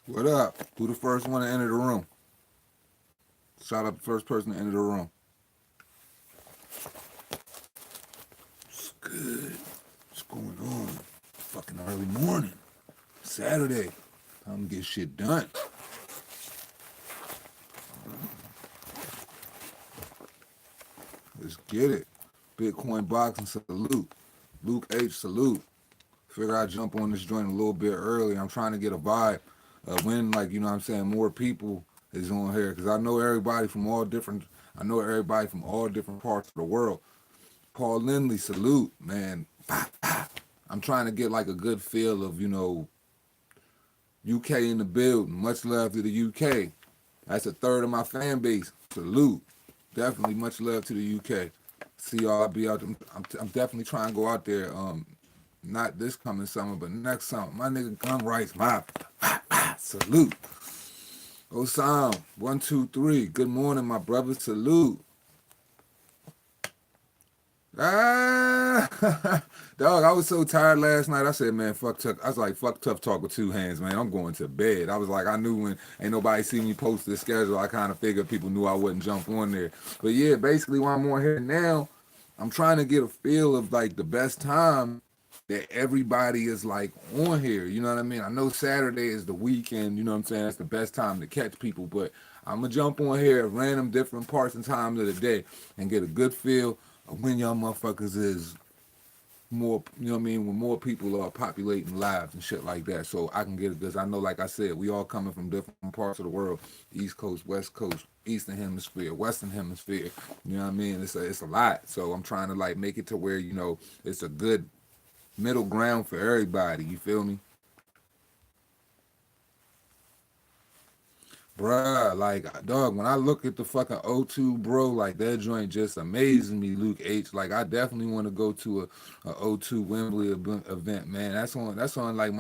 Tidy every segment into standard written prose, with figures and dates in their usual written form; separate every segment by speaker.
Speaker 1: What up? Who the first one to enter the room? Shout out the first person to enter the room. What's good? What's going on? Fucking early morning. Saturday. Time to get shit done. Let's get it. Bitcoin boxing salute. Luke H salute. Figure I'd jump on this joint a little bit early. I'm trying to get a vibe of when, like, you know what I'm saying, more people is on here. Because I know everybody from all different parts of the world. Paul Lindley, salute, man. I'm trying to get like a good feel of, UK in the building. Much love to the UK. That's a third of my fan base. Salute. Definitely much love to the UK. See y'all. I'll be out. I'm definitely trying to go out there. Not this coming summer, but next summer. My nigga Gun Rights. Salute. Osam. 1, 2, 3. Good morning, my brother. Salute. Ah, dog, I was so tired last night. I said, man, fuck tough. I was like, fuck tough talk with two hands, man. I'm going to bed. I was like, I knew when ain't nobody see me post this schedule, I kind of figured people knew I wouldn't jump on there. But yeah, basically, while I'm on here now, I'm trying to get a feel of like the best time that everybody is like on here. You know what I mean? I know Saturday is the weekend. You know what I'm saying? That's the best time to catch people. But I'm gonna jump on here at random different parts and times of the day and get a good feel when y'all motherfuckers is more, you know what I mean, when more people are populating lives and shit like that. So I can get it because I know, like I said, we all coming from different parts of the world, East Coast, West Coast, Eastern Hemisphere, Western Hemisphere. You know what I mean? It's a lot. So I'm trying to like make it to where, it's a good middle ground for everybody. You feel me? Bruh, like, dog, when I look at the fucking O2, bro, like, that joint just amazing me, Luke H. Like, I definitely want to go to a O2 Wembley event, man. That's on like,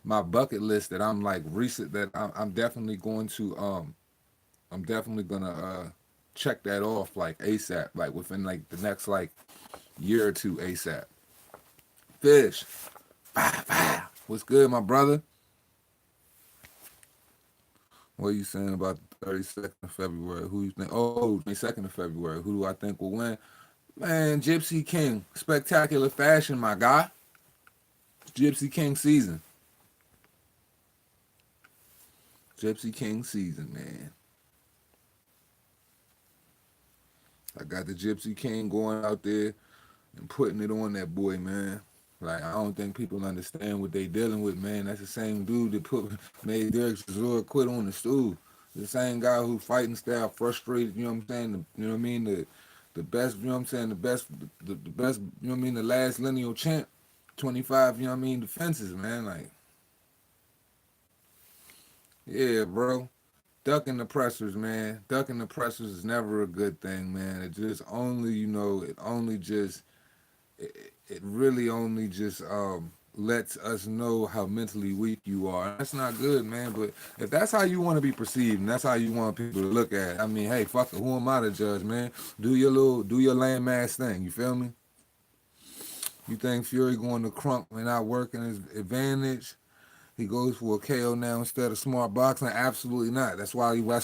Speaker 1: my bucket list that I'm, like, recent, that I'm definitely going to, I'm definitely gonna, check that off, like, ASAP, like, within, like, the next, like, year or two ASAP. Fish. Fah, fah. What's good, my brother? What are you saying about the 32nd of February? Who you think? Oh, 22nd of February. Who do I think will win? Man, Gypsy King. Spectacular fashion, my guy. Gypsy King season. Gypsy King season, man. I got the Gypsy King going out there and putting it on that boy, man. Like, I don't think people understand what they dealing with, man. That's the same dude that made Derek Chisora quit on the stool. The same guy who fighting style frustrated, you know what I'm saying? You know what I mean? The best, you know what I'm saying? The best, you know what I mean? The last lineal champ, 25, you know what I mean? Defenses, man. Like, yeah, bro. Ducking the pressers, man. Ducking the pressers is never a good thing, man. It just only, it only just it really only just lets us know how mentally weak you are. That's not good, man. But if that's how you want to be perceived and that's how you want people to look at it, I mean, hey, fuck it. Who am I to judge, man? Do your lame ass thing. You feel me? You think Fury going to Crunk and not working his advantage? He goes for a KO now instead of smart boxing? Absolutely not. That's why he went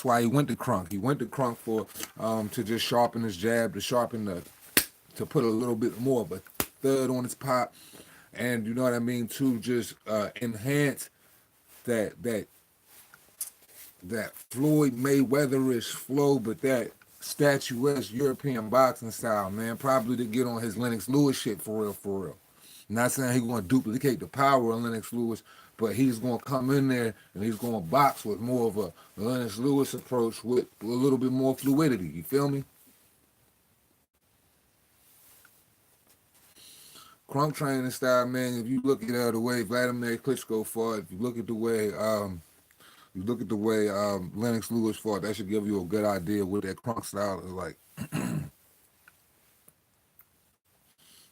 Speaker 1: to Crunk. He went to Crunk for to just sharpen his jab, to put a little bit more of a thud on his pop, and you know what I mean, to just enhance that that that Floyd Mayweatherish flow, but that statuesque European boxing style, man. Probably to get on his Lennox Lewis shit for real, for real. Not saying he's going to duplicate the power of Lennox Lewis, but he's going to come in there and he's going to box with more of a Lennox Lewis approach with a little bit more fluidity. You feel me? Crunk training style, man. If you look at the way Vladimir Klitschko fought, if you look at the way Lennox Lewis fought, that should give you a good idea what that Crunk style is like.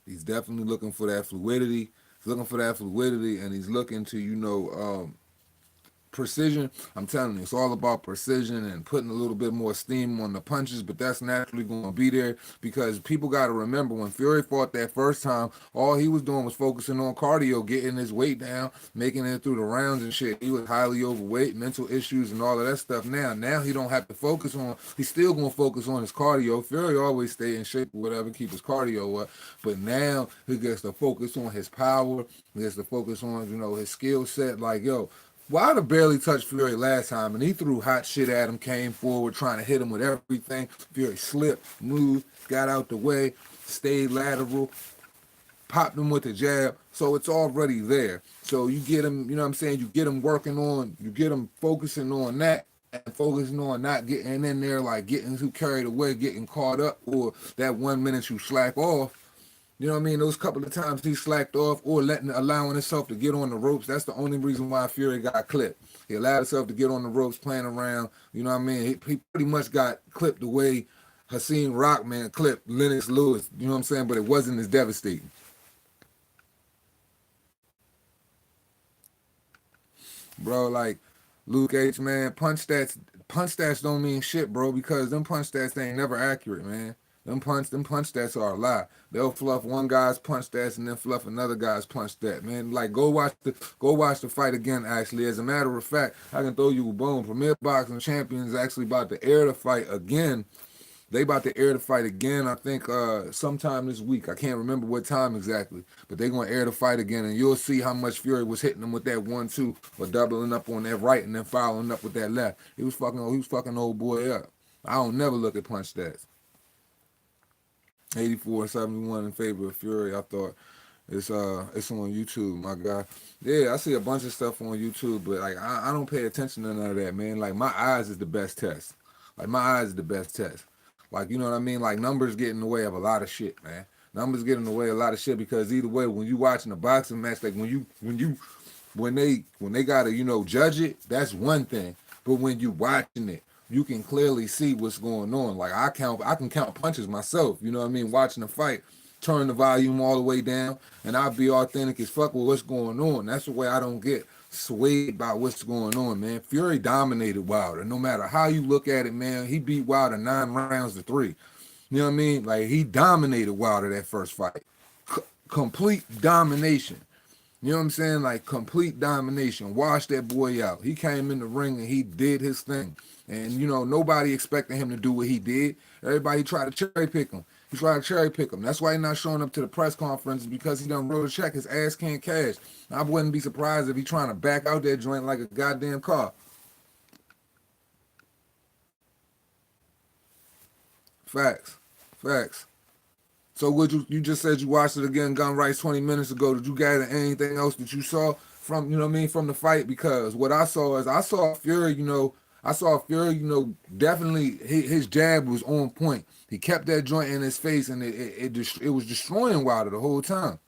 Speaker 1: He's definitely looking for that fluidity. He's looking for that fluidity, and he's looking to precision. I'm telling you, it's all about precision and putting a little bit more steam on the punches, but that's naturally going to be there because people got to remember when Fury fought that first time, all he was doing was focusing on cardio, getting his weight down, making it through the rounds and shit. He was highly overweight, mental issues and all of that stuff. Now he don't have to focus on, he's still going to focus on his cardio. Fury always stay in shape or whatever, keep his cardio up, but now he gets to focus on his power, he gets to focus on, his skill set. Like, yo, Wilder barely touched Fury last time, and he threw hot shit at him, came forward, trying to hit him with everything. Fury slipped, moved, got out the way, stayed lateral, popped him with the jab. So it's already there. So you get him, you know what I'm saying? You get him working on, you get him focusing on that and focusing on not getting in there, like getting too carried away, getting caught up, or that 1 minute you slack off. You know what I mean? Those couple of times he slacked off or allowing himself to get on the ropes. That's the only reason why Fury got clipped. He allowed himself to get on the ropes, playing around. You know what I mean? He pretty much got clipped the way Hakeem Rockman clipped Lennox Lewis. You know what I'm saying? But it wasn't as devastating. Bro, like Luke H, man, punch stats don't mean shit, bro, because them punch stats ain't never accurate, man. Them punch stats are a lie. They'll fluff one guy's punch stats and then fluff another guy's punch stat, man. Like go watch the fight again. Actually, as a matter of fact, I can throw you a bone. Premier Boxing Champions actually about to air the fight again. They about to air the fight again, I think sometime this week. I can't remember what time exactly, but they gonna air the fight again, and you'll see how much Fury was hitting them with that 1-2, or doubling up on that right and then following up with that left. He was fucking old boy up. I don't never look at punch stats. 84-71 in favor of Fury. I thought it's on YouTube, my guy. Yeah, I see a bunch of stuff on YouTube, but like I don't pay attention to none of that, man. Like my eyes is the best test. Like my eyes is the best test. Like, you know what I mean? Like numbers get in the way of a lot of shit, man. Numbers get in the way of a lot of shit because either way, when you watching a boxing match, like when they gotta, judge it, that's one thing. But when you watching it, you can clearly see what's going on. Like I can count punches myself, you know what I mean? Watching the fight, turn the volume all the way down, and I'll be authentic as fuck with what's going on. That's the way I don't get swayed by what's going on, man. Fury dominated Wilder. No matter how you look at it, man, he beat Wilder 9 rounds to 3. You know what I mean? Like he dominated Wilder that first fight. Complete domination. You know what I'm saying? Like complete domination. Washed that boy out. He came in the ring and he did his thing. And nobody expected him to do what he did. Everybody tried to cherry pick him. He tried to cherry pick him. That's why he's not showing up to the press conference, because he done wrote a check. His ass can't cash. I wouldn't be surprised if he trying to back out that joint like a goddamn car. Facts. Facts. So you just said you watched it again, Gun Rights 20 minutes ago. Did you gather anything else that you saw from, from the fight? Because what I saw is I saw Fury, definitely his jab was on point. He kept that joint in his face, and it was destroying Wilder the whole time.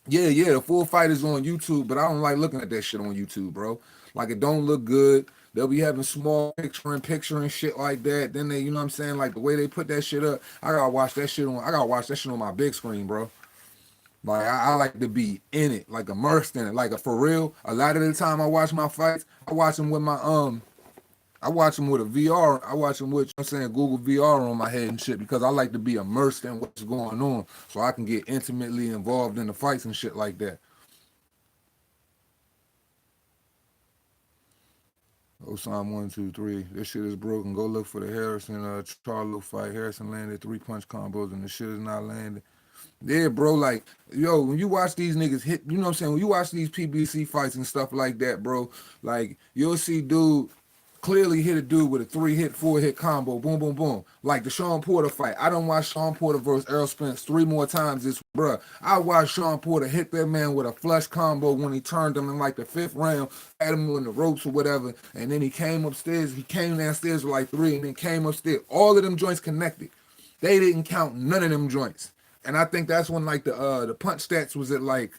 Speaker 1: Yeah, the full fight is on YouTube, but I don't like looking at that shit on YouTube, bro. Like it don't look good. They'll be having small picture and shit like that. Then they, you know what I'm saying, like the way they put that shit up, I gotta watch that shit on my big screen, bro. Like I like to be in it, like immersed in it, like for real. A lot of the time I watch my fights, I watch them with I watch them with a VR. I watch them with, Google VR on my head and shit, because I like to be immersed in what's going on, so I can get intimately involved in the fights and shit like that. Osam 1-2-3. This shit is broken. Go look for the Harrison Charlo fight. Harrison landed 3 punch combos and the shit is not landing. Yeah, bro, like, when you watch these niggas hit, you know what I'm saying? When you watch these PBC fights and stuff like that, bro, like, you'll see dude clearly hit a dude with a 3-hit, 4-hit combo, boom, boom, boom. Like the Sean Porter fight. I done watched Sean Porter versus Errol Spence 3 more times this, bruh. I watched Sean Porter hit that man with a flush combo when he turned him in like the 5th round, had him in the ropes or whatever, and then he came upstairs. He came downstairs with like 3 and then came upstairs. All of them joints connected. They didn't count none of them joints. And I think that's when like the punch stats was at like,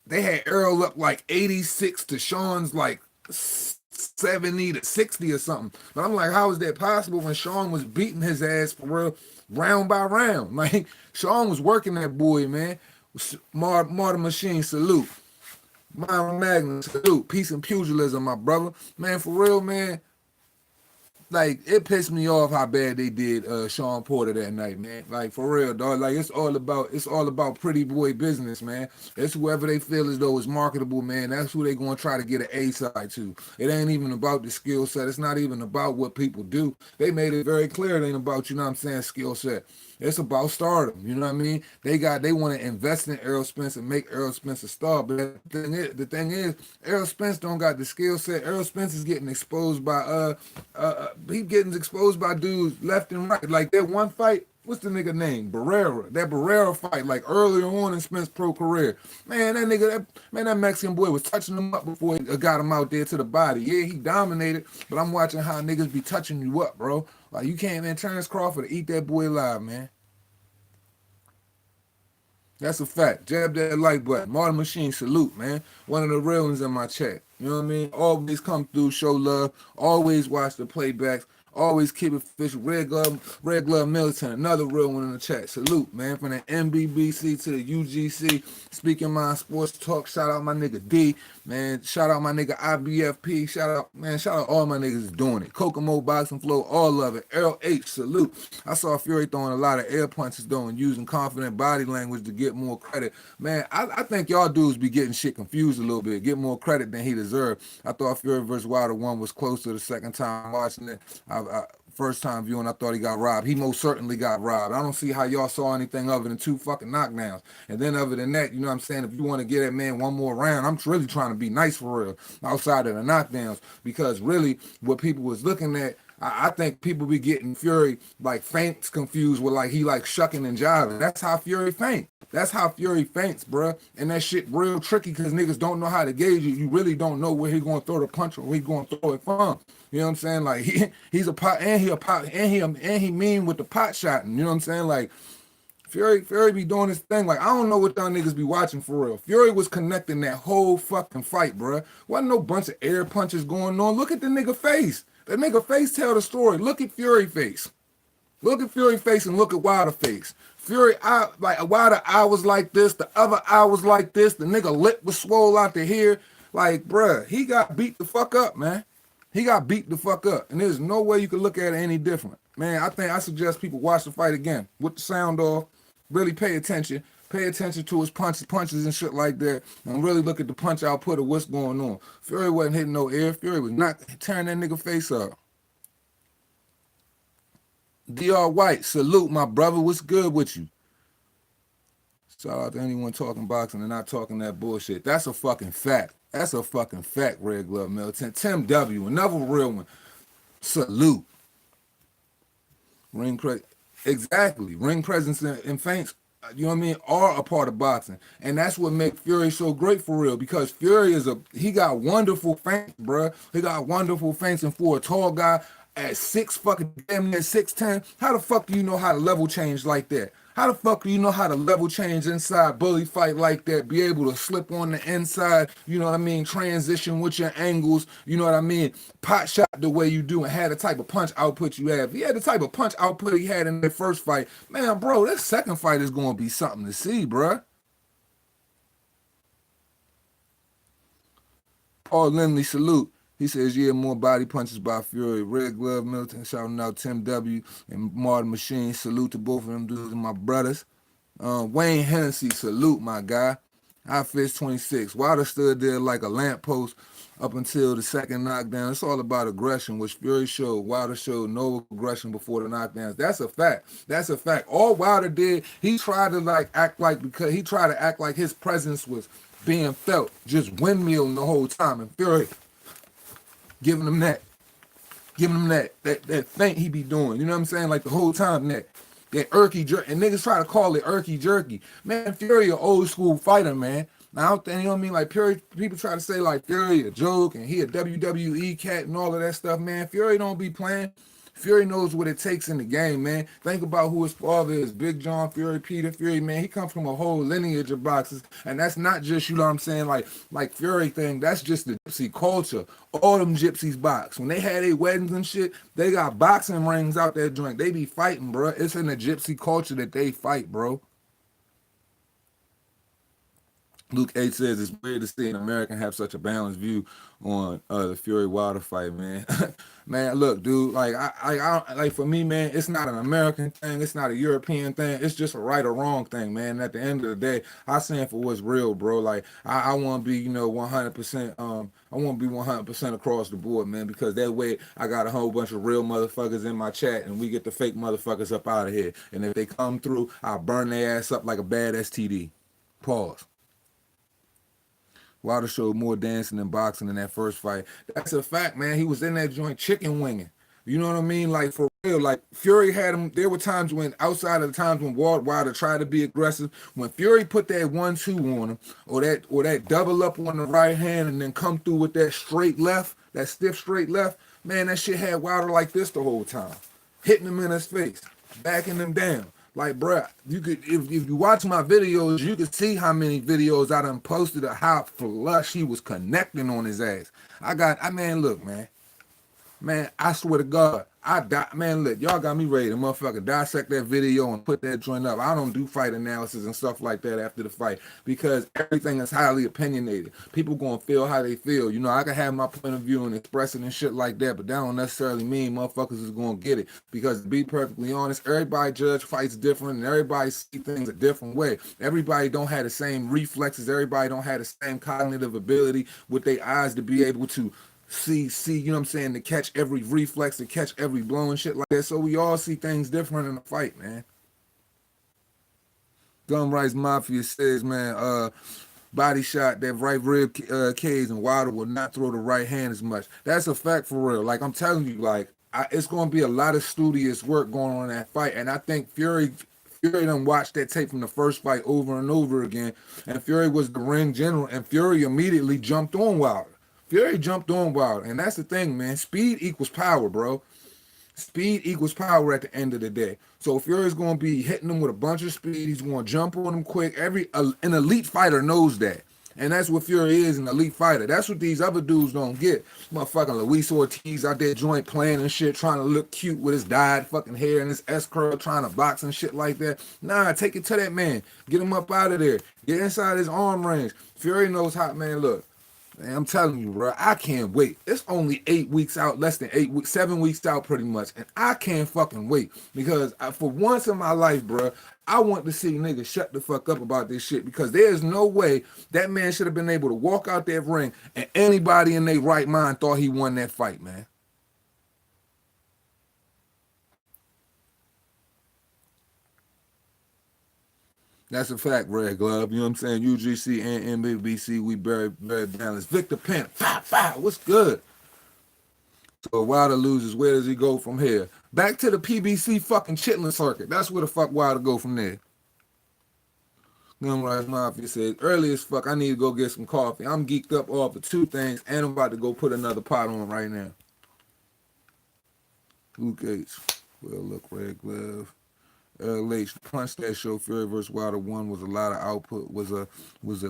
Speaker 1: they had Errol up like 86 to Sean's like 70 to 60 or something. But I'm like, how is that possible when Sean was beating his ass for real round by round? Like Sean was working that boy, man. Martin Machine, salute. Myron Magnus, salute. Peace and pugilism, my brother. Man, for real, man. Like it pissed me off how bad they did Sean Porter that night, man. Like for real, dog. Like it's all about pretty boy business, man. It's whoever they feel as though is marketable, man. That's who they gonna try to get an A side to. It ain't even about the skill set. It's not even about what people do. They made it very clear it ain't about, you know what I'm saying, skill set. It's about stardom. You know what I mean? They want to invest in Errol Spence and make Errol Spence a star. But the thing is, Errol Spence don't got the skill set. Errol Spence is getting exposed by he getting exposed by dudes left and right. Like that one fight. What's the nigga name? Barrera. That Barrera fight, like earlier on in Spence pro career. Man, that Mexican boy was touching him up before he got him out there to the body. Yeah, he dominated, but I'm watching how niggas be touching you up, bro. Like you can't, man. Terrence Crawford eat that boy alive, man. That's a fact. Jab that like button. Martin Machine, salute, man. One of the real ones in my chat. You know what I mean? Always come through, show love. Always watch the playbacks. Always keep it official. Red Glove Militant, another real one in the chat. Salute, man. From the MBBC to the UGC. Speaking Mind Sports Talk. Shout out my nigga D. Man, shout out my nigga IBFP. Shout out all my niggas doing it. Kokomo Boxing Flow, all of it. Earl H, salute. I saw Fury throwing a lot of air punches though and using confident body language to get more credit. Man, I think y'all dudes be getting shit confused a little bit. Get more credit than he deserved. I thought Fury versus Wilder 1 was closer the second time watching it. First time viewing, I thought he got robbed. He most certainly got robbed. I don't see how y'all saw anything other than 2 fucking knockdowns. And then other than that, you know what I'm saying? If you want to get that man one more round, I'm really trying to be nice for real outside of the knockdowns. Because really, what people was looking at, I think people be getting Fury like feints confused with like he like shucking and jiving. That's how Fury faint. That's how Fury faints, bruh. And that shit real tricky because niggas don't know how to gauge it. You really don't know where he gonna throw the punch or where he gonna throw it from. You know what I'm saying? Like he's a pot and he a pot and he mean with the pot shotting. You know what I'm saying? Like Fury be doing his thing. Like I don't know what y'all niggas be watching for real. Fury was connecting that whole fucking fight, bruh. Wasn't no bunch of air punches going on. Look at the nigga face. The nigga face tell the story. Look at Fury face. Look at Fury face and look at Wilder face. Fury eye, like Wilder eye was like this, the other eye was like this, the nigga lip was swole out to here. Like, bruh, he got beat the fuck up, man. He got beat the fuck up. And there's no way you can look at it any different. Man, I suggest people watch the fight again with the sound off. Really pay attention. Pay attention to his punches and shit like that. And really look at the punch output of what's going on. Fury wasn't hitting no air. Fury was not tearing that nigga face up. DR White, salute my brother. What's good with you? Shout out to anyone talking boxing and not talking that bullshit. That's a fucking fact. That's a fucking fact, Red Glove Militant. Tim W, another real one. Salute. Exactly. Ring presence and feints, you know what I mean, are a part of boxing. And that's what makes Fury so great for real. Because Fury he got wonderful feints, bruh. He got wonderful feints. And for a tall guy at damn near 6'10", how the fuck do you know how to level change like that? How the fuck do you know how to level change inside bully fight like that? Be able to slip on the inside, you know what I mean? Transition with your angles, you know what I mean? Pot shot the way you do and had the type of punch output you have. If he had the type of punch output he had in the first fight, man, bro, that second fight is going to be something to see, bruh. Paul Lindley, salute. He says, yeah, more body punches by Fury. Red Glove Militant, shouting out Tim W. and Martin Machine. Salute to both of them dudes and my brothers. Wayne Hennessy, salute, my guy. I Fist 26. Wilder stood there like a lamppost up until the second knockdown. It's all about aggression, which Fury showed. Wilder showed no aggression before the knockdowns. That's a fact. That's a fact. All Wilder did, he tried to act like his presence was being felt, just windmilling the whole time. And Fury giving him that feint he be doing. You know what I'm saying? Like the whole time that irky jerk. And niggas try to call it irky jerky. Man, Fury an old school fighter, man. Now, I don't think, you know what I mean? Like Fury, people try to say like Fury a joke and he a WWE cat and all of that stuff, man. Fury don't be playing. Fury knows what it takes in the game, man. Think about who his father is. Big John Fury, Peter Fury, man. He comes from a whole lineage of boxers. And that's not just, you know what I'm saying, like Fury thing. That's just the gypsy culture. All them gypsies box. When they had their weddings and shit, they got boxing rings out there joint. They be fighting, bro. It's in the gypsy culture that they fight, bro. Luke 8 says it's weird to see an American have such a balanced view on the Fury Wilder fight, man. Man, look, dude, like for me, man, it's not an American thing, it's not a European thing, it's just a right or wrong thing, man. And at the end of the day, I stand for what's real, bro. Like I want to be, 100%. I want to be 100% across the board, man, because that way I got a whole bunch of real motherfuckers in my chat, and we get the fake motherfuckers up out of here. And if they come through, I'll burn their ass up like a bad STD. Pause. Wilder showed more dancing than boxing in that first fight. That's a fact, man. He was in that joint chicken winging. You know what I mean? Like for real. Like Fury had him. There were times when, outside of the times when Wilder tried to be aggressive, when Fury put that 1-2 on him, or that double up on the right hand, and then come through with that straight left, that stiff straight left. Man, that shit had Wilder like this the whole time, hitting him in his face, backing him down. Like, bruh, you could if you watch my videos, you could see how many videos I done posted of how flush he was connecting on his ass. Man, look, man, I swear to God, man, look, y'all got me ready to motherfucker dissect that video and put that joint up. I don't do fight analysis and stuff like that after the fight because everything is highly opinionated. People gonna feel how they feel. I can have my point of view and express it and shit like that, but that don't necessarily mean motherfuckers is gonna get it. Because to be perfectly honest, everybody judge fights different and everybody see things a different way. Everybody don't have the same reflexes. Everybody don't have the same cognitive ability with their eyes to be able to see, you know what I'm saying, to catch every reflex, to catch every blow and shit like that. So we all see things different in a fight, man. Gun Rights Mafia says, man, body shot that right rib cage, and Wilder will not throw the right hand as much. That's a fact for real. Like I'm telling you, like it's going to be a lot of studious work going on in that fight, and I think Fury done watched that tape from the first fight over and over again, and Fury was the ring general, and Fury immediately jumped on Wilder. Fury jumped on Wilder, and that's the thing, man. Speed equals power, bro. Speed equals power at the end of the day. So Fury's going to be hitting him with a bunch of speed. He's going to jump on him quick. An elite fighter knows that. And that's what Fury is, an elite fighter. That's what these other dudes don't get. Motherfucking Luis Ortiz out there joint playing and shit, trying to look cute with his dyed fucking hair and his S-curl, trying to box and shit like that. Nah, take it to that man. Get him up out of there. Get inside his arm range. Fury knows how, man, look. Man, I'm telling you, bro, I can't wait. It's only 8 weeks out, less than 8 weeks, 7 weeks out pretty much. And I can't fucking wait because for once in my life, bro, I want to see niggas shut the fuck up about this shit because there's no way that man should have been able to walk out that ring and anybody in their right mind thought he won that fight, man. That's a fact, Red Glove. You know what I'm saying? UGC and MBBC, we very, very balanced. Victor Penn, Fah Fah, what's good? So Wilder loses, where does he go from here? Back to the PBC fucking chitlin circuit. That's where the fuck Wilder go from there. Gunrise Mafia says, early as fuck, I need to go get some coffee. I'm geeked up off of 2 things, and I'm about to go put another pot on right now. Luke Gates. Well, look, Red Glove. LH, the punch that show Fury versus Wilder won was a lot of output, was a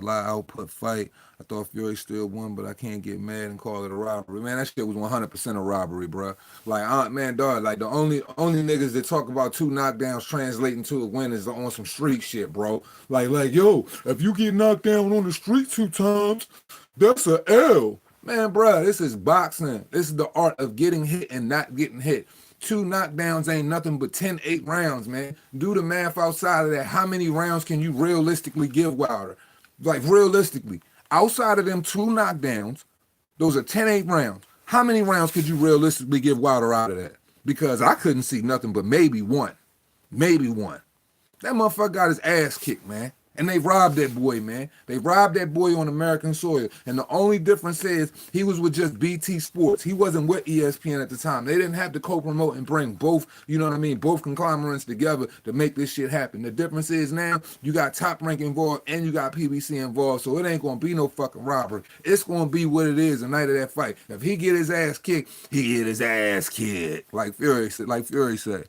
Speaker 1: lot of output fight. I thought Fury still won, but I can't get mad and call it a robbery. Man, that shit was 100% a robbery, bro. Like, man, dog, like the only niggas that talk about 2 knockdowns translating to a win is on some street shit, bro. Like, yo, if you get knocked down on the street 2 times, that's a L. Man, bro, this is boxing. This is the art of getting hit and not getting hit. 2 knockdowns ain't nothing but 10-8 rounds, man. Do the math outside of that. How many rounds can you realistically give Wilder? Like, realistically. Outside of them 2 knockdowns, those are 10-8 rounds. How many rounds could you realistically give Wilder out of that? Because I couldn't see nothing but maybe one. Maybe one. That motherfucker got his ass kicked, man. And they robbed that boy, man. They robbed that boy on American soil. And the only difference is he was with just BT Sports. He wasn't with ESPN at the time. They didn't have to co-promote and bring both, you know what I mean, both conglomerates together to make this shit happen. The difference is now you got Top Rank involved and you got PBC involved, so it ain't going to be no fucking robbery. It's going to be what it is the night of that fight. If he get his ass kicked, he get his ass kicked. Like Fury said.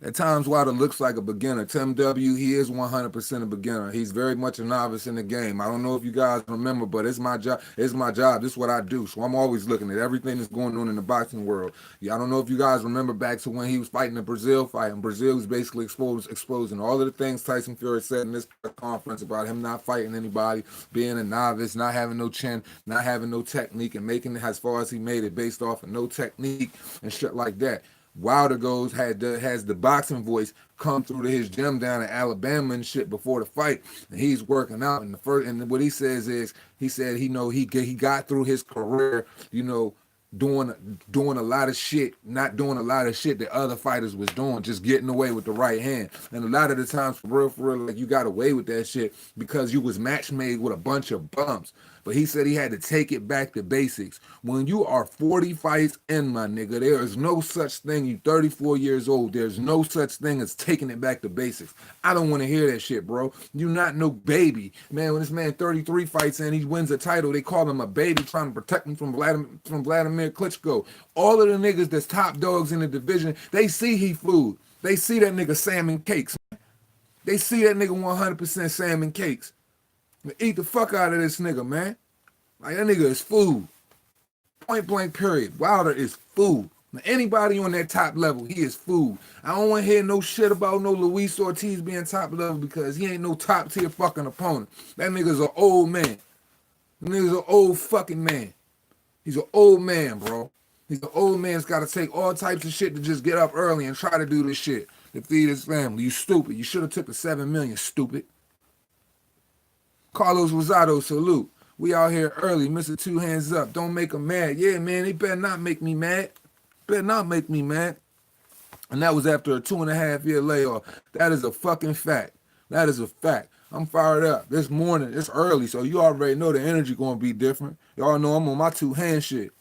Speaker 1: At times, Wilder looks like a beginner. Tim W, he is 100% a beginner. He's very much a novice in the game. I don't know if you guys remember, but it's my job. It's my job. This is what I do. So I'm always looking at everything that's going on in the boxing world. Yeah, I don't know if you guys remember back to when he was fighting the Brazil fight, and Brazil was basically exposing all of the things Tyson Fury said in this press conference about him not fighting anybody, being a novice, not having no chin, not having no technique, and making it as far as he made it based off of no technique and shit like that. Wilder has the boxing voice come through to his gym down in Alabama and shit before the fight, and he's working out. And what he says is he said he got through his career, doing a lot of shit, not doing a lot of shit that other fighters was doing, just getting away with the right hand. And a lot of the times, for real, like you got away with that shit because you was match made with a bunch of bumps. But he said he had to take it back to basics. When you are 40 fights in, my nigga, there is no such thing. You 34 years old. There's no such thing as taking it back to basics. I don't want to hear that shit, bro. You not no baby. Man, when this man 33 fights and he wins a title, they call him a baby trying to protect him from Vladimir Klitschko. All of the niggas that's top dogs in the division, they see he food. They see that nigga salmon cakes. They see that nigga 100% salmon cakes. Eat the fuck out of this nigga, man. Like, that nigga is food. Point blank period. Wilder is food. Now, anybody on that top level, he is food. I don't want to hear no shit about no Luis Ortiz being top level because he ain't no top tier fucking opponent. That nigga's an old man. That nigga's an old fucking man. He's an old man, bro. He's an old man that's got to take all types of shit to just get up early and try to do this shit to feed his family. You stupid. You should have took the $7 million, stupid. Carlos Rosado, salute. We out here early. Mr. Two Hands Up. Don't make them mad. Yeah, man, they better not make me mad. Better not make me mad. And that was after a 2.5-year layoff. That is a fucking fact. That is a fact. I'm fired up. This morning, it's early, so you already know the energy going to be different. Y'all know I'm on my two-hand shit.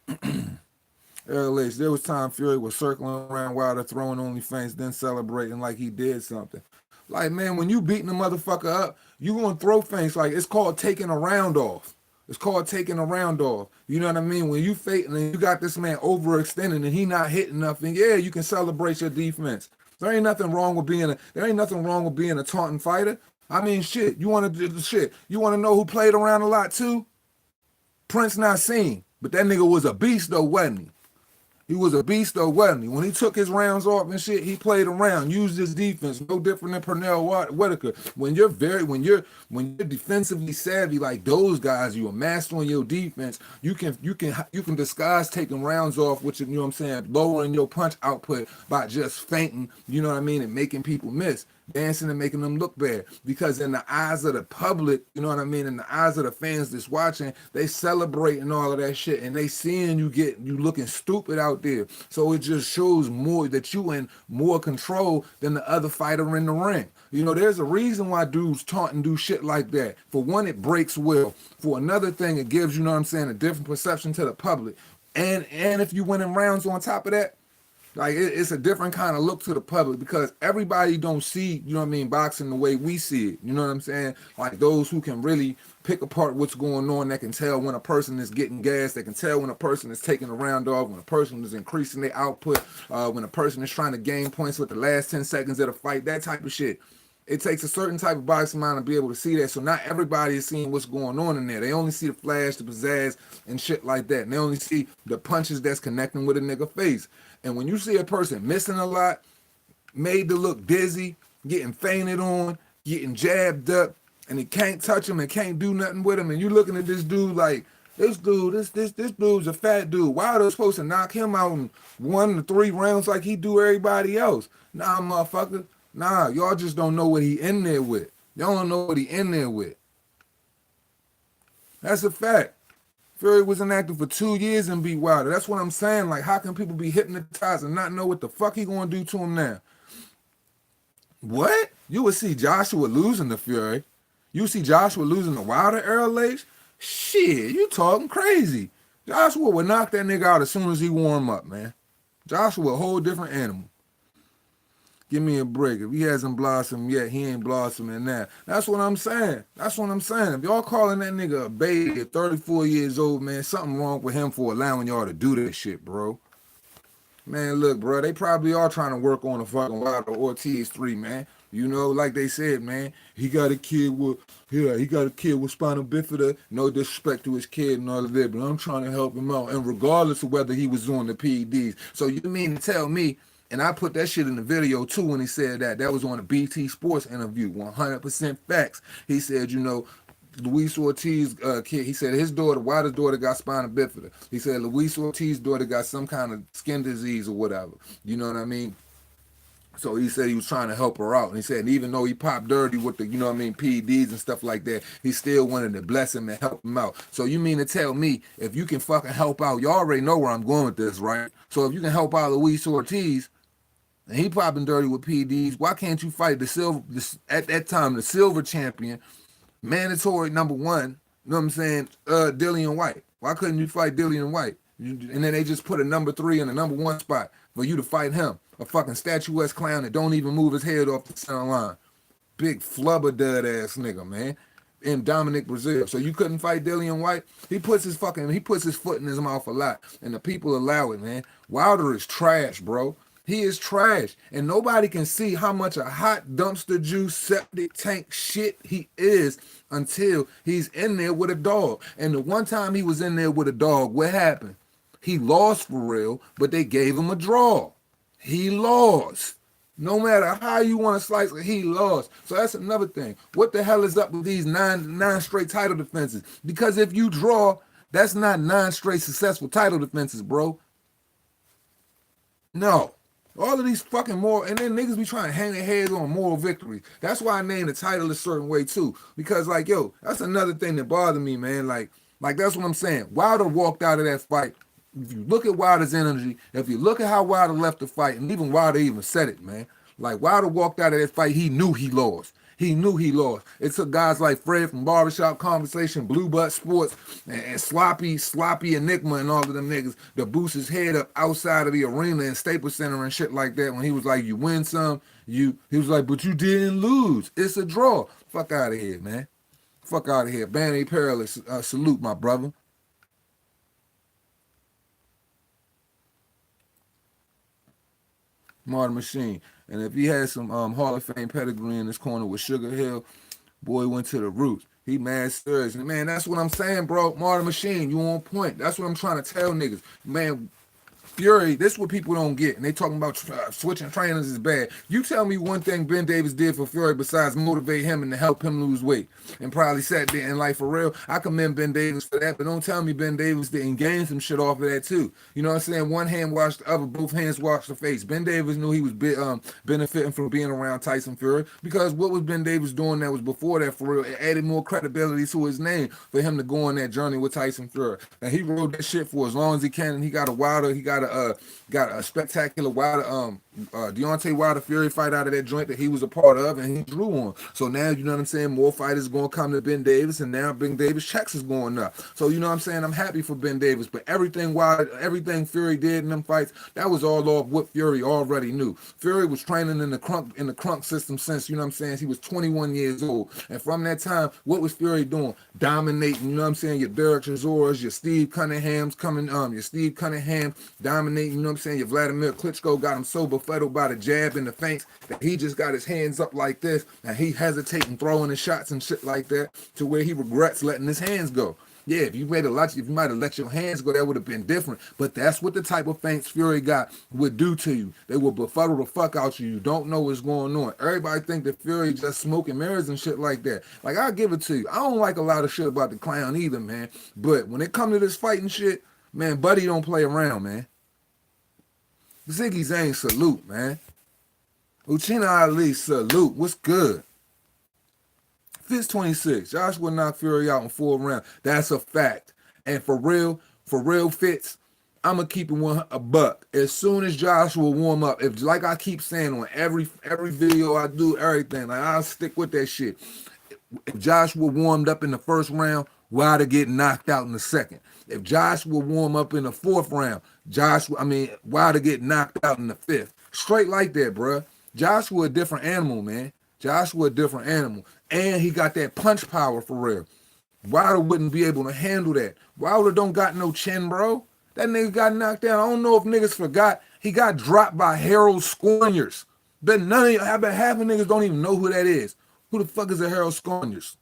Speaker 1: LH, there was time Fury was circling around Wilder, throwing OnlyFans, then celebrating like he did something. Like, man, when you beating the motherfucker up, you gonna throw things like, it's called taking a round off. It's called taking a round off. You know what I mean? When you fighting and you got this man overextending and he not hitting nothing, yeah, you can celebrate your defense. There ain't nothing wrong with being a taunting fighter. I mean, shit. You want to do the shit? You want to know who played around a lot too? Prince Nassim, but that nigga was a beast though, wasn't he? He was a beast though, wasn't he? When he took his rounds off and shit, he played around, used his defense, no different than Pernell Whitaker. When you're defensively savvy like those guys, you're a master on your defense. You can disguise taking rounds off, which, you know what I'm saying, lowering your punch output by just feinting, you know what I mean, and making people miss. Dancing and making them look bad, because in the eyes of the public, you know what I mean, in the eyes of the fans that's watching, they celebrating all of that shit and they seeing you looking stupid out there. So it just shows more that you in more control than the other fighter in the ring. You know, there's a reason why dudes taunt and do shit like that. For one, it breaks will. For another thing, it gives, you know what I'm saying, a different perception to the public. And if you winning rounds on top of that, like, it's a different kind of look to the public, because everybody don't see, you know what I mean, boxing the way we see it. You know what I'm saying? Like, those who can really pick apart what's going on, that can tell when a person is getting gas, they can tell when a person is taking a round off, when a person is increasing their output, when a person is trying to gain points with the last 10 seconds of the fight, that type of shit. It takes a certain type of boxing mind to be able to see that. So not everybody is seeing what's going on in there. They only see the flash, the pizzazz, and shit like that. And they only see the punches that's connecting with a nigga face. And when you see a person missing a lot, made to look dizzy, getting fainted on, getting jabbed up, and he can't touch him and can't do nothing with him, and you looking at this dude like, this dude's a fat dude. Why are they supposed to knock him out in 1 to 3 rounds like he do everybody else? Nah, motherfucker. Nah, y'all just don't know what he in there with. Y'all don't know what he in there with. That's a fact. Fury was inactive for 2 years and beat Wilder. That's what I'm saying. Like, how can people be hypnotized and not know what the fuck he gonna do to him now? What? You would see Joshua losing to Fury. You see Joshua losing to Wilder, Errol H? Shit, you talking crazy. Joshua would knock that nigga out as soon as he warm up, man. Joshua a whole different animal. Give me a break. If he hasn't blossomed yet, he ain't blossoming now. That's what I'm saying. That's what I'm saying. If y'all calling that nigga a baby at 34 years old, man, something wrong with him for allowing y'all to do that shit, bro. Man, look, bro, they probably are trying to work on a fucking Wilder Ortiz 3, man. You know, like they said, man, he got a kid with he got a kid with spinal bifida. No disrespect to his kid and all of that, but I'm trying to help him out, and regardless of whether he was doing the PEDs. So you mean to tell me? And I put that shit in the video too when he said that. That was on a BT Sports interview. 100% facts. He said, you know, Luis Ortiz kid, he said his daughter, Wilder's daughter got spina bifida. He said Luis Ortiz's daughter got some kind of skin disease or whatever. You know what I mean? So he said he was trying to help her out. And he said even though he popped dirty with the, you know what I mean, PEDs and stuff like that, he still wanted to bless him and help him out. So you mean to tell me if you can fucking help out, y'all already know where I'm going with this, right? So if you can help out Luis Ortiz, and he popping dirty with PEDs, why can't you fight the silver, at that time, the silver champion, mandatory #1, you know what I'm saying, Dillian White? Why couldn't you fight Dillian White? And then they just put a #3 in the #1 spot for you to fight him, a fucking statuesque clown that don't even move his head off the center line. Big flubber dud ass nigga, man. In Dominic Brazil. So you couldn't fight Dillian White? He puts his foot in his mouth a lot. And the people allow it, man. Wilder is trash, bro. He is trash. And nobody can see how much a hot dumpster juice septic tank shit he is until he's in there with a dog. And the one time he was in there with a dog, what happened? He lost for real, but they gave him a draw. He lost. No matter how you want to slice it, he lost. So that's another thing. What the hell is up with these nine straight title defenses? Because if you draw, that's not 9 straight successful title defenses, bro. No. All of these fucking moral, and then niggas be trying to hang their heads on moral victories. That's why I named the title a certain way too. Because like, yo, that's another thing that bothered me, man. Like that's what I'm saying. Wilder walked out of that fight. If you look at Wilder's energy, if you look at how Wilder left the fight, and even Wilder even said it, man. Like Wilder walked out of that fight, he knew he lost. He knew he lost. It took guys like Fred from Barbershop Conversation, Blue Butt Sports, and Sloppy Enigma and all of them niggas to boost his head up outside of the arena and Staples Center and shit like that when he was like, you win some, he was like, but you didn't lose. It's a draw. Fuck out of here, man. Fuck out of here. Banny Perilous, salute, my brother. Martin Machine. And if he had some Hall of Fame pedigree in this corner with Sugar Hill, boy went to the roots. He mad serious. And man, that's what I'm saying, bro. Martin Machine, you on point. That's what I'm trying to tell niggas. Man, Fury, this is what people don't get. And they talking about switching trainers is bad. You tell me one thing Ben Davis did for Fury besides motivate him and to help him lose weight. And probably sat there and like, for real, I commend Ben Davis for that. But don't tell me Ben Davis didn't gain some shit off of that too. You know what I'm saying? One hand washed the other, both hands washed the face. Ben Davis knew he was benefiting from being around Tyson Fury. Because what was Ben Davis doing that was before that for real? It added more credibility to his name for him to go on that journey with Tyson Fury. And he rode that shit for as long as he can. And he got a spectacular Wilder, Deontay Wilder Fury fight out of that joint that he was a part of and he drew on. So now, you know what I'm saying, more fighters going to come to Ben Davis, and now Ben Davis checks is going up. So, you know what I'm saying, I'm happy for Ben Davis, but everything Fury did in them fights, that was all off what Fury already knew. Fury was training in the crunk system since, you know what I'm saying, he was 21 years old. And from that time, what was Fury doing? Dominating, you know what I'm saying, your Derek Chisoras, your Steve Cunningham, dominating, you know what I'm saying, your Vladimir Klitschko got him so befuddled by the jab and the feints that he just got his hands up like this, and he hesitating throwing the shots and shit like that to where he regrets letting his hands go. Yeah, if you might have let your hands go, that would have been different. But that's what the type of feints Fury got would do to you. They will befuddle the fuck out you. You don't know what's going on. Everybody think that Fury just smoking mirrors and shit like that. Like, I'll give it to you. I don't like a lot of shit about the clown either, man. But when it comes to this fighting shit, man, Buddy don't play around, man. Ziggy Zane, salute, man. Uchina Ali, salute. What's good? Fitz 26. Joshua knocked Fury out in 4 rounds. That's a fact. And for real Fitz, I'm going to keep it a buck. As soon as Joshua warm up, if like I keep saying on every video I do, everything, like I'll stick with that shit. If Joshua warmed up in the 1st round, Wilder get knocked out in the 2nd. If Joshua warm up in the 4th round, Wilder get knocked out in the 5th. Straight like that, bruh. Joshua a different animal, man. Joshua a different animal. And he got that punch power for real. Wilder wouldn't be able to handle that. Wilder don't got no chin, bro. That nigga got knocked down. I don't know if niggas forgot. He got dropped by Harold Scorniers. But I bet half of niggas don't even know who that is. Who the fuck is a Harold Scorniers?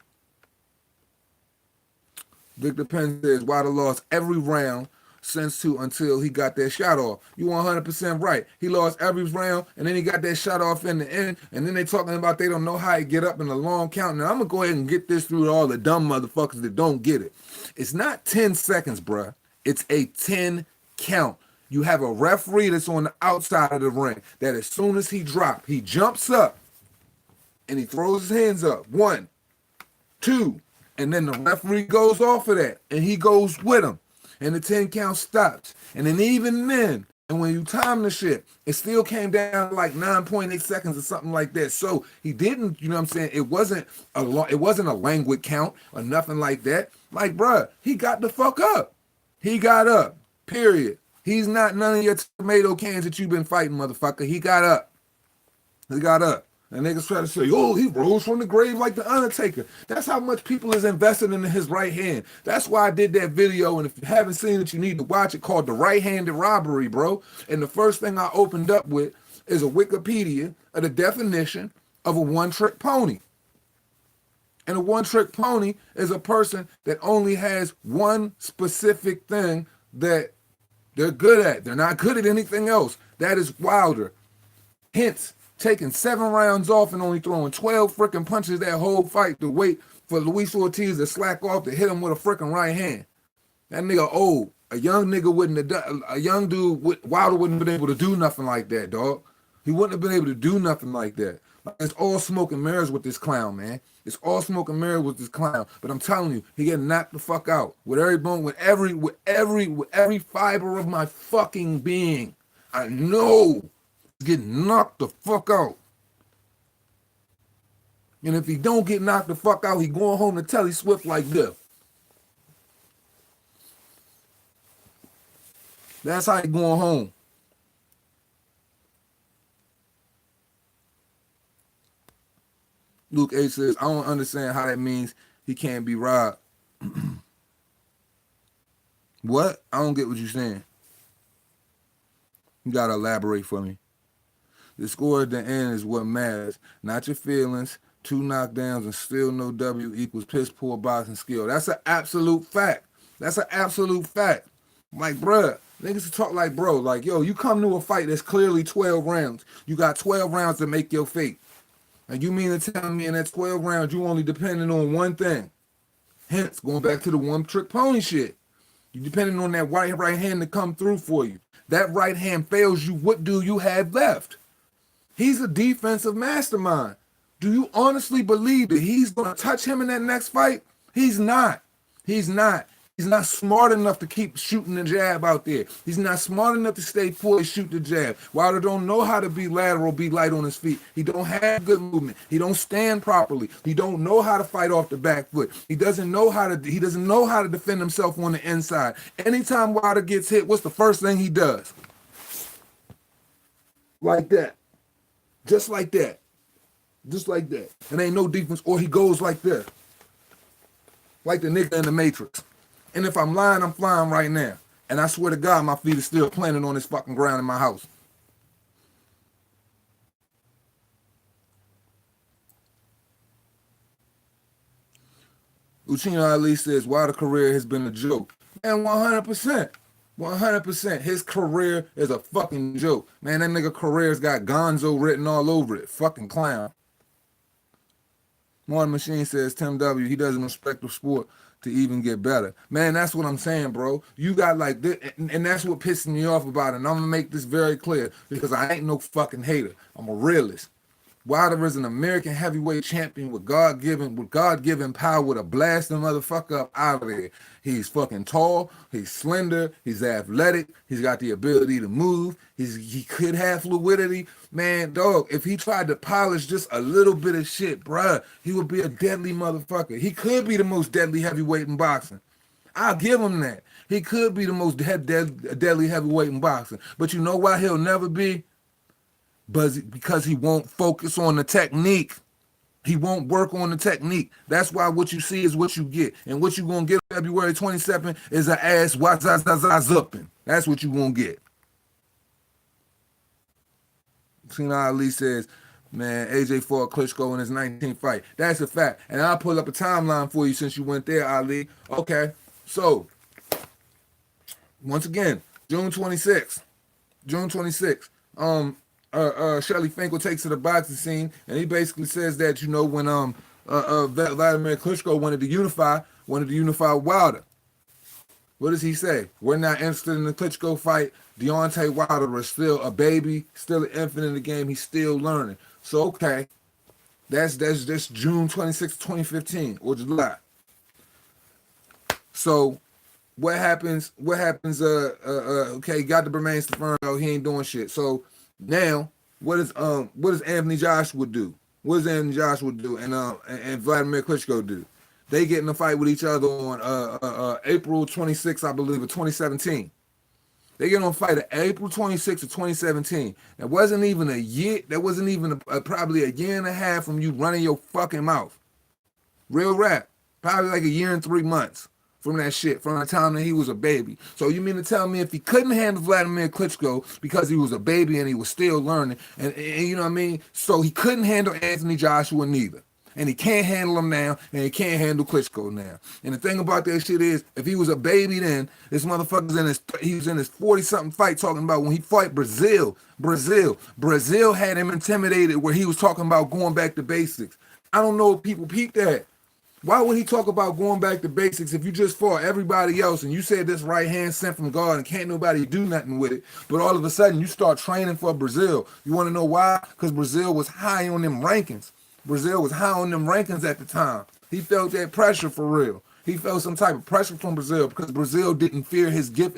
Speaker 1: Victor Penn says Wilder lost every round until he got that shot off. You 100% right. He lost every round, and then he got that shot off in the end, and then they talking about they don't know how to get up in a long count. Now, I'm going to go ahead and get this through to all the dumb motherfuckers that don't get it. It's not 10 seconds, bruh. It's a 10 count. You have a referee that's on the outside of the ring that as soon as he drops, he jumps up, and he throws his hands up. 1, 2, and then the referee goes off of that, and he goes with him. And the 10 count stops. And then even then, and when you time the shit, it still came down to like 9.8 seconds or something like that. So he didn't, you know what I'm saying? It wasn't a languid count or nothing like that. Like, bruh, he got the fuck up. He got up. Period. He's not none of your tomato cans that you've been fighting, motherfucker. He got up. He got up. And niggas try to say, oh, he rose from the grave like the Undertaker. That's how much people is invested in his right hand. That's why I did that video. And if you haven't seen it, you need to watch it, called The Right-Handed Robbery, bro. And the first thing I opened up with is a Wikipedia of the definition of a one-trick pony. And a one-trick pony is a person that only has one specific thing that they're good at. They're not good at anything else. That is Wilder. Hence, taking 7 rounds off and only throwing 12 freaking punches that whole fight to wait for Luis Ortiz to slack off to hit him with a freaking right hand. That nigga old. A young nigga wouldn't have done, a young dude, Wilder wouldn't have been able to do nothing like that, dog. He wouldn't have been able to do nothing like that. It's all smoke and mirrors with this clown, man. It's all smoke and mirrors with this clown. But I'm telling you, he getting knocked the fuck out. With every bone, with every fiber of my fucking being. I know he's getting knocked the fuck out. And if he don't get knocked the fuck out, he going home to Telly Swift like this. That's how he going home. Luke H says, I don't understand how that means he can't be robbed. What? I don't get what you're saying. You gotta elaborate for me. The score at the end is what matters, not your feelings. 2 knockdowns and still no W equals piss poor boxing skill. That's an absolute fact. That's an absolute fact. Like, bruh, niggas talk like, bro, like, yo, you come to a fight that's clearly 12 rounds. You got 12 rounds to make your fate. And you mean to tell me in that 12 rounds you only depending on one thing? Hence, going back to the one-trick pony shit. You depending on that right hand to come through for you. That right hand fails you, what do you have left? He's a defensive mastermind. Do you honestly believe that he's going to touch him in that next fight? He's not. He's not. He's not smart enough to keep shooting the jab out there. He's not smart enough to stay poised, shoot the jab. Wilder don't know how to be lateral, be light on his feet. He don't have good movement. He don't stand properly. He don't know how to fight off the back foot. He doesn't know how to defend himself on the inside. Anytime Wilder gets hit, what's the first thing he does? Like that. Just like that. Just like that. And ain't no defense, or he goes like this. Like the nigga in the Matrix. And if I'm lying, I'm flying right now. And I swear to God, my feet are still planted on this fucking ground in my house. Uchino Ali says, Wilder's career has been a joke. Man, 100%. 100%. His career is a fucking joke. Man, that nigga career's got Gonzo written all over it. Fucking clown. Morning Machine says, Tim W., he doesn't respect the sport to even get better. Man, that's what I'm saying, bro. You got like this, and that's what pissing me off about it. And I'm going to make this very clear because I ain't no fucking hater. I'm a realist. Wilder is an American heavyweight champion with God-given power to blast the motherfucker up out of there. He's fucking tall, he's slender, he's athletic, he's got the ability to move, he could have fluidity. Man, dog, if he tried to polish just a little bit of shit, bruh, he would be a deadly motherfucker. He could be the most deadly heavyweight in boxing. I'll give him that. He could be the most deadly heavyweight in boxing. But you know why he'll never be? Because he won't focus on the technique. He won't work on the technique. That's why what you see is what you get. And what you're going to get February 27th is an ass wazazazazupin. That's what you're going to get. Tina Ali says, man, AJ fought Klitschko in his 19th fight. That's a fact. And I'll pull up a timeline for you since you went there, Ali. Okay. So, once again, June 26th. June 26th. Shelly Finkel takes to the boxing scene, and he basically says that, you know, when Vladimir Klitschko wanted to unify Wilder. What does he say? We're not interested in the Klitschko fight. Deontay Wilder is still a baby, still an infant in the game. He's still learning. So, okay, that's June 26, 2015, or July. So, what happens? Okay, got the Bermain Stephano. He ain't doing shit. So now, what does Anthony Joshua do? What does Anthony Joshua do? And Vladimir Klitschko do? They get in a fight with each other on April 26th, I believe, of 2017. They get on a fight at April 26th of 2017. That wasn't even a year. That wasn't even probably a year and a half from you running your fucking mouth. Real rap. Probably like a year and 3 months from that shit, from the time that he was a baby. So you mean to tell me if he couldn't handle Vladimir Klitschko because he was a baby and he was still learning, and you know what I mean? So he couldn't handle Anthony Joshua neither. And he can't handle him now, and he can't handle Klitschko now. And the thing about that shit is, if he was a baby then, this motherfucker's he was in his 40-something fight talking about when he fought Brazil had him intimidated where he was talking about going back to basics. I don't know if people peep that. Why would he talk about going back to basics if you just fought everybody else and you said this right hand sent from God and can't nobody do nothing with it, but all of a sudden you start training for Brazil? You want to know why? Because Brazil was high on them rankings. Brazil was high on them rankings at the time. He felt that pressure for real. He felt some type of pressure from Brazil because Brazil didn't fear his gift.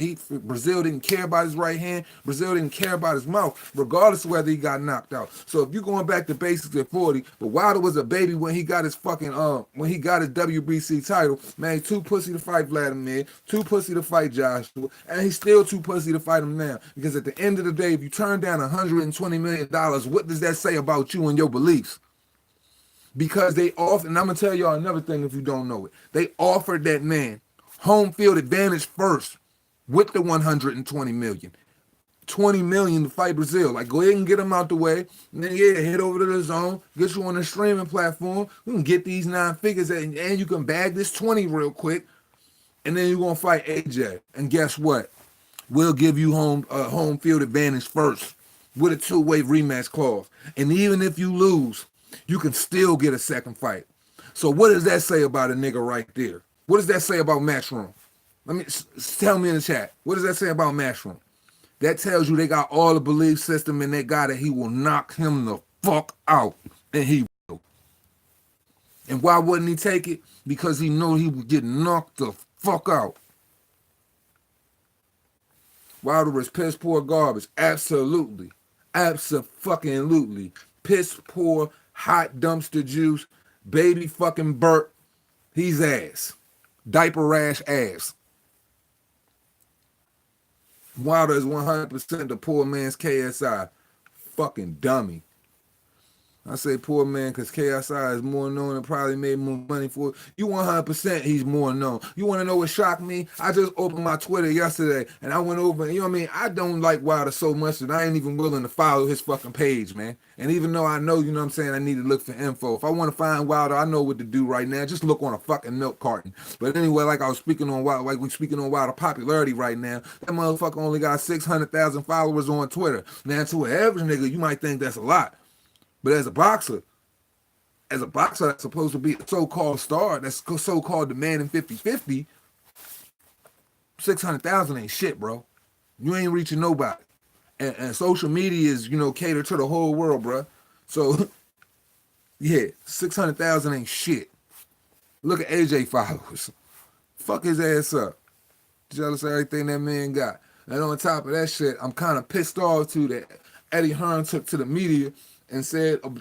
Speaker 1: Brazil didn't care about his right hand. Brazil didn't care about his mouth, regardless of whether he got knocked out. So if you're going back to basics at 40, but Wilder was a baby when he got his fucking when he got his WBC title, man, he's too pussy to fight Vladimir, too pussy to fight Joshua, and he's still too pussy to fight him now. Because at the end of the day, if you turn down $120 million, what does that say about you and your beliefs? Because they offered, and I'm going to tell y'all another thing if you don't know it. They offered that man home field advantage first with the 120 million. 20 million to fight Brazil. Like, go ahead and get him out the way. And then, yeah, head over to the zone, get you on the streaming platform. We can get these 9 figures, and you can bag this 20 real quick. And then you're going to fight AJ. And guess what? We'll give you home field advantage first with a 2-way rematch clause. And even if you lose, you can still get a second fight. So what does that say about a nigga right there? What does that say about Matchroom? Tell me in the chat. What does that say about Matchroom? That tells you they got all the belief system in that guy that he will knock him the fuck out. And he will. And why wouldn't he take it? Because he knew he would get knocked the fuck out. Wilder is piss poor garbage. Absolutely. Abso-fucking-lutely. Piss poor, hot dumpster juice, baby fucking burp. He's ass. Diaper rash ass. Wilder is 100% the poor man's KSI. Fucking dummy. I say poor man because KSI is more known and probably made more money for it. You 100% he's more known. You want to know what shocked me? I just opened my Twitter yesterday and I went over, and you know what I mean? I don't like Wilder so much that I ain't even willing to follow his fucking page, man. And even though I know, you know what I'm saying, I need to look for info. If I want to find Wilder, I know what to do right now. Just look on a fucking milk carton. But anyway, like I was speaking on Wilder, like we're speaking on Wilder popularity right now, that motherfucker only got 600,000 followers on Twitter. Now, to an average nigga, you might think that's a lot. But as a boxer that's supposed to be a so-called star, that's so-called the man in 50-50, 600,000 ain't shit, bro. You ain't reaching nobody. And social media is, you know, catered to the whole world, bro. So, yeah, 600,000 ain't shit. Look at AJ followers. Fuck his ass up. Jealous of everything that man got. And on top of that shit, I'm kind of pissed off, too, that Eddie Hearn took to the media and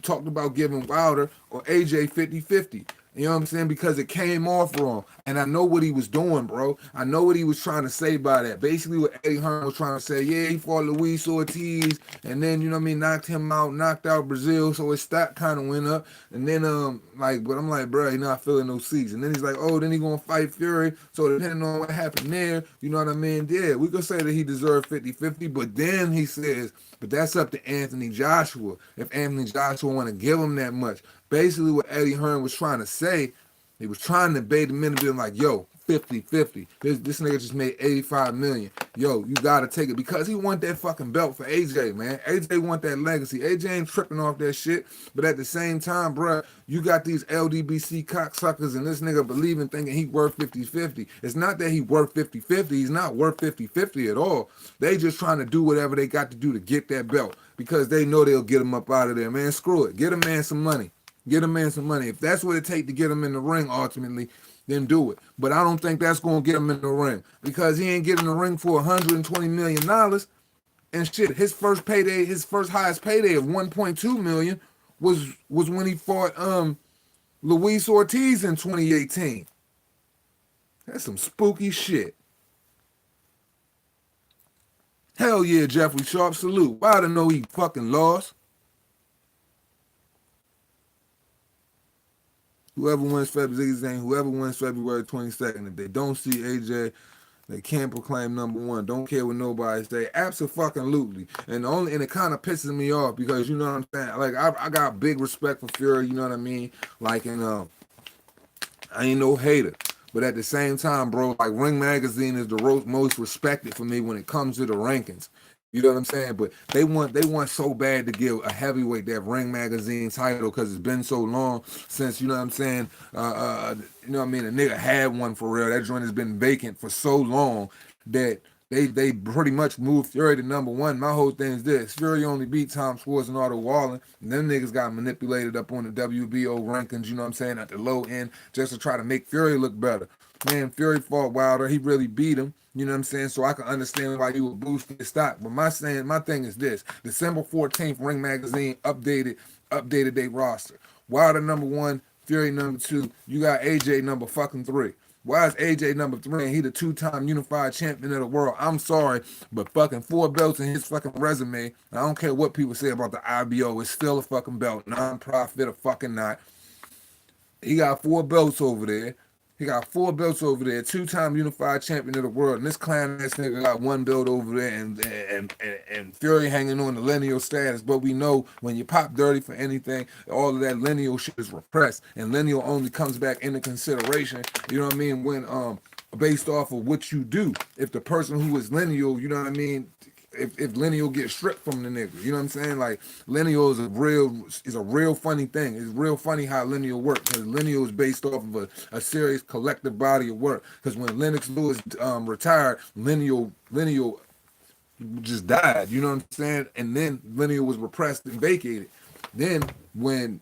Speaker 1: talked about giving Wilder or AJ 50-50. You know what I'm saying? Because it came off wrong. And I know what he was doing, bro. I know what he was trying to say by that. Basically, what Eddie Hearn was trying to say, yeah, he fought Luis Ortiz, and then, you know what I mean, knocked him out, knocked out Brazil, so his stock kind of went up. And then, but I'm like, bro, he's not feeling no seats. And then he's like, oh, then he gonna fight Fury. So depending on what happened there, you know what I mean? Yeah, we could say that he deserved 50-50, but then he says, but that's up to Anthony Joshua. If Anthony Joshua want to give him that much. Basically, what Eddie Hearn was trying to say, he was trying to bait him into being like, yo, 50-50. This nigga just made 85 million. Yo, you gotta take it. Because he want that fucking belt for AJ, man. AJ want that legacy. AJ ain't tripping off that shit. But at the same time, bruh, you got these LDBC cocksuckers and this nigga believing, thinking he worth 50-50. It's not that he worth 50-50. He's not worth 50-50 at all. They just trying to do whatever they got to do to get that belt. Because they know they'll get him up out of there, man. Screw it. Get a man some money. Get a man some money. If that's what it takes to get him in the ring ultimately, then do it. But I don't think that's going to get him in the ring because he ain't getting the ring for $120 million. And shit, his first payday, his first highest payday of $1.2 million was when he fought Luis Ortiz in 2018. That's some spooky shit. Hell yeah, Jeffrey Sharp, salute. I don't know he fucking lost. Whoever wins February 22nd, if they don't see AJ, they can't proclaim number one. Don't care what nobody say. Absolutely. And it kind of pisses me off because you know what I'm saying. Like I got big respect for Fury. You know what I mean. Like I ain't no hater. But at the same time, bro, like Ring Magazine is the most respected for me when it comes to the rankings. You know what I'm saying? But they want so bad to give a heavyweight that Ring Magazine title because it's been so long since, you know what I'm saying, you know what I mean, a nigga had one for real. That joint has been vacant for so long that they pretty much moved Fury to number one. My whole thing is this. Fury only beat Tom Schwartz and Otto Wallen, and them niggas got manipulated up on the WBO rankings, you know what I'm saying, at the low end just to try to make Fury look better. Man, Fury fought Wilder. He really beat him. You know what I'm saying? So I can understand why you would boost the stock. But my thing is this. December 14th, Ring Magazine updated their roster. Wilder number one, Fury number two. You got AJ number fucking three. Why is AJ number three and he the two-time unified champion of the world? I'm sorry, but fucking 4 belts in his fucking resume. I don't care what people say about the IBO. It's still a fucking belt. Non-profit or fucking not. He got 4 belts over there. Two-time unified champion of the world. And this clown ass nigga got 1 belt over there and Fury hanging on the lineal status. But we know when you pop dirty for anything, all of that lineal shit is repressed. And lineal only comes back into consideration, you know what I mean, when based off of what you do. If the person who is lineal, you know what I mean, if lineal gets stripped from the nigga, you know what I'm saying? Like lineal is a real funny thing. It's real funny how lineal works because lineal is based off of a serious collective body of work. Because when Lennox Lewis retired, lineal just died. You know what I'm saying? And then lineal was repressed and vacated. Then when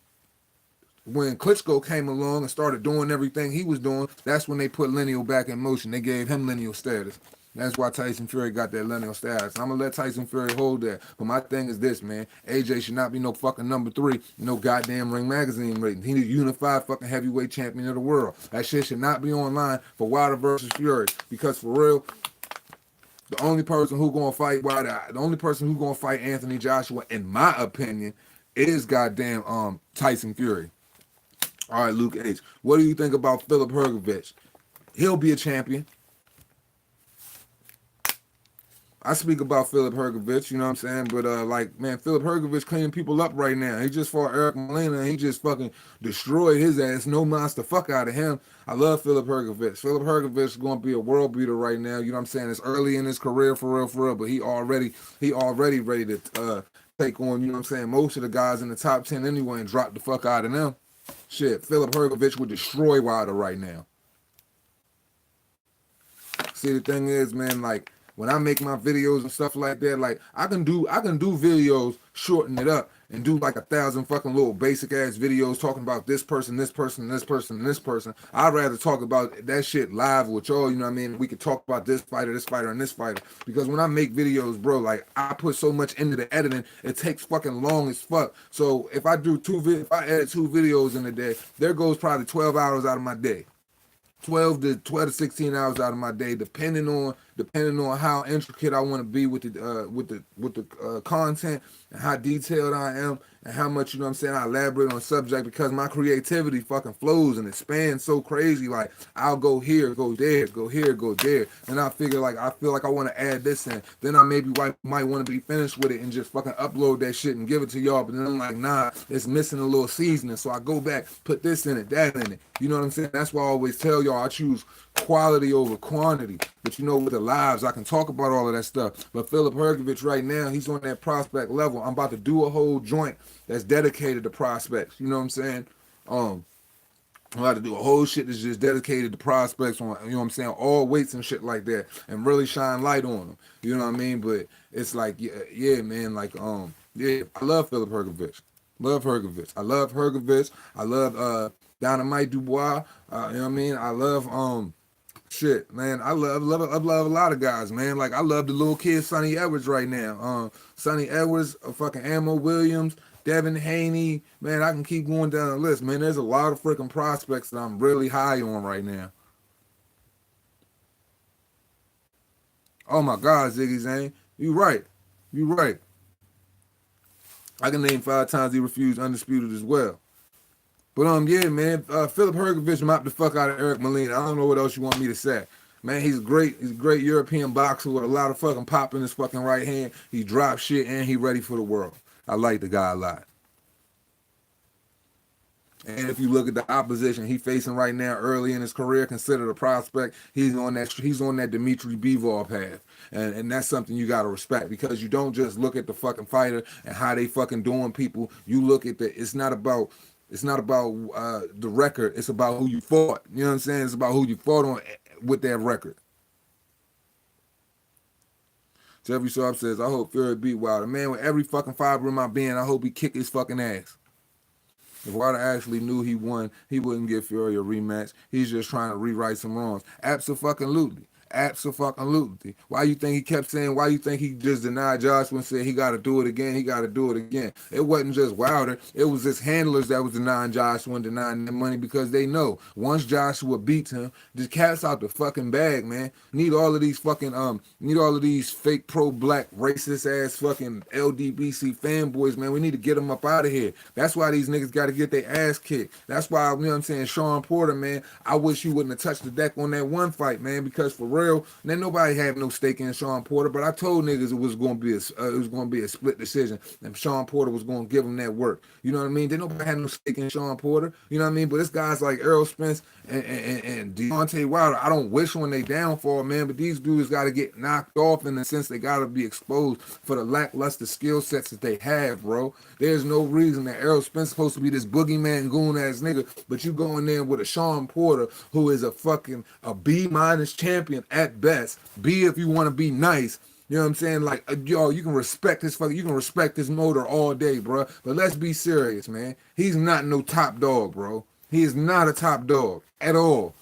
Speaker 1: Klitschko came along and started doing everything he was doing, that's when they put lineal back in motion. They gave him lineal status. That's why Tyson Fury got that lineal status. I'm going to let Tyson Fury hold that. But my thing is this, man. AJ should not be no fucking number 3, no goddamn Ring Magazine rating. He the unified fucking heavyweight champion of the world. That shit should not be online for Wilder versus Fury. Because for real, the only person who going to fight Wilder, the only person who going to fight Anthony Joshua, in my opinion, is goddamn Tyson Fury. All right, Luke H. What do you think about Philip Hrgović? He'll be a champion. I speak about Philip Hrgović, you know what I'm saying? But, man, Philip Hrgović cleaning people up right now. He just fought Eric Molina, and he just fucking destroyed his ass. No monster fuck out of him. I love Philip Hrgović. Philip Hrgović is going to be a world beater right now. You know what I'm saying? It's early in his career, for real, but he already ready to take on, you know what I'm saying, most of the guys in the top 10 anyway and drop the fuck out of them. Shit, Philip Hrgović would destroy Wilder right now. See, the thing is, man, like, when I make my videos and stuff like that, like I can do videos, shorten it up, and do like 1,000 fucking little basic ass videos talking about this person, this person, this person, and this person. I'd rather talk about that shit live with y'all, you know what I mean? We could talk about this fighter, and this fighter. Because when I make videos, bro, like I put so much into the editing, it takes fucking long as fuck. So if I if I edit 2 videos in a day, there goes probably 12 hours out of my day. 12 to 16 hours out of my day, depending on how intricate I want to be with the content and how detailed I am and how much, you know what I'm saying, I elaborate on subject, because my creativity fucking flows and it spans so crazy. Like I'll go here, go there, go here, go there, and I feel like I want to add this in. Then I maybe might want to be finished with it and just fucking upload that shit and give it to y'all. But then I'm like, nah, it's missing a little seasoning, so I go back, put this in it, that in it. You know what I'm saying? That's why I always tell y'all I choose quality over quantity. But you know, with the lives, I can talk about all of that stuff. But Philip Hergovich right now, he's on that prospect level. I'm about to do a whole joint that's dedicated to prospects. You know what I'm saying? I'm about to do a whole shit that's just dedicated to prospects on, you know what I'm saying, all weights and shit like that, and really shine light on them. You know what I mean? But it's like, yeah, man, like, yeah, I love Philip Hergovich. Love Hergovich. I love Hergovich. I love Dynamite Dubois. You know what I mean? I love shit, man. I love a lot of guys, man. Like I love the little kid Sonny Edwards right now. Sonny Edwards, fucking Ammo Williams, Devin Haney, man. I can keep going down the list, man. There's a lot of freaking prospects that I'm really high on right now. Oh my God, Ziggy Zane, you right, you right. I can name 5 times he refused undisputed as well. But yeah, man, Philip Hergovich mopped the fuck out of Eric Molina. I don't know what else you want me to say. Man, he's great. He's a great European boxer with a lot of fucking pop in his fucking right hand. He drops shit and he ready for the world. I like the guy a lot. And if you look at the opposition he facing right now, early in his career, considered a prospect, he's on that Dimitri Bivol path, and that's something you gotta respect, because you don't just look at the fucking fighter and how they fucking doing people. You look at it's not about the record. It's about who you fought. You know what I'm saying? It's about who you fought on with that record. Jeffrey Sharp says, I hope Fury beat Wilder. Man, with every fucking fiber in my being, I hope he kick his fucking ass. If Wilder actually knew he won, he wouldn't give Fury a rematch. He's just trying to rewrite some wrongs. Absolutely. Absolutely. Why you think he kept saying, why you think he just denied Joshua and said he got to do it again, he got to do it again? It wasn't just Wilder. It was his handlers that was denying Joshua and denying the money, because they know once Joshua beats him, the cat's out the fucking bag, man. Need all of these fake pro-black racist ass fucking LDBC fanboys, man. We need to get them up out of here. That's why these niggas got to get their ass kicked. That's why, you know what I'm saying, Sean Porter, man, I wish you wouldn't have touched the deck on that one fight, man, because for real, then nobody had no stake in Sean Porter, but I told niggas it was going to be a split decision, and Sean Porter was going to give him that work. You know what I mean? Then nobody had no stake in Sean Porter. You know what I mean? But this guys like Errol Spence and Deontay Wilder, I don't wish on they downfall, man, but these dudes got to get knocked off in the sense they got to be exposed for the lackluster skill sets that they have, bro. There's no reason that Errol Spence is supposed to be this boogeyman goon ass nigga, but you go in there with a Sean Porter who is a B minus champion at best. B if you want to be nice. You know what I'm saying? Like, yo, you can respect his motor all day, bro. But let's be serious, man. He's not no top dog, bro. He is not a top dog at all.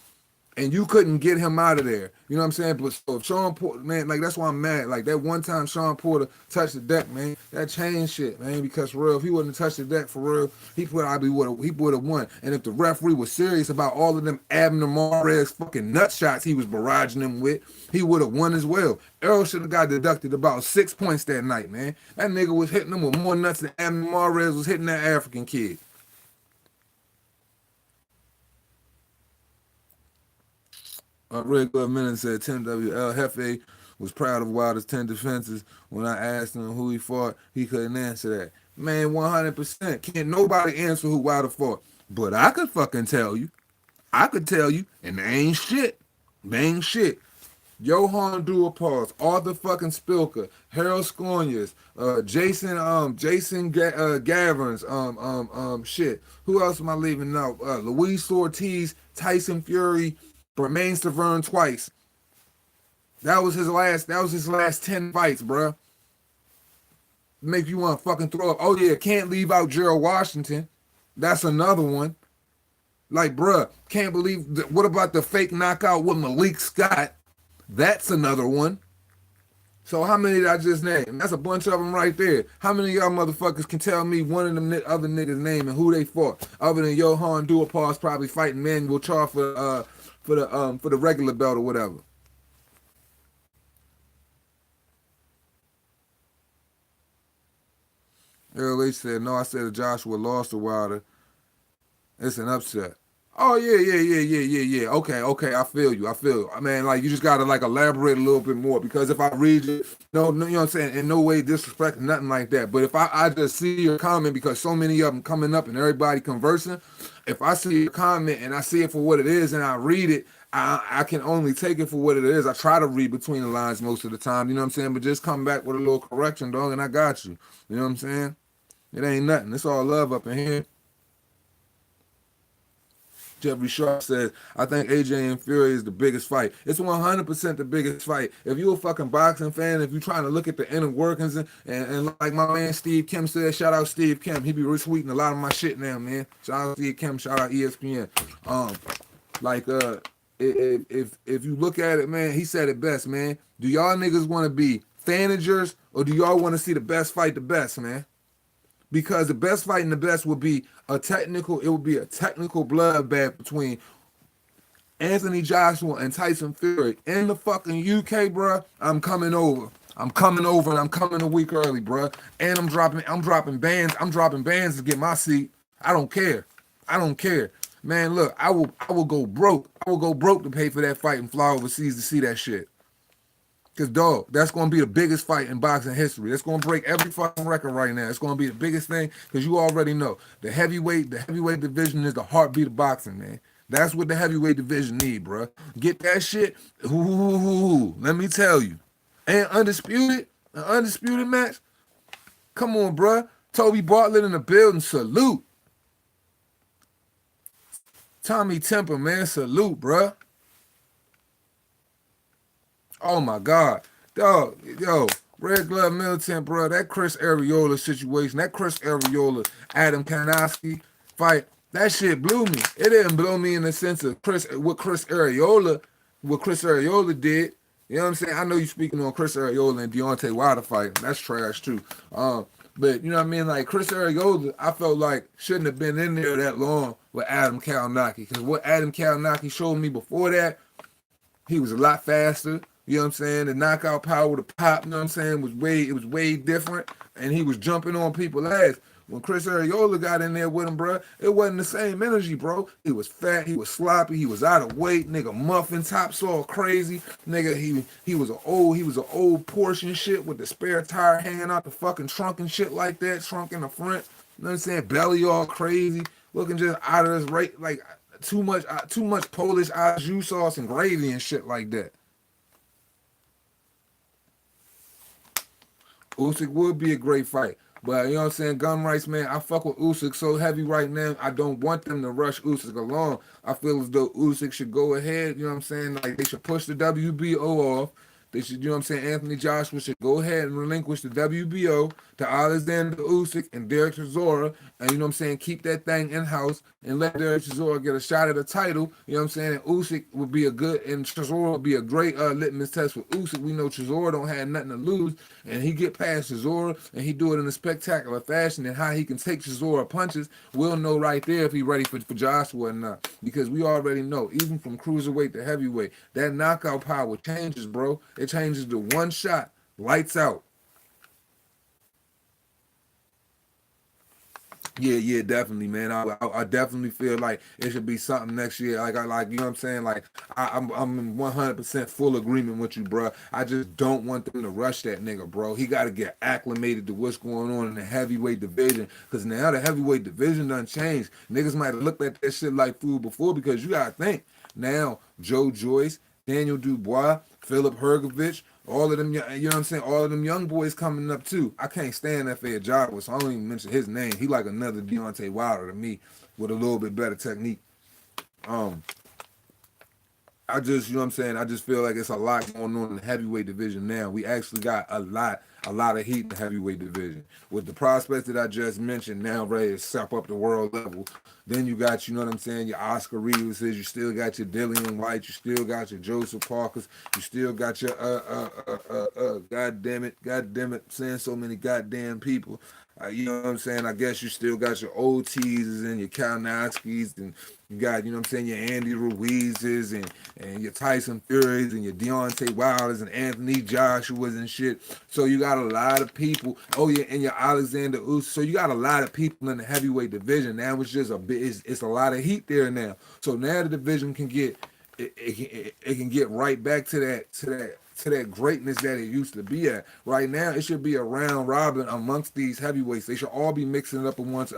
Speaker 1: And you couldn't get him out of there. You know what I'm saying? But so if Sean Porter, man, like that's why I'm mad. Like that one time Sean Porter touched the deck, man, that changed shit, man. Because for real, if he wouldn't have touched the deck for real, he would have won. And if the referee was serious about all of them Abner Mares fucking nut shots he was barraging them with, he would have won as well. Earl should have got deducted about 6 points that night, man. That nigga was hitting them with more nuts than Abner Mares was hitting that African kid. Red Glove Minute said Tim W.L. Hefe was proud of Wilder's 10 defenses. When I asked him who he fought, he couldn't answer that. Man, 100%. Can't nobody answer who Wilder fought. But I could fucking tell you. I could tell you, and they ain't shit. They ain't shit. Johan Duapause, Arthur fucking Spilker, Harold Sconius, Jason Gaverns, shit. Who else am I leaving out? Luis Ortiz, Tyson Fury, Bermain Stavern twice. That was his last 10 fights, bruh. Make you want to fucking throw up. Oh yeah, can't leave out Gerald Washington. That's another one. Like, bruh, can't believe. What about the fake knockout with Malik Scott? That's another one. So how many did I just name? That's a bunch of them right there. How many of y'all motherfuckers can tell me one of them other niggas' name and who they fought? Other than Johan Duhaupas probably fighting Manuel Charr for the regular belt or whatever. Earl H said, no, I said Joshua lost to Wilder. It's an upset. Oh yeah. Okay. I feel you. I feel you. I mean, like you just gotta like elaborate a little bit more because if I read you, no, you know what I'm saying, in no way disrespect, nothing like that. But if I just see your comment because so many of them coming up and everybody conversing, if I see your comment and I see it for what it is and I read it, I can only take it for what it is. I try to read between the lines most of the time, you know what I'm saying? But just come back with a little correction, dog, and I got you. You know what I'm saying? It ain't nothing. It's all love up in here. Jeffrey Sharp says, I think AJ and Fury is the biggest fight. It's 100% the biggest fight. If you're a fucking boxing fan, if you're trying to look at the inner workings, and like my man Steve Kim said, shout out Steve Kim. He be retweeting a lot of my shit now, man. Shout out Steve Kim, shout out ESPN. Like, if you look at it, man, he said it best, man. Do y'all niggas want to be fanagers or do y'all want to see the best fight the best, man? Because the best fight and the best would be a technical bloodbath between Anthony Joshua and Tyson Fury in the fucking UK, bruh. I'm coming over. I'm coming over and I'm coming a week early, bruh. And I'm dropping bands. I'm dropping bands to get my seat. I don't care. I don't care. Man, look, I will go broke. I will go broke to pay for that fight and fly overseas to see that shit. Cause dog, that's gonna be the biggest fight in boxing history. That's gonna break every fucking record right now. It's gonna be the biggest thing because you already know the heavyweight division is the heartbeat of boxing, man. That's what the heavyweight division need, bro. Get that shit. Ooh, let me tell you. And an undisputed match. Come on, bro. Toby Bartlett in the building. Salute. Tommy Temper, man. Salute, bro. Oh my God, dog, yo, Red Glove Militant, bro. That Chris Areola situation, that Chris Areola Adam Kanowski fight, that shit blew me. It didn't blow me in the sense of what Chris Areola did. You know what I'm saying? I know you speaking on Chris Areola and Deontay Wilder fight. That's trash too. But you know what I mean? Like Chris Areola, I felt like shouldn't have been in there that long with Adam Kalnaki because what Adam Kalnaki showed me before that. He was a lot faster. You know what I'm saying? The knockout power, the pop, you know what I'm saying, it was way different. And he was jumping on people's ass. When Chris Areola got in there with him, bro, it wasn't the same energy, bro. He was fat, he was sloppy, he was out of weight, nigga, muffin tops all crazy. Nigga, he was an old portion shit with the spare tire hanging out the fucking trunk and shit like that, trunk in the front. You know what I'm saying? Belly all crazy, looking just out of his right, like too much Polish au jus sauce and gravy and shit like that. Usyk would be a great fight. But you know what I'm saying, gun rights, man, I fuck with Usyk so heavy right now. I don't want them to rush Usyk along. I feel as though Usyk should go ahead, you know what I'm saying? Like they should push the WBO off. They should, you know what I'm saying? Anthony Joshua should go ahead and relinquish the WBO to Alexander Usyk and Derek Chisora, and you know what I'm saying? Keep that thing in house and let Derek Chisora get a shot at the title. You know what I'm saying? And Usyk would be and Chisora would be a great litmus test for Usyk. We know Chisora don't have nothing to lose, and he get past Chisora and he do it in a spectacular fashion. And how he can take Chisora punches, we'll know right there if he ready for Joshua or not. Because we already know, even from cruiserweight to heavyweight, that knockout power changes, bro. It changes to one shot, lights out. Yeah, definitely, man. I definitely feel like it should be something next year. Like you know what I'm saying. Like I'm in 100% full agreement with you, bro. I just don't want them to rush that nigga, bro. He got to get acclimated to what's going on in the heavyweight division, because now the heavyweight division done changed. Niggas might have looked at that shit like food before, because you gotta think now. Joe Joyce, Daniel Dubois, Philip Hergovich, all of them, you know what I'm saying? All of them young boys coming up too. I can't stand that Fair Jabba, so I don't even mention his name. He like another Deontay Wilder to me with a little bit better technique. Um, I just, you know what I'm saying? I just feel like it's a lot going on in the heavyweight division now. We actually got a lot a lot of heat in the heavyweight division. With the prospects that I just mentioned now ready to step up the world level, then you got, you know what I'm saying, your Oscar Reeveses, you still got your Dillian White, you still got your Joseph Parkers, you still got your god damn it, saying so many goddamn people. You know what I'm saying? I guess you still got your OTs and your Kalinowskis, and you got, you know what I'm saying, your Andy Ruizes and your Tyson Furies and your Deontay Wilders and Anthony Joshua's and shit. So you got a lot of people. Oh yeah, and your Alexander Usyk. So you got a lot of people in the heavyweight division. Now it's just a bit. It's a lot of heat there now. So now the division can get it can get right back to that greatness that it used to be at. Right now, it should be a round robin amongst these heavyweights. They should all be mixing it up amongst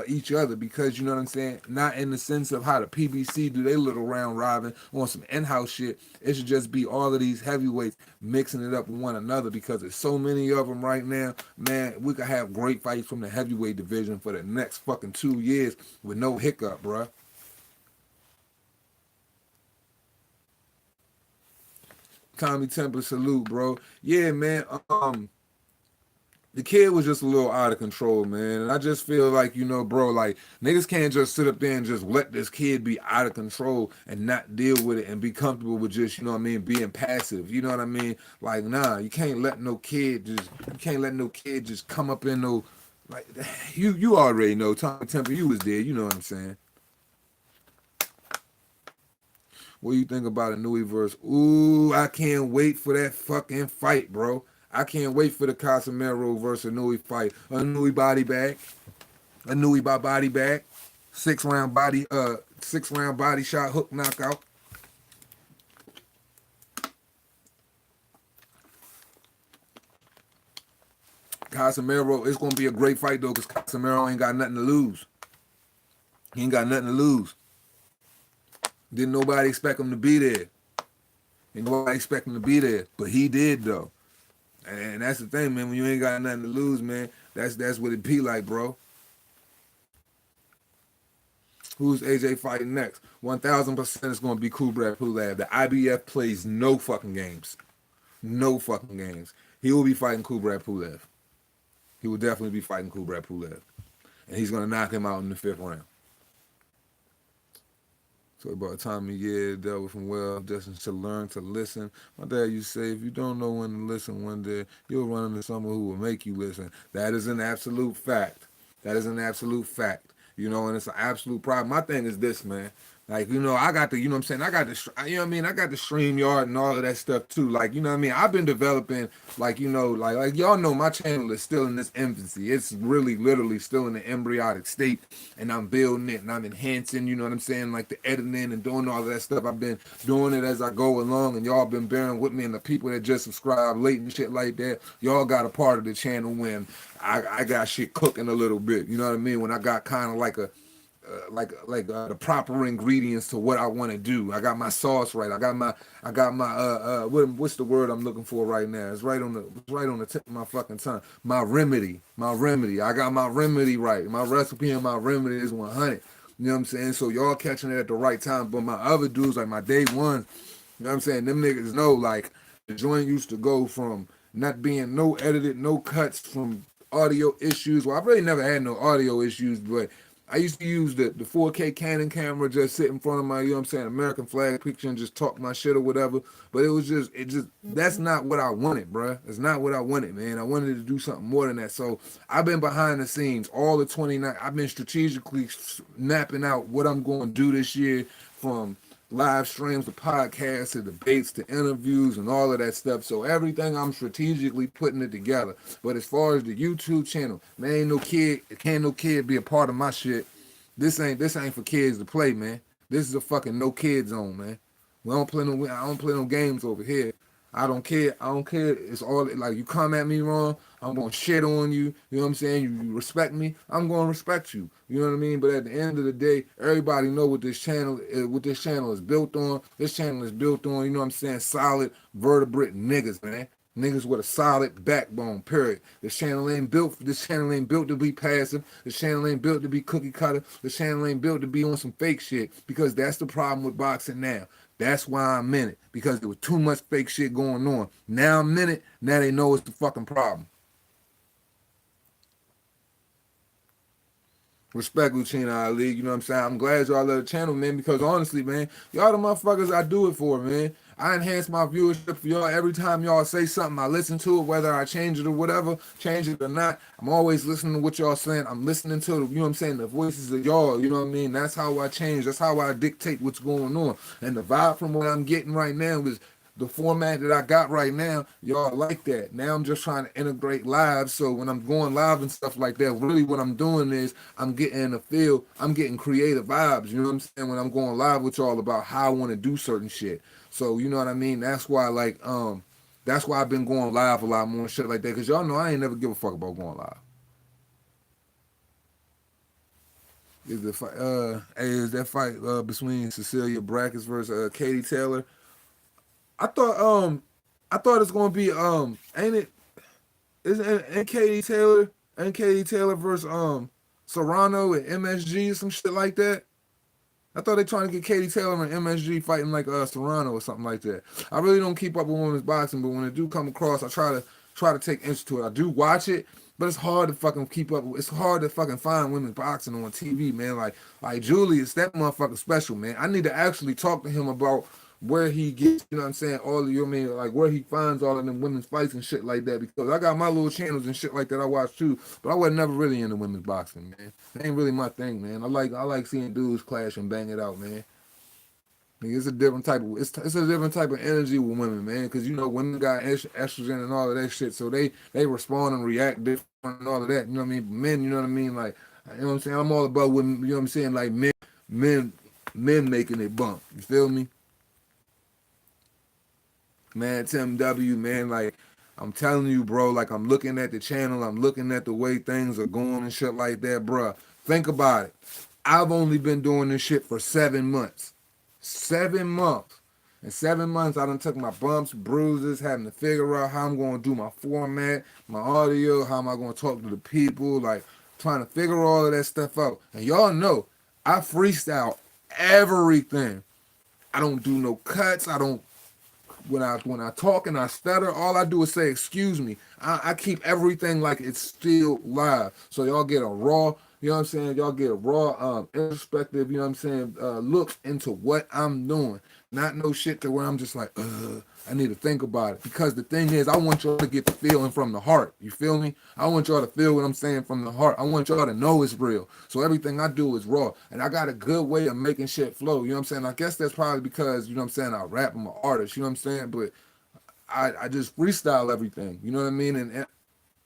Speaker 1: each other, because you know what I'm saying. Not in the sense of how the PBC do their little round robin on some in-house shit. It should just be all of these heavyweights mixing it up with one another, because there's so many of them right now. Man, we could have great fights from the heavyweight division for the next fucking 2 years with no hiccup, bruh. Tommy Temple, salute, bro. Yeah, man. The kid was just a little out of control, man. And I just feel like, you know, bro, like niggas can't just sit up there and just let this kid be out of control and not deal with it and be comfortable with just, you know what I mean, being passive. You know what I mean? Like, nah, you can't let no kid just come up in no, like, you already know, Tommy Temple, you was there, you know what I'm saying? What do you think about a Nui verse? Ooh, I can't wait for that fucking fight, bro. I can't wait for the Casemiro versus Nui fight. A Nui body bag. A Nui by body bag. 6 round body shot, hook knockout. Casemiro, it's gonna be a great fight though, because Casemiro ain't got nothing to lose. He ain't got nothing to lose. Didn't nobody expect him to be there. Ain't nobody expect him to be there. But he did though. And that's the thing, man. When you ain't got nothing to lose, man, that's what it be like, bro. Who's AJ fighting next? 1,000% it's going to be Kubrat Pulev. The IBF plays no fucking games. No fucking games. He will be fighting Kubrat Pulev. He will definitely be fighting Kubrat Pulev. And he's going to knock him out in the 5th round. So about Tommy, yeah, dealt with him well, just to learn to listen. My dad used to say, if you don't know when to listen one day, you'll run into someone who will make you listen. That is an absolute fact. That is an absolute fact. You know, and it's an absolute problem. My thing is this, man. Like, you know, I got the, you know what I'm saying? I got the, you know what I mean? I got the StreamYard and all of that stuff too. Like, you know what I mean? I've been developing, like, you know, like y'all know my channel is still in this infancy. It's really literally still in the embryonic state, and I'm building it and I'm enhancing, you know what I'm saying? Like the editing and doing all of that stuff. I've been doing it as I go along, and y'all been bearing with me, and the people that just subscribe late and shit like that, y'all got a part of the channel when I got shit cooking a little bit. You know what I mean? When I got kind of like a, the proper ingredients to what I want to do. I got my sauce right. I got my what's the word I'm looking for right now? It's right on the tip of my fucking tongue. My remedy. I got my remedy right. My recipe and my remedy is 100. You know what I'm saying? So y'all catching it at the right time. But my other dudes, like my day one, you know what I'm saying? Them niggas know, like, the joint used to go from not being no edited, no cuts, from audio issues. Well, I've really never had no audio issues, but I used to use the 4K Canon camera, just sit in front of my, you know what I'm saying, American flag picture and just talk my shit or whatever. But that's not what I wanted, bruh. It's not what I wanted, man. I wanted to do something more than that. So I've been behind the scenes all the 29. I've been strategically mapping out what I'm going to do this year, from live streams to podcasts to debates to interviews and all of that stuff. So everything, I'm strategically putting it together. But as far as the YouTube channel, man, can't no kid be a part of my shit. This ain't for kids to play, man. This is a fucking no kid zone, man. I don't play no games over here. I don't care. I don't care. It's all like, you come at me wrong, I'm gonna shit on you. You know what I'm saying? You respect me, I'm gonna respect you. You know what I mean? But at the end of the day, everybody know what this channel is built on. This channel is built on, you know what I'm saying, solid vertebrate niggas, man. Niggas with a solid backbone, period. This channel ain't built. This channel ain't built to be passive. This channel ain't built to be cookie cutter. This channel ain't built to be on some fake shit. Because that's the problem with boxing now. That's why I'm in it. Because there was too much fake shit going on. Now I'm in it. Now they know it's the fucking problem. Respect Lucina Ali, you know what I'm saying? I'm glad y'all love the channel, man, because honestly, man, y'all the motherfuckers I do it for, man. I enhance my viewership for y'all every time y'all say something. I listen to it, whether I change it or whatever, change it or not. I'm always listening to what y'all saying. I'm listening to, you know what I'm saying, the voices of y'all, you know what I mean? That's how I change. That's how I dictate what's going on. And the vibe from what I'm getting right now is the format that I got right now, y'all like that. Now I'm just trying to integrate live. So when I'm going live and stuff like that, really what I'm doing is I'm getting a feel, I'm getting creative vibes, you know what I'm saying, when I'm going live with y'all about how I want to do certain shit. So you know what I mean? That's why that's why I've been going live a lot more and shit like that. Cause y'all know I ain't never give a fuck about going live. Is that fight between Cecilia Brackets versus Katie Taylor? I thought I thought it's gonna be ain't it isn't Katie Taylor versus Serrano and MSG or some shit like that. I thought they trying to get Katie Taylor and MSG fighting like Serrano or something like that. I really don't keep up with women's boxing, but when it do come across, I try to take interest to it. I do watch it, but it's hard to fucking keep up. It's hard to fucking find women's boxing on TV, man. Like Julius, that motherfucker special, man. I need to actually talk to him about where he gets, you know what I'm saying, all of your, I mean, like where he finds all of them women's fights and shit like that, because I got my little channels and shit like that I watch too, but I was never really into women's boxing, man. It ain't really my thing, man. I like seeing dudes clash and bang it out, man. Like, it's a different type of it's a different type of energy with women, man, because you know women got estrogen and all of that shit, so they respond and react different and all of that. You know what I mean? But men, you know what I mean? Like, you know what I'm saying? I'm all about women. You know what I'm saying? Like men, men making it bump. You feel me? Man, Tim W, man, like I'm telling you, bro, like I'm looking at the channel, I'm looking at the way things are going and shit like that, bro. Think about it. I've only been doing this shit for 7 months. 7 months. In 7 months, I done took my bumps, bruises, having to figure out how I'm going to do my format, my audio, how am I going to talk to the people, like trying to figure all of that stuff out. And y'all know, I freestyle everything. I don't do no cuts. I don't when I talk and I stutter, all I do is say excuse me. I keep everything like it's still live. So y'all get a raw, you know what I'm saying? Y'all get a raw introspective, you know what I'm saying, look into what I'm doing. Not no shit to where I'm just like, I need to think about it. Because the thing is, I want y'all to get the feeling from the heart. You feel me? I want y'all to feel what I'm saying from the heart. I want y'all to know it's real. So everything I do is raw. And I got a good way of making shit flow. You know what I'm saying? I guess that's probably because, you know what I'm saying, I rap, I'm an artist, you know what I'm saying? But I just freestyle everything. You know what I mean?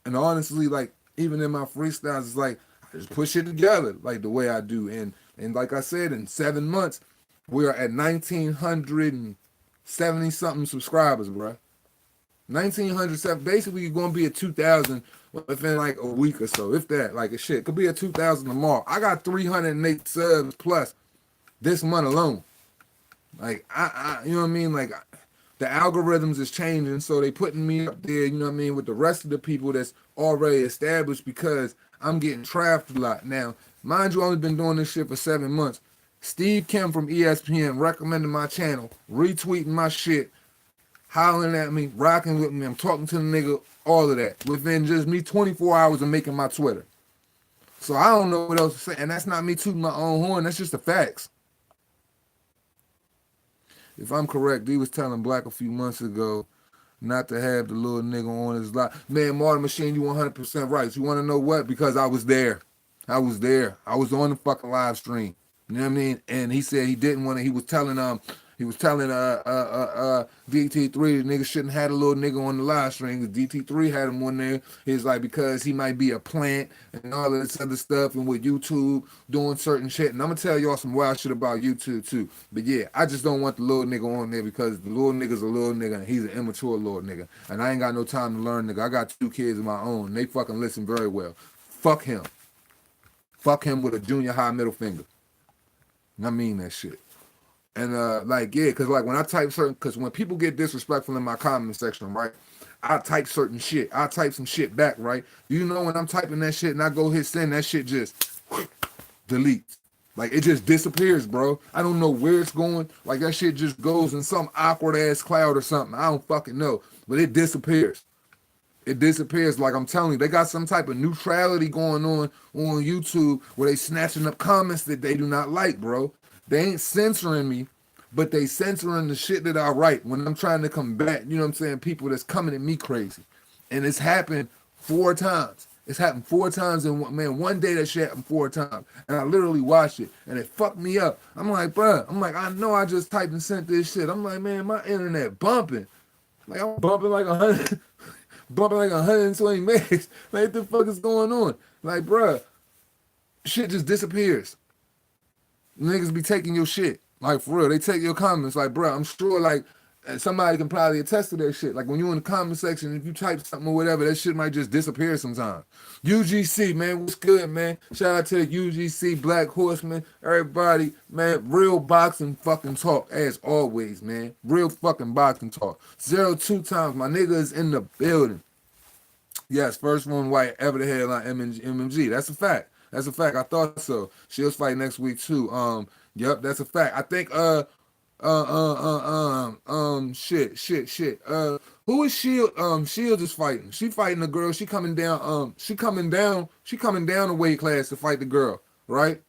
Speaker 1: And honestly, like, even in my freestyles, it's like I just push it together like the way I do. And like I said, in 7 months, we are at 1,970 something subscribers, bro. 1,907. Basically, you're gonna be at 2,000 within like a week or so, if that. Like a shit, could be at 2,000 tomorrow. I got 308 subs plus this month alone. Like you know what I mean? Like the algorithms is changing, so they putting me up there, you know what I mean, with the rest of the people that's already established because I'm getting trafficked a lot. Now, mind you, I've only been doing this shit for 7 months. Steve Kim from ESPN recommended my channel, retweeting my shit, hollering at me, rocking with me. I'm talking to the nigga, all of that. Within just me 24 hours of making my Twitter. So I don't know what else to say. And that's not me tooting my own horn. That's just the facts. If I'm correct, he was telling Black a few months ago not to have the little nigga on his live. Man, Martin Machine, you 100% right. You want to know what? Because I was there. I was there. I was on the fucking live stream. You know what I mean? And he said he didn't want to. He was telling DT3 the nigga shouldn't have a little nigga on the live stream. DT3 had him on there. He's like, because he might be a plant and all of this other stuff, and with YouTube doing certain shit. And I'm gonna tell y'all some wild shit about YouTube too. But yeah, I just don't want the little nigga on there because the little nigga's a little nigga and he's an immature little nigga. And I ain't got no time to learn, nigga. I got 2 kids of my own. They fucking listen very well. Fuck him. Fuck him with a junior high middle finger. I mean that shit. And like, yeah, because like when I type certain, because when people get disrespectful in my comment section, right, I type certain shit. I type some shit back, right? You know when I'm typing that shit and I go hit send, that shit just deletes. Like it just disappears, bro. I don't know where it's going. Like that shit just goes in some awkward ass cloud or something. I don't fucking know. But it disappears. It disappears. Like I'm telling you, they got some type of neutrality going on YouTube where they snatching up comments that they do not like, bro. They ain't censoring me, but they censoring the shit that I write when I'm trying to combat, you know what I'm saying, people that's coming at me crazy. And it's happened 4 times. It's happened 4 times in one day that shit happened 4 times. And I literally watched it and it fucked me up. I'm like, bruh, I'm like, I know I just typed and sent this shit. I'm like, man, my internet bumping. Like I'm bumping like 100, bumping like 120 megs. Like what the fuck is going on? Like, bruh, shit just disappears. Niggas be taking your shit. Like for real, they take your comments. Like, bro, I'm sure like somebody can probably attest to that shit. Like when you in the comment section, if you type something or whatever, that shit might just disappear sometimes. UGC, man, what's good, man? Shout out to the UGC, Black Horseman, everybody, man. Real boxing fucking talk, as always, man. Real fucking boxing talk. 02 times, my nigga is in the building. Yes, first one white ever to headline MMG. That's a fact. That's a fact. I thought so. Shield's fight next week too. Yep, that's a fact. I think shit. Who is Shield? Shield is fighting. She fighting the girl. She coming down. She coming down a weight class to fight the girl, right?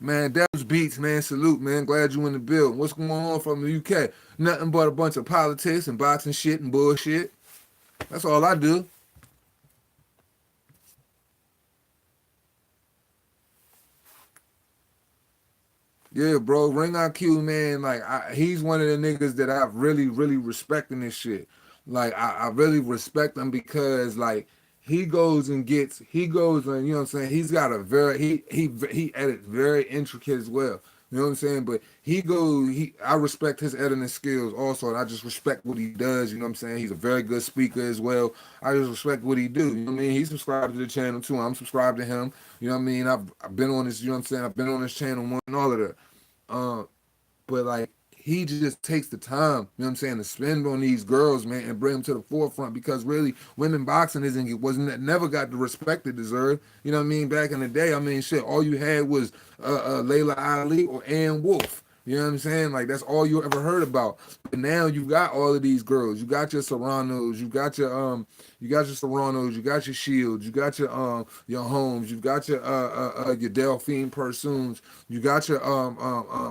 Speaker 1: Man, that was beats, man. Salute, man. Glad you in the building. What's going on from the UK? Nothing but a bunch of politics and boxing shit and bullshit. That's all I do. Yeah, bro. Ring IQ, man. Like he's one of the niggas that I really respect in this shit. Like I really respect him because like he goes and you know what I'm saying. He's got a very he edits very intricate as well. You know what I'm saying? But I respect his editing skills also, and I just respect what he does. You know what I'm saying? He's a very good speaker as well. I just respect what he do. You know what I mean? He's subscribed to the channel too. I'm subscribed to him. You know what I mean? I've been on this. You know what I'm saying? I've been on this channel more than all of that. Um, but like he just takes the time, you know what I'm saying, to spend on these girls, man, and bring them to the forefront because really women boxing wasn't never got the respect it deserved. You know what I mean? Back in the day, I mean shit, all you had was Layla Ali or Ann Wolf. You know what I'm saying? Like that's all you ever heard about. But now you got all of these girls. You got your Serranos, you got your Serranos, you got your Shields, you got your Holmes, you got your Delphine Pursunes, you got your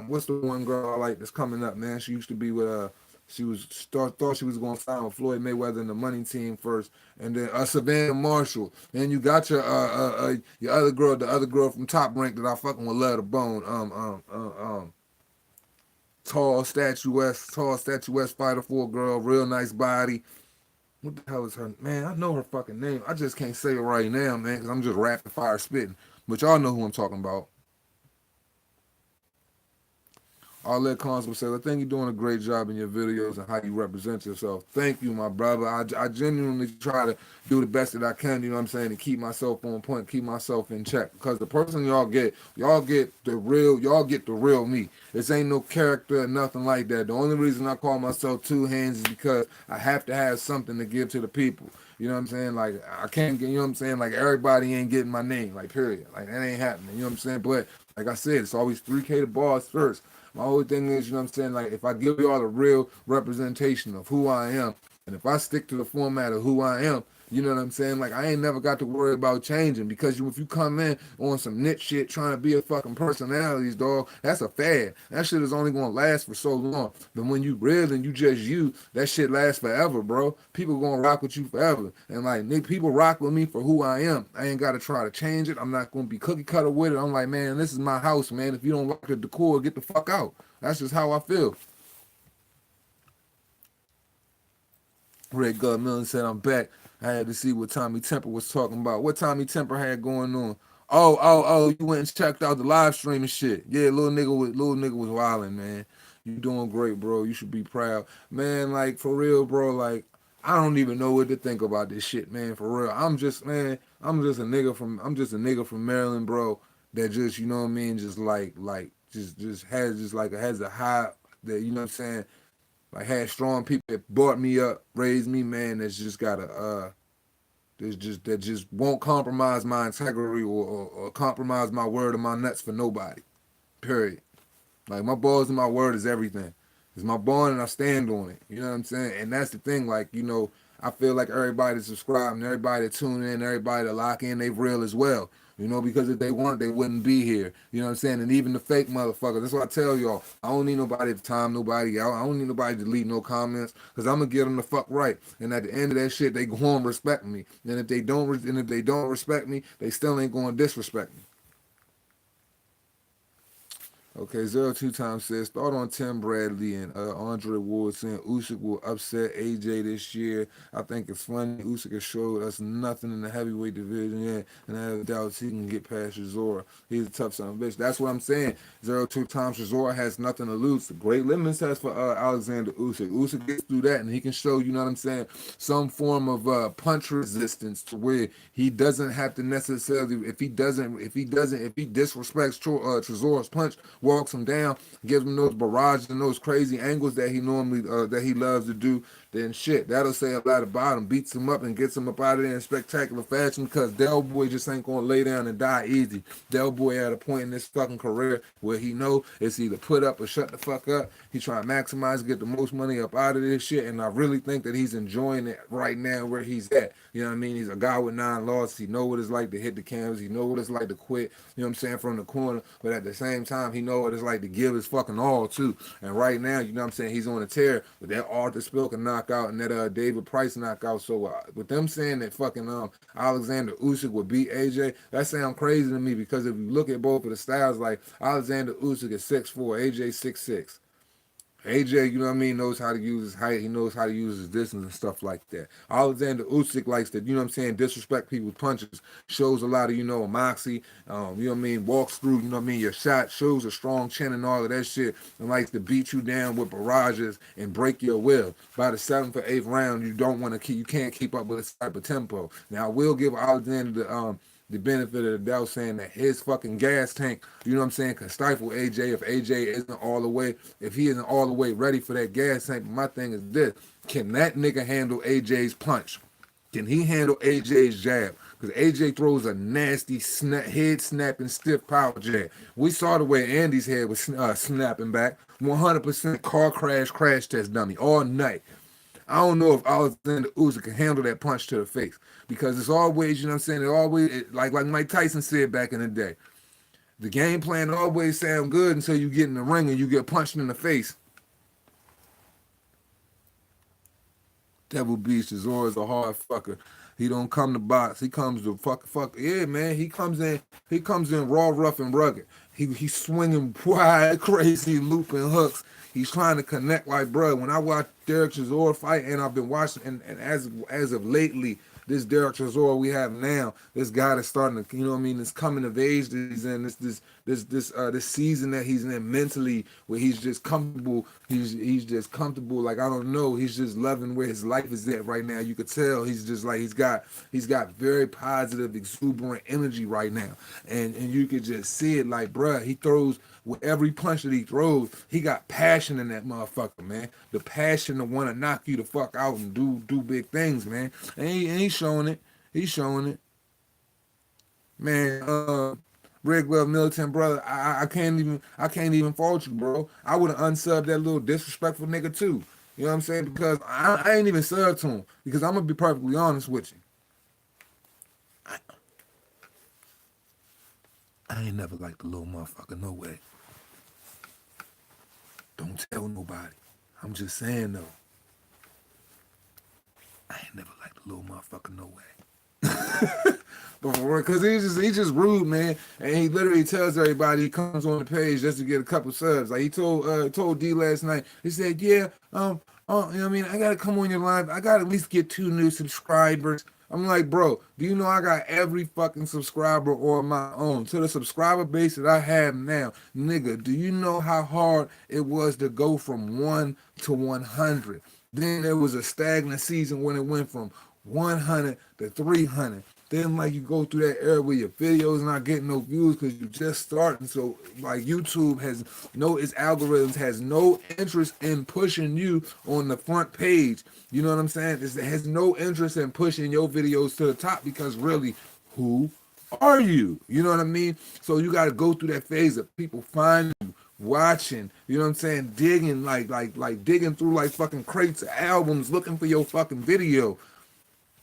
Speaker 1: what's the one girl I like that's coming up, man? She used to be with thought she was gonna sign with Floyd Mayweather in the money team first, and then Savannah Marshall. Then you got your other girl, the other girl from Top Rank that I fucking would love to bone. Tall statuesque fighter for a girl, real nice body. What the hell is her? Man, I know her fucking name. I just can't say it right now, man, because I'm just rapid fire spitting. But y'all know who I'm talking about. All that Constable says, I think you're doing a great job in your videos and how you represent yourself. Thank you, my brother. I genuinely try to do the best that I can, you know what I'm saying, to keep myself on point, keep myself in check. Because the person y'all get the real me. This ain't no character or nothing like that. The only reason I call myself Two Hands is because I have to have something to give to the people. You know what I'm saying? Like I can't get, you know what I'm saying? Like everybody ain't getting my name, like period. Like that ain't happening. You know what I'm saying? But like I said, it's always 3K to bars first. My whole thing is, you know what I'm saying, like if I give y'all a real representation of who I am, and if I stick to the format of who I am, you know what I'm saying? Like I ain't never got to worry about changing because if you come in on some niche shit trying to be a fucking personalities, dog, that's a fad. That shit is only gonna last for so long. But when you real and you just you, that shit lasts forever, bro. People gonna rock with you forever. And like people rock with me for who I am. I ain't gotta try to change it. I'm not gonna be cookie cutter with it. I'm like, man, this is my house, man. If you don't like the decor, get the fuck out. That's just how I feel. Red God Millen said I'm back. I had to see what Tommy Temper was talking about. What Tommy Temper had going on. Oh, you went and checked out the live stream and shit. Yeah, little nigga was wilding, man. You doing great, bro. You should be proud. Man, like for real, bro, like I don't even know what to think about this shit, man, for real. I'm just a nigga from Maryland, bro, that just, you know what I mean, just like just has just like has a high that, you know what I'm saying, like had strong people that brought me up, raised me, man, that's just got a that just won't compromise my integrity or compromise my word or my nuts for nobody. Period. Like my balls and my word is everything. It's my bond and I stand on it. You know what I'm saying? And that's the thing. Like, you know, I feel like everybody that subscribe and everybody that tune in, everybody that lock in, they real as well. You know, because if they weren't, they wouldn't be here. You know what I'm saying? And even the fake motherfuckers. That's why I tell y'all, I don't need nobody to time nobody out. I don't need nobody to leave no comments because I'm gonna get them the fuck right. And at the end of that shit, they go and respect me. And if they don't respect me, they still ain't gonna disrespect me. Okay, 02 Time says, thought on Tim Bradley and Andre Ward saying Usyk will upset AJ this year. I think it's funny. Usyk has showed us nothing in the heavyweight division yet, and I have doubts he can get past Chisora. He's a tough son of a bitch. That's what I'm saying. 02 Time Chisora has nothing to lose. The great limits has for Alexander Usyk. Usyk gets through that, and he can show, you know what I'm saying, some form of punch resistance to where he doesn't have to necessarily, if he disrespects Chisora's punch, walks him down, gives him those barrages and those crazy angles that he normally that he loves to do, then shit, that'll say a lot about him. Beats him up and gets him up out of there in spectacular fashion because Del Boy just ain't gonna lay down and die easy. Del Boy at a point in this fucking career where he know it's either put up or shut the fuck up. He trying to maximize, get the most money up out of this shit, and I really think that he's enjoying it right now where he's at. You know what I mean? He's a guy with 9 losses. He know what it's like to hit the canvas. He know what it's like to quit, you know what I'm saying, from the corner. But at the same time, he know what it's like to give his fucking all, too. And right now, you know what I'm saying, he's on a tear with that Arthur Spilka knockout and that David Price knockout. So with them saying that fucking Alexander Usyk would beat AJ, that sounds crazy to me because if you look at both of the styles, like Alexander Usyk is 6'4", AJ 6'6". AJ, you know what I mean, knows how to use his height. He knows how to use his distance and stuff like that. Alexander Usyk likes to, you know what I'm saying, disrespect people's punches. Shows a lot of, you know, moxie. You know what I mean, walks through, you know what I mean, your shot. Shows a strong chin and all of that shit. And likes to beat you down with barrages and break your will. By the 7th or 8th round, you can't keep up with this type of tempo. Now, I will give Alexander the benefit of the doubt saying that his fucking gas tank, you know what I'm saying, can stifle AJ if AJ isn't all the way, if he isn't all the way ready for that gas tank. But my thing is this, can that nigga handle AJ's punch? Can he handle AJ's jab? Because AJ throws a nasty head snapping stiff power jab. We saw the way Andy's head was snapping back. 100% car crash test dummy all night. I don't know if Alexander Usyk can handle that punch to the face because it's always, you know what I'm saying, like Mike Tyson said back in the day, the game plan always sound good until you get in the ring and you get punched in the face. Devil Beast Chisora is a hard fucker. He don't come to box. He comes to fuck. Yeah, man. He comes in raw, rough, and rugged. He's swinging wide, crazy, looping hooks. He's trying to connect like, bro. When I watch Derek Chisora fight, and I've been watching, and as of lately, this Derek Chisora we have now, this guy that's starting to, you know what I mean, this coming of age that he's in, this season that he's in mentally, where he's just comfortable. He's just comfortable. Like, I don't know. He's just loving where his life is at right now. You could tell he's just like he's got very positive, exuberant energy right now, and you could just see it. Like, bruh, he throws. With every punch that he throws, he got passion in that motherfucker, man. The passion to want to knock you the fuck out and do big things, man. And he's showing it. He's showing it. Man, Rigwell Militant brother, I can't even fault you, bro. I would have unsubbed that little disrespectful nigga too. You know what I'm saying? Because I ain't even subbed to him. Because I'm gonna be perfectly honest with you. I ain't never liked the little motherfucker, no way. Don't tell nobody. I'm just saying though. I ain't never liked the little motherfucker, no way. But for real, cause he's just rude, man. And he literally tells everybody he comes on the page just to get a couple subs. Like he told D last night. He said, yeah, you know what I mean, I gotta come on your live. I gotta at least get 2 new subscribers. I'm like, bro, do you know I got every fucking subscriber on my own? To the subscriber base that I have now, nigga, do you know how hard it was to go from 1 to 100? Then there was a stagnant season when it went from 100 to 300. Then like you go through that era where your videos not getting no views because you just starting. So like YouTube has its algorithms has no interest in pushing you on the front page. You know what I'm saying? It has no interest in pushing your videos to the top because really, who are you? You know what I mean? So you got to go through that phase of people finding you, watching, you know what I'm saying, digging like digging through like fucking crates of albums looking for your fucking video.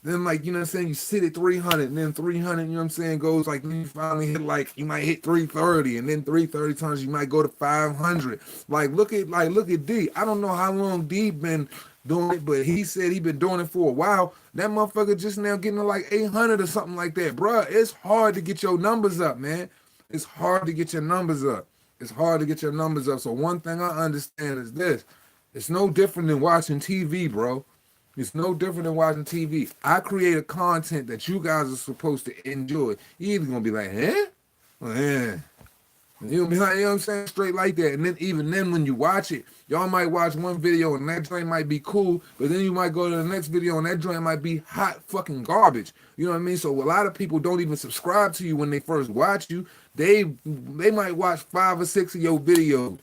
Speaker 1: Then like, you know what I'm saying, you sit at 300 and then 300, you know what I'm saying, goes like, then you finally hit like, you might hit 330 and then 330 times you might go to 500. Look at D. I don't know how long D been doing it, but he said he been doing it for a while. That motherfucker just now getting to like 800 or something like that. Bruh, it's hard to get your numbers up, man. It's hard to get your numbers up. It's hard to get your numbers up. So one thing I understand is this. It's no different than watching TV, bro. It's no different than watching TV. I create a content that you guys are supposed to enjoy. You either gonna be like, eh? Well, yeah. You'll be like, you know what I'm saying? Straight like that. And then even then when you watch it, y'all might watch one video and that joint might be cool, but then you might go to the next video and that joint might be hot fucking garbage. You know what I mean? So a lot of people don't even subscribe to you when they first watch you. They might watch 5 or 6 of your videos,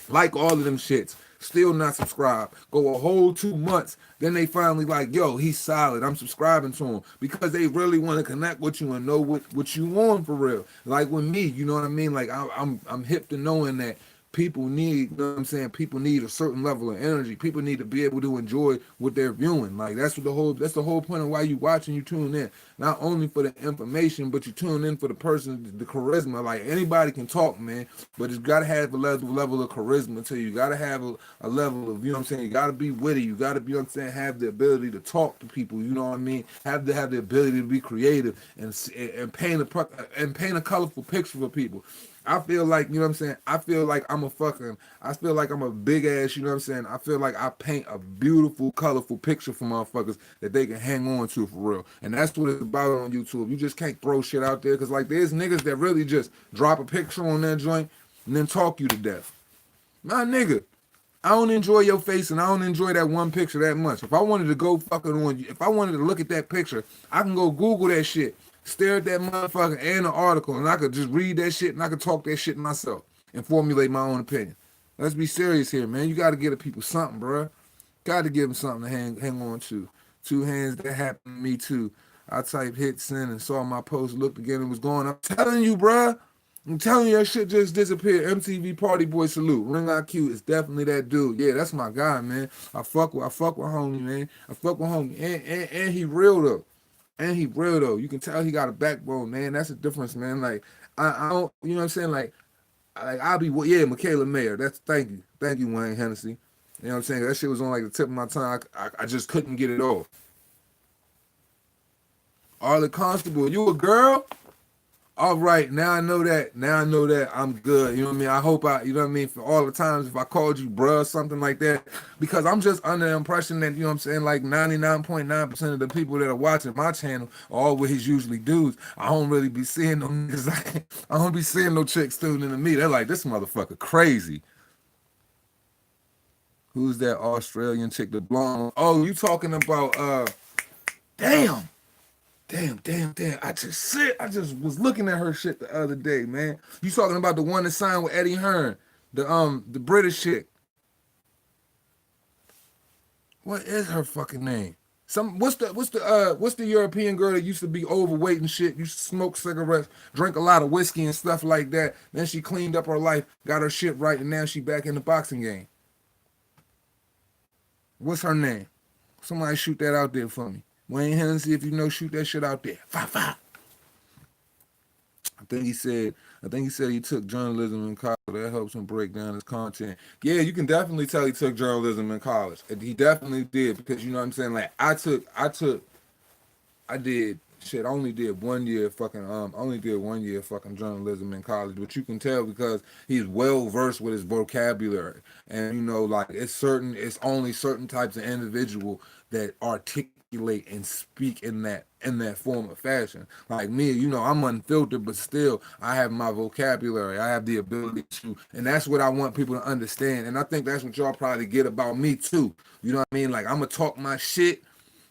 Speaker 1: like all of them shits, still not subscribed. Go a whole 2 months, then they finally like, yo, he's solid. I'm subscribing to him because they really want to connect with you and know what you want for real. Like with me, you know what I mean? Like I'm hip to knowing that people need, you know what I'm saying? People need a certain level of energy. People need to be able to enjoy what they're viewing. Like that's the whole point of why you watch and you tune in. Not only for the information, but you tune in for the person, the charisma. Like anybody can talk, man, but it's gotta have a level of charisma to you. You gotta have a level of, you know what I'm saying, you gotta be witty, you gotta be, you know what I'm saying, have the ability to talk to people, you know what I mean? Have the ability to be creative and paint a colorful picture for people. I feel like, you know what I'm saying? I feel like I'm a big ass, you know what I'm saying? I feel like I paint a beautiful, colorful picture for motherfuckers that they can hang on to for real. And that's what it's about on YouTube. You just can't throw shit out there because, like, there's niggas that really just drop a picture on that joint and then talk you to death. My nigga, I don't enjoy your face and I don't enjoy that one picture that much. If I wanted to go fucking on you, if I wanted to look at that picture, I can go Google that shit, stare at that motherfucker and the article, and I could just read that shit and I could talk that shit myself and formulate my own opinion. Let's be serious here, man. You got to give the people something, bruh. Got to give them something to hang on to. Two hands, that happened to me too. I typed hit send and saw my post, looked again and was going. I'm telling you, bruh. I'm telling you, that shit just disappeared. MTV Party Boy salute. Ring IQ is definitely that dude. Yeah, that's my guy, man. I fuck with homie, man. I fuck with homie. And he real though. And he real though. You can tell he got a backbone, man. That's the difference, man. Like I don't, you know what I'm saying? Like I'll be, yeah, Michaela Mayer. That's thank you, Wayne Hennessy. You know what I'm saying? That shit was on like the tip of my tongue. I just couldn't get it off. Arlie Constable, you a girl? All right, now I know that. Now I know that I'm good. You know what I mean? I hope you know what I mean, for all the times if I called you bruh, something like that, because I'm just under the impression that, you know what I'm saying, like 99.9% of the people that are watching my channel are always usually dudes. I don't really be seeing no niggas. I don't be seeing no chicks tuning into me. They're like, this motherfucker crazy. Who's that Australian chick, the blonde? Oh, you talking about, damn. Damn. I just was looking at her shit the other day, man. You talking about the one that signed with Eddie Hearn, the British chick. What is her fucking name? What's the European girl that used to be overweight and shit, used to smoke cigarettes, drink a lot of whiskey and stuff like that. Then she cleaned up her life, got her shit right, and now she back in the boxing game. What's her name? Somebody shoot that out there for me. Wayne Hennessy, if you know, shoot that shit out there. Fah Fah. I think he said he took journalism in college. That helps him break down his content. Yeah, you can definitely tell he took journalism in college. He definitely did because, you know what I'm saying? Like I did shit. I only did 1 year fucking journalism in college, but you can tell because he's well versed with his vocabulary, and you know, like it's only certain types of individual that articulate and speak in that form of fashion. Like me, you know, I'm unfiltered, but still I have my vocabulary. I have the ability to, and that's what I want people to understand. And I think that's what y'all probably get about me too. You know what I mean? Like I'm gonna talk my shit,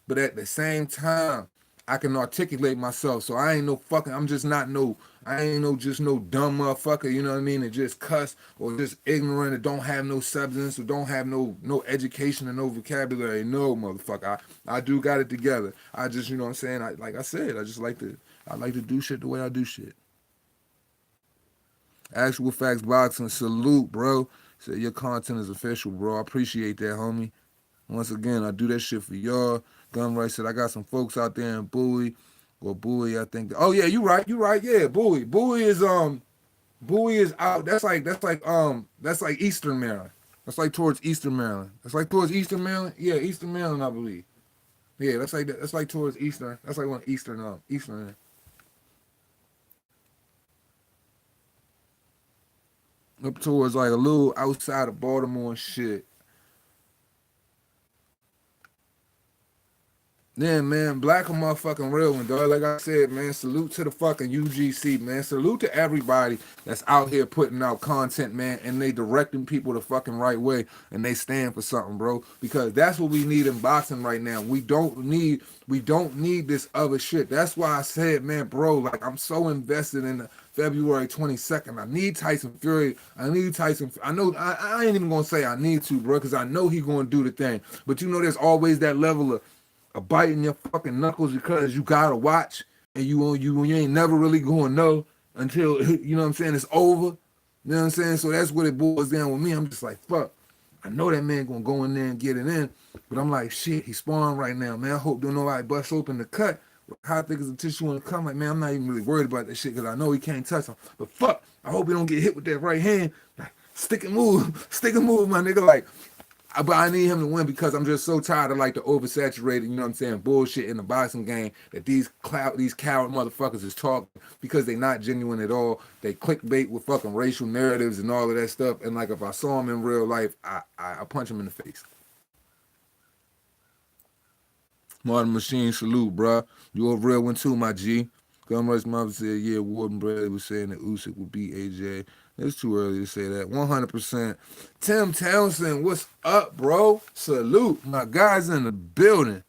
Speaker 1: but at the same time, I can articulate myself. So I ain't no fucking. I'm just not no. I ain't no just no dumb motherfucker. You know what I mean? And just cuss or just ignorant or don't have no substance or don't have no education and no vocabulary. No motherfucker. I do got it together. I just you know what I'm saying. Like I said, I like to do shit the way I do shit. Actual Facts Boxing, salute, bro. Say your content is official, bro. I appreciate that, homie. Once again, I do that shit for y'all. Gun Right said I got some folks out there in Bowie. Or Bowie, I think. Oh yeah, you right. Yeah, Bowie. Bowie is out. That's like Eastern Maryland. That's like towards Eastern Maryland. That's like towards Eastern Maryland. Yeah, Eastern Maryland, I believe. Yeah, that's like towards Eastern. That's like one Eastern. Up towards like a little outside of Baltimore and shit. Yeah, man, black a motherfucking real one, dog. Like I said, man, salute to the fucking UGC, man. Salute to everybody that's out here putting out content, man, and they directing people the fucking right way and they stand for something, bro. Because that's what we need in boxing right now. We don't need this other shit. That's why I said, man, bro, like I'm so invested in the February 22nd. I need Tyson Fury. I know I ain't even gonna say I need to, bro, because I know he gonna do the thing. But you know, there's always that level of biting your fucking knuckles because you gotta watch and you ain't never really gonna know until you know what I'm saying it's over. You know what I'm saying? So that's what it boils down with me. I'm just like, fuck. I know that man gonna go in there and get it in, but I'm like, shit, he's sparring right now, man. I hope don't nobody bust open the cut. How thick is the tissue when it come? Like, man, I'm not even really worried about that shit because I know he can't touch him. But fuck, I hope he don't get hit with that right hand. Like, stick and move, stick and move, my nigga. Like, but I need him to win because I'm just so tired of like the oversaturated, you know what I'm saying, bullshit in the boxing game that these coward motherfuckers is talking because they not genuine at all. They clickbait with fucking racial narratives and all of that stuff. And like if I saw him in real life, I punch him in the face. Martin Machine, salute, bruh. You a real one too, my G. Gunright's mother said, yeah, Warden Bradley was saying that Usyk would beat AJ. It's too early to say that. 100%. Tim Townsend, what's up, bro? Salute. My guy's in the building.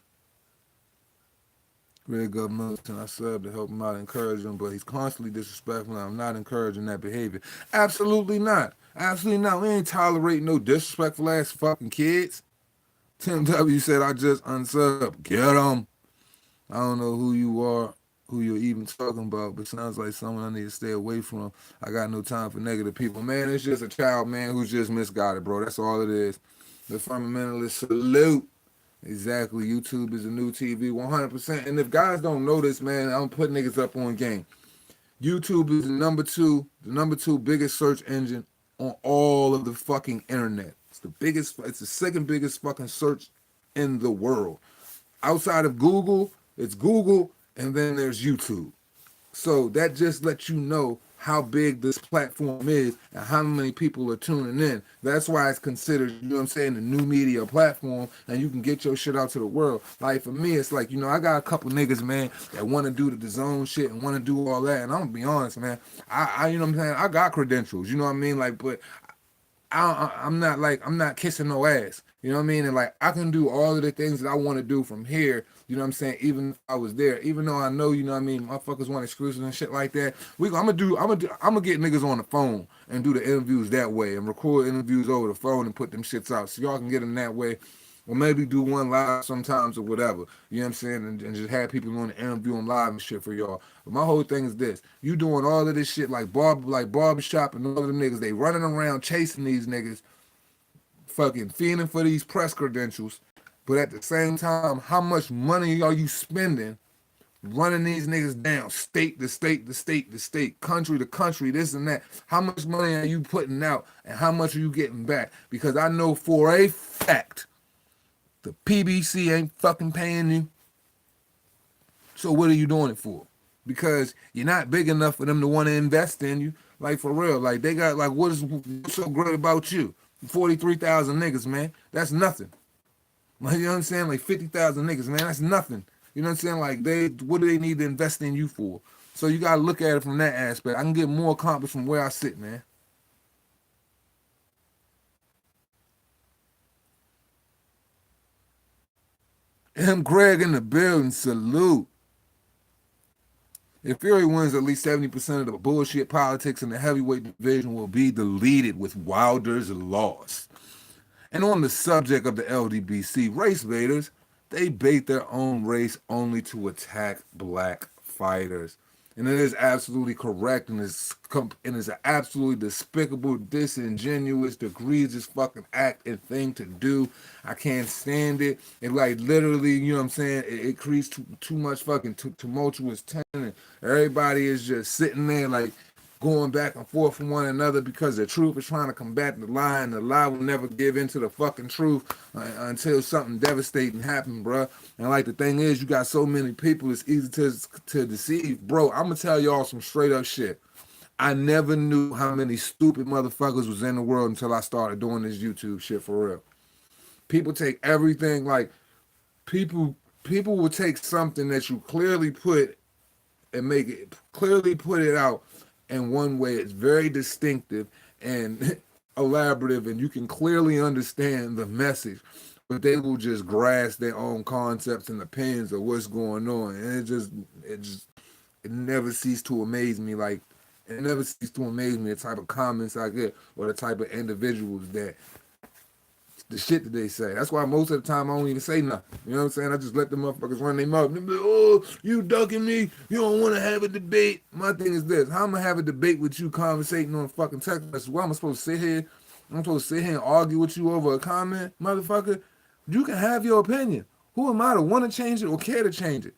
Speaker 1: Greg Milton, I subbed to help him out, encourage him, but he's constantly disrespectful. I'm not encouraging that behavior. Absolutely not. Absolutely not. We ain't tolerating no disrespectful ass fucking kids. Tim W said, I just unsubbed. Get him. I don't know who you are, who you're even talking about, but sounds like someone I need to stay away from. I got no time for negative people. Man, it's just a child, man, who's just misguided, bro. That's all it is. The fundamentalist salute. Exactly. YouTube is a new TV, 100%. And if guys don't know this, man, I'm putting niggas up on game. YouTube is the number two biggest search engine on all of the fucking internet. It's the second biggest fucking search in the world. Outside of Google, it's Google, and then there's YouTube. So that just lets you know how big this platform is and how many people are tuning in. That's why it's considered, you know what I'm saying, the new media platform, and you can get your shit out to the world. Like for me, it's like, you know, I got a couple niggas, man, that want to do the DAZN shit and want to do all that. And I'm gonna be honest, man, I you know what I'm saying, I got credentials, you know what I mean? Like, but I'm not kissing no ass. You know what I mean? And like I can do all of the things that I want to do from here. You know what I'm saying? Even if I was there, even though I know, you know what I mean, motherfuckers want exclusives and shit like that. I'm gonna get niggas on the phone and do the interviews that way and record interviews over the phone and put them shits out so y'all can get them that way. Or maybe do one live sometimes or whatever. You know what I'm saying? And just have people on the interview them live and shit for y'all. But my whole thing is this. You doing all of this shit like barbershop and all of them niggas, they running around chasing these niggas, fucking feeding for these press credentials. But at the same time, how much money are you spending running these niggas down, state to state to state to state, country to country, this and that? How much money are you putting out and how much are you getting back? Because I know for a fact the PBC ain't fucking paying you. So what are you doing it for? Because you're not big enough for them to want to invest in you. Like for real. Like they got like what's so great about you? 43,000 niggas, man. That's nothing. Like, you know what I'm saying? Like 50,000 niggas, man. That's nothing. You know what I'm saying? Like what do they need to invest in you for? So you gotta look at it from that aspect. I can get more accomplished from where I sit, man. M. Greg in the building, salute. If Fury wins, at least 70% of the bullshit politics in the heavyweight division will be deleted with Wilder's loss. And on the subject of the LDBC race baiters, they bait their own race only to attack black fighters. And it is absolutely correct and is an absolutely despicable, disingenuous, egregious fucking act and thing to do. I can't stand it. It like literally, you know what I'm saying? It creates too much fucking tumultuous tension. Everybody is just sitting there like going back and forth from one another because the truth is trying to combat the lie, and the lie will never give into the fucking truth until something devastating happens, bro. And like the thing is, you got so many people, it's easy to deceive, bro. I'm gonna tell y'all some straight up shit. I never knew how many stupid motherfuckers was in the world until I started doing this YouTube shit for real. People take everything like people people will take something that you clearly put and make it clearly put it out in one way. It's very distinctive and elaborative, and you can clearly understand the message. But they will just grasp their own concepts and opinions of what's going on, and it never ceased to amaze me. Like it never ceased to amaze me the type of comments I get or the type of individuals that the shit that they say. That's why most of the time I don't even say nothing. You know what I'm saying? I just let the motherfuckers run their mouth. And they be like, oh, you ducking me? You don't want to have a debate. My thing is this: how am I gonna have a debate with you conversating on fucking text message? Why am I supposed to sit here? I'm supposed to sit here and argue with you over a comment, motherfucker? You can have your opinion. Who am I to want to change it or care to change it?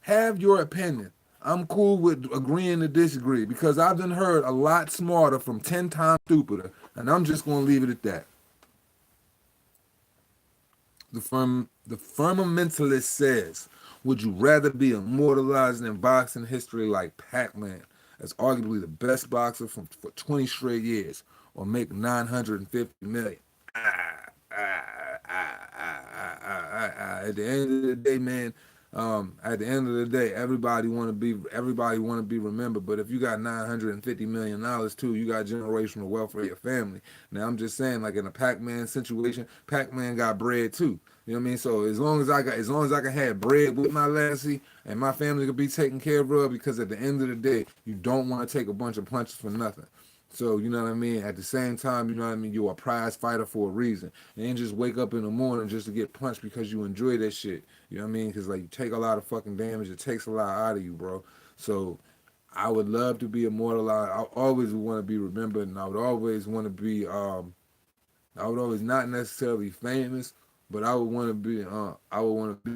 Speaker 1: Have your opinion. I'm cool with agreeing to disagree because I've been heard a lot smarter from 10 times stupider, and I'm just gonna leave it at that. The firmamentalist says, would you rather be immortalized in boxing history like Pac-Man, as arguably the best boxer for 20 straight years, or make 950 million? At the end of the day, man, at the end of the day, everybody want to be remembered. But if you got $950 million too, you got generational wealth for your family. Now I'm just saying, like in a Pac-Man situation, Pac-Man got bread too. You know what I mean? So as long as I can have bread with my legacy and my family can be taken care of, because at the end of the day, you don't want to take a bunch of punches for nothing. So, you know what I mean? At the same time, you know what I mean? You're a prize fighter for a reason. And then just wake up in the morning just to get punched because you enjoy that shit. You know what I mean? Because, like, you take a lot of fucking damage. It takes a lot out of you, bro. So, I would love to be immortalized. I always want to be remembered, and I would always want to be I would always not necessarily famous, but I would want to be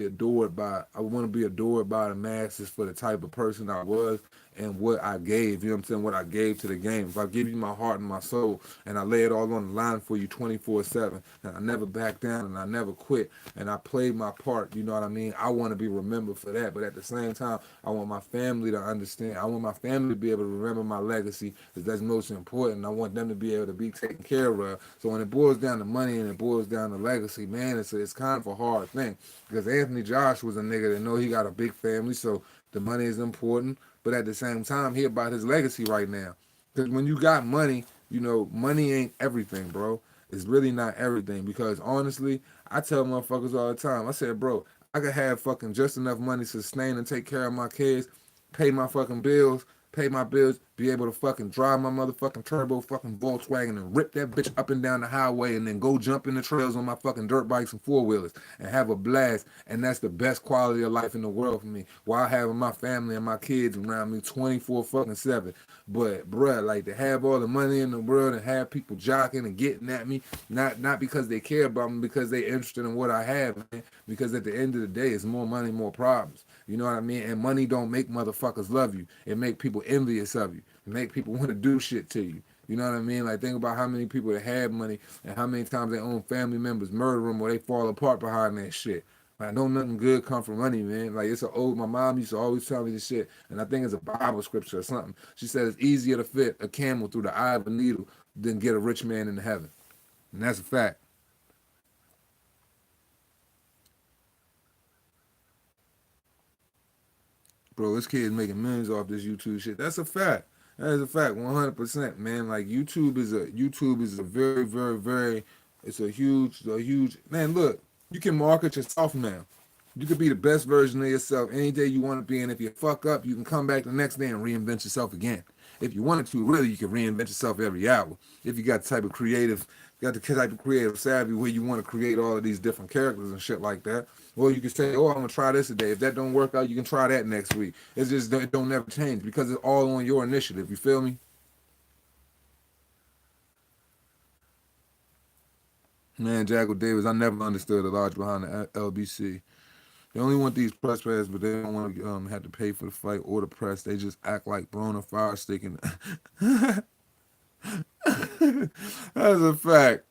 Speaker 1: adored by I would want to be adored by the masses for the type of person I was and what I gave. You know what I'm saying? What I gave to the game. If I give you my heart and my soul and I lay it all on the line for you 24/7, and I never back down and I never quit and I played my part, you know what I mean? I want to be remembered for that, but at the same time, I want my family to understand. I want my family to be able to remember my legacy, because that's most important. I want them to be able to be taken care of. So when it boils down to money and it boils down to legacy, man, it's kind of a hard thing, because Anthony Josh was a nigga that know he got a big family, so the money is important, but at the same time, he about his legacy right now. Because when you got money, you know, money ain't everything, bro. It's really not everything, because honestly, I tell motherfuckers all the time, I said, bro, I could have fucking just enough money to sustain and take care of my kids, pay my fucking bills, pay my bills, be able to fucking drive my motherfucking turbo fucking Volkswagen and rip that bitch up and down the highway and then go jump in the trails on my fucking dirt bikes and four wheelers and have a blast. And that's the best quality of life in the world for me, while having my family and my kids around me 24 fucking 7. But bruh, like, to have all the money in the world and have people jocking and getting at me, not because they care about me, because they interested in what I have, man. Because at the end of the day, it's more money, more problems. You know what I mean? And money don't make motherfuckers love you. It make people envious of you. It make people want to do shit to you. You know what I mean? Like, think about how many people that have money and how many times their own family members murder them or they fall apart behind that shit. Like, don't nothing good come from money, man. Like, my mom used to always tell me this shit, and I think it's a Bible scripture or something. She said it's easier to fit a camel through the eye of a needle than get a rich man into heaven. And that's a fact. Bro, this kid's making millions off this YouTube shit. That's a fact. That is a fact, 100%, man. Like, YouTube is a very, very, very, it's a huge man. Look, you can market yourself now. You could be the best version of yourself any day you want to be, and if you fuck up, you can come back the next day and reinvent yourself again. If you wanted to, really, you can reinvent yourself every hour. If you got the type of creative, got the type of creative savvy where you want to create all of these different characters and shit like that. Or you can say, oh, I'm gonna try this today. If that don't work out, you can try that next week. It's just it don't never change because it's all on your initiative. You feel me? Man, Jackal Davis, I never understood the logic behind the LBC. They only want these press pads, but they don't want to have to pay for the fight or the press. They just act like throwing a fire stick in. That's a fact.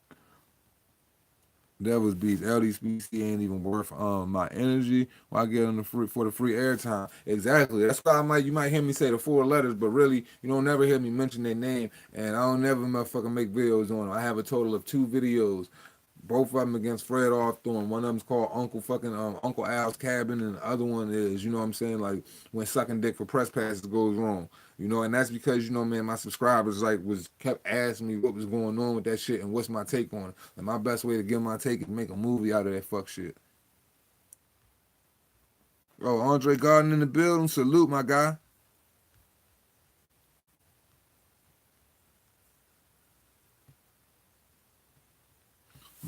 Speaker 1: That was beats. LDBC ain't even worth my energy. Why get on the free for the free airtime? Exactly. That's why you might hear me say the 4 letters, but really you don't never hear me mention their name. And I don't never motherfucking make videos on them. I have a total of 2 videos. Both of them against Fred Hawthorne. One of them's called Uncle Al's Cabin, and the other one is, you know what I'm saying, like when sucking dick for press passes goes wrong. You know, and that's because, you know, man, my subscribers was kept asking me what was going on with that shit and what's my take on it. And my best way to give my take is make a movie out of that fuck shit. Oh, Andre Garden in the building. Salute, my guy.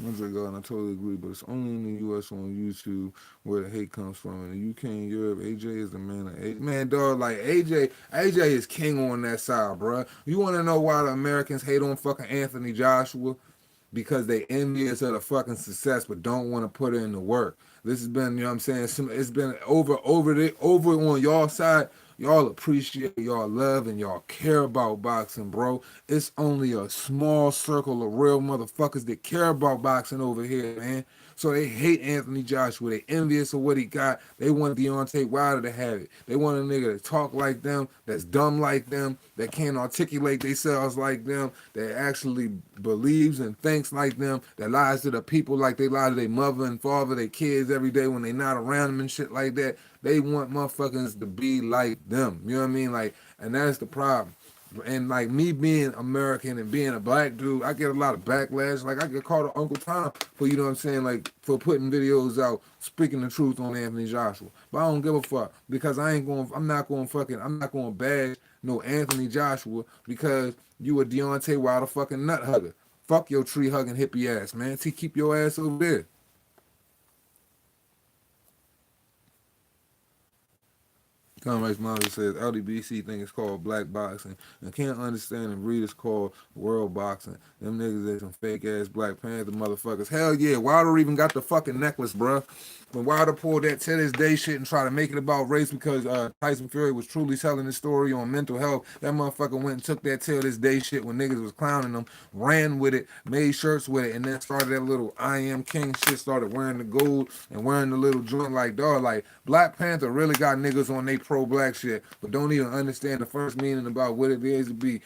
Speaker 1: Andre Garden, I totally agree, but it's only in the U.S. on YouTube where the hate comes from. In the UK and Europe, AJ is the man. Man, dog, like AJ is king on that side, bro. You want to know why the Americans hate on fucking Anthony Joshua? Because they envious of the fucking success but don't want to put in the work. This has been, you know what I'm saying, it's been over on y'all side. Y'all appreciate, y'all love, and y'all care about boxing, bro. It's only a small circle of real motherfuckers that care about boxing over here, man. So they hate Anthony Joshua. They envious of what he got. They want Deontay Wilder to have it. They want a nigga to talk like them, that's dumb like them, that can't articulate themselves like them, that actually believes and thinks like them, that lies to the people like they lie to their mother and father, their kids every day when they not around them and shit like that. They want motherfuckers to be like them. You know what I mean? Like, and that's the problem. And like me being American and being a black dude, I get a lot of backlash. Like I get called an Uncle Tom for, you know what I'm saying, like for putting videos out speaking the truth on Anthony Joshua. But I don't give a fuck because I'm not going to bash no Anthony Joshua because you a Deontay Wilder fucking nut hugger. Fuck your tree hugging hippie ass, man. Keep your ass over there. Conrad Miles says LDBC think it's called black boxing and can't understand and read it's called world boxing. Them niggas is some fake ass Black Panther motherfuckers. Hell yeah, Wilder even got the fucking necklace, bruh. When Wilder pulled that to this day shit and tried to make it about race because Tyson Fury was truly telling his story on mental health, that motherfucker went and took that till this day shit when niggas was clowning him, ran with it, made shirts with it, and then started that little I am king shit, started wearing the gold and wearing the little joint like dog. Like Black Panther really got niggas on they pro-black shit, but don't even understand the first meaning about what it is to be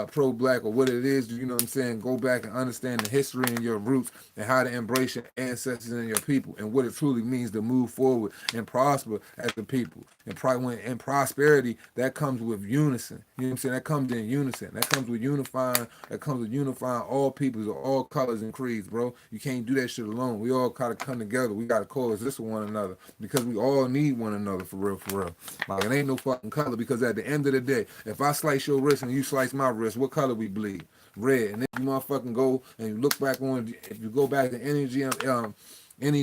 Speaker 1: pro-black or what it is, you know what I'm saying? Go back and understand the history and your roots and how to embrace your ancestors and your people and what it truly means to move forward and prosper as the people. And probably when in prosperity, that comes with unison. You know what I'm saying? That comes in unison. That comes with unifying all peoples of all colors and creeds, bro. You can't do that shit alone. We all gotta come together. We gotta coexist with one another because we all need one another for real, for real. Like it ain't no fucking color because at the end of the day, if I slice your wrist and you slice my wrist, what color we bleed? Red. And if you motherfucking go and you look back on, if you go back to any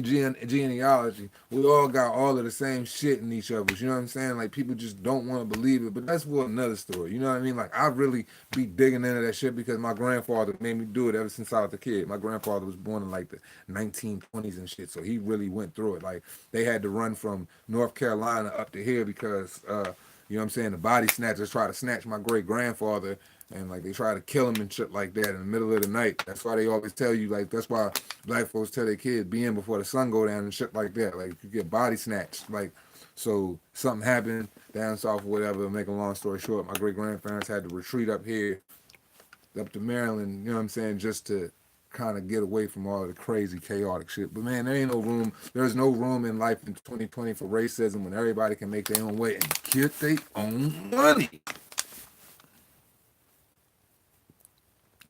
Speaker 1: genealogy, we all got all of the same shit in each other. You know what I'm saying? Like people just don't want to believe it, but that's for another story. You know what I mean? Like I really be digging into that shit because my grandfather made me do it ever since I was a kid. My grandfather was born in like the 1920s and shit, so he really went through it. Like they had to run from North Carolina up to here because you know what I'm saying, the body snatchers try to snatch my great grandfather and like they try to kill him and shit like that in the middle of the night. That's why they always tell you, like, that's why black folks tell their kids be in before the sun go down and shit like that. Like you get body snatched. Like so something happened down south or whatever, make a long story short, my great grandparents had to retreat up here, up to Maryland, you know what I'm saying, just to kind of get away from all of the crazy chaotic shit. But man, there's no room in life in 2020 for racism when everybody can make their own way and get their own money.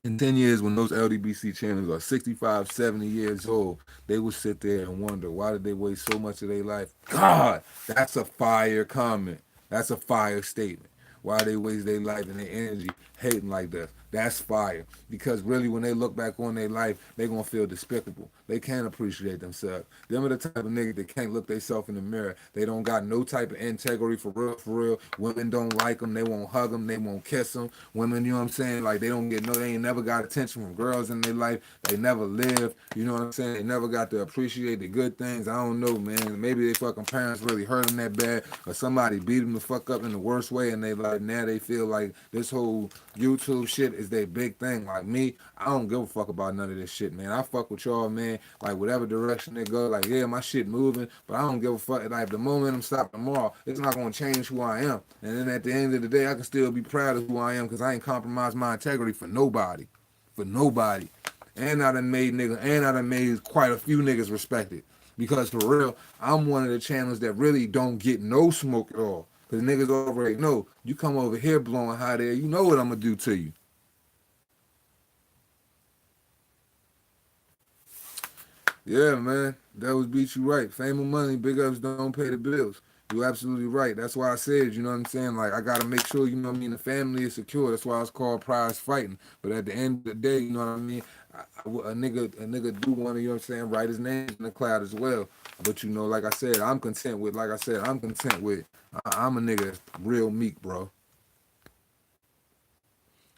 Speaker 1: In 10 years, when those LDBC channels are 65, 70 years old, they will sit there and wonder, why did they waste so much of their life? God, that's a fire comment. That's a fire statement. Why they waste their life and their energy hating like that? That's fire. Because really, when they look back on their life, they going to feel despicable. They can't appreciate themselves. Them are the type of niggas that can't look themselves in the mirror. They don't got no type of integrity for real, for real. Women don't like them. They won't hug them. They won't kiss them. Women, you know what I'm saying? Like, they don't get no, they ain't never got attention from girls in their life. They never live. You know what I'm saying? They never got to appreciate the good things. I don't know, man. Maybe they fucking parents really hurt them that bad, or somebody beat them the fuck up in the worst way, and they like, now they feel like this whole YouTube shit is their big thing. Like me, I don't give a fuck about none of this shit, man. I fuck with y'all, man. Like whatever direction they go, like yeah, my shit moving, but I don't give a fuck. Like the momentum stop tomorrow, it's not gonna change who I am. And then at the end of the day, I can still be proud of who I am because I ain't compromised my integrity for nobody, for nobody. And I done made niggas, and I done made quite a few niggas respected. Because for real, I'm one of the channels that really don't get no smoke at all. Because niggas already know, you come over here blowing hot air, you know what I'm going to do to you. Yeah, man, that was beat you right. Fame and money, big ups don't pay the bills. You're absolutely right. That's why I said, you know what I'm saying? Like, I got to make sure, you know what I mean, the family is secure. That's why it's called prize fighting. But at the end of the day, you know what I mean? A nigga do want to, you know what I'm saying, write his name in the cloud as well. But, you know, like I said, I'm content with, I'm a nigga that's real meek, bro.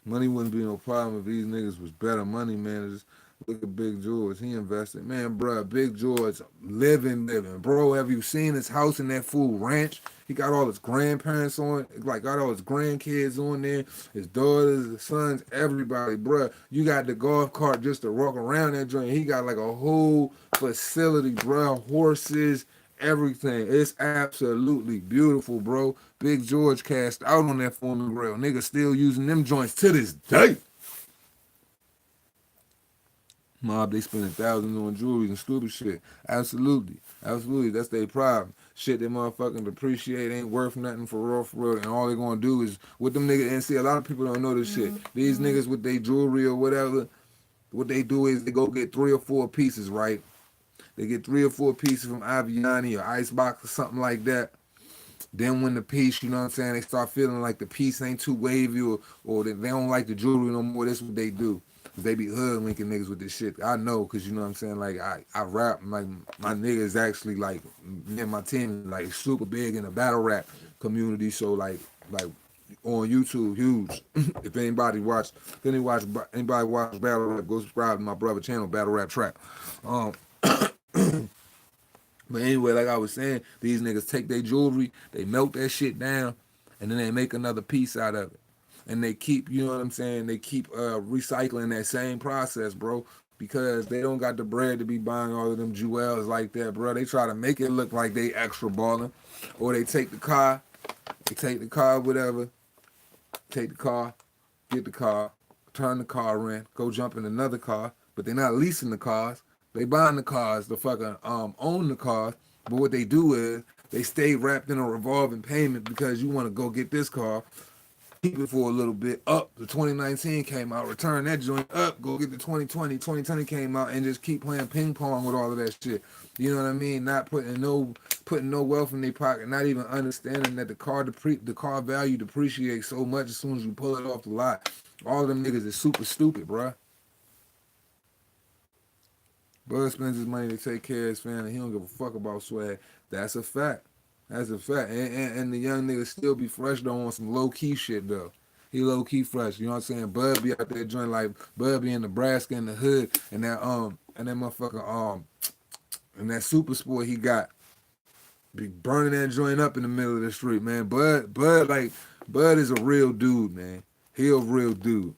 Speaker 1: Money wouldn't be no problem if these niggas was better. Money, man, is look at Big George. He invested. Man, bro, Big George living. Bro, have you seen his house in that fool ranch? He got all his grandparents on, like got all his grandkids on there, his daughters, his sons, everybody, bro. You got the golf cart just to walk around that joint. He got like a whole facility, bro. Horses, everything. It's absolutely beautiful, bro. Big George cast out on that Foreman grill. Niggas still using them joints to this day. Mob, they spending thousands on jewelry and stupid shit. Absolutely. Absolutely. That's their problem. Shit that motherfucking depreciate ain't worth nothing for real. And all they gonna do is with them niggas, and see, a lot of people don't know this shit. These niggas with their jewelry or whatever, what they do is they go get 3 or 4 pieces, right? They get 3 or 4 pieces from Aviani or Icebox or something like that. Then when the piece, you know what I'm saying, they start feeling like the piece ain't too wavy, or they don't like the jewelry no more. That's what they do. They be hoodwinking niggas with this shit. I know, cause you know what I'm saying. Like I rap, like my niggas actually like me and my team like super big in the battle rap community. So like on YouTube, huge. If anybody watch battle rap, go subscribe to my brother channel, Battle Rap Trap. Um, but anyway, like I was saying, these niggas take their jewelry, they melt that shit down, and then they make another piece out of it. And they keep, you know what I'm saying, they keep recycling that same process, bro, because they don't got the bread to be buying all of them jewels like that, bro. They try to make it look like they extra balling. Or they take the car, whatever, take the car, get the car, turn the car in, go jump in another car, but they're not leasing the cars. They buying the cars, the fucking own the cars. But what they do is they stay wrapped in a revolving payment because you want to go get this car, keep it for a little bit. Up, the 2019 came out, return that joint up, go get the 2020. 2020 came out, and just keep playing ping pong with all of that shit. You know what I mean? Not putting no wealth in their pocket, not even understanding that the car value depreciates so much as soon as you pull it off the lot. All of them niggas is super stupid, bruh. Bud spends his money to take care of his family. He don't give a fuck about swag. That's a fact. That's a fact. And the young nigga still be fresh though on some low key shit though. He low key fresh. You know what I'm saying? Bud be out there joint like Bud be in Nebraska in the hood, and that motherfucker and that super sport he got be burning that joint up in the middle of the street, man. Bud is a real dude, man. He a real dude.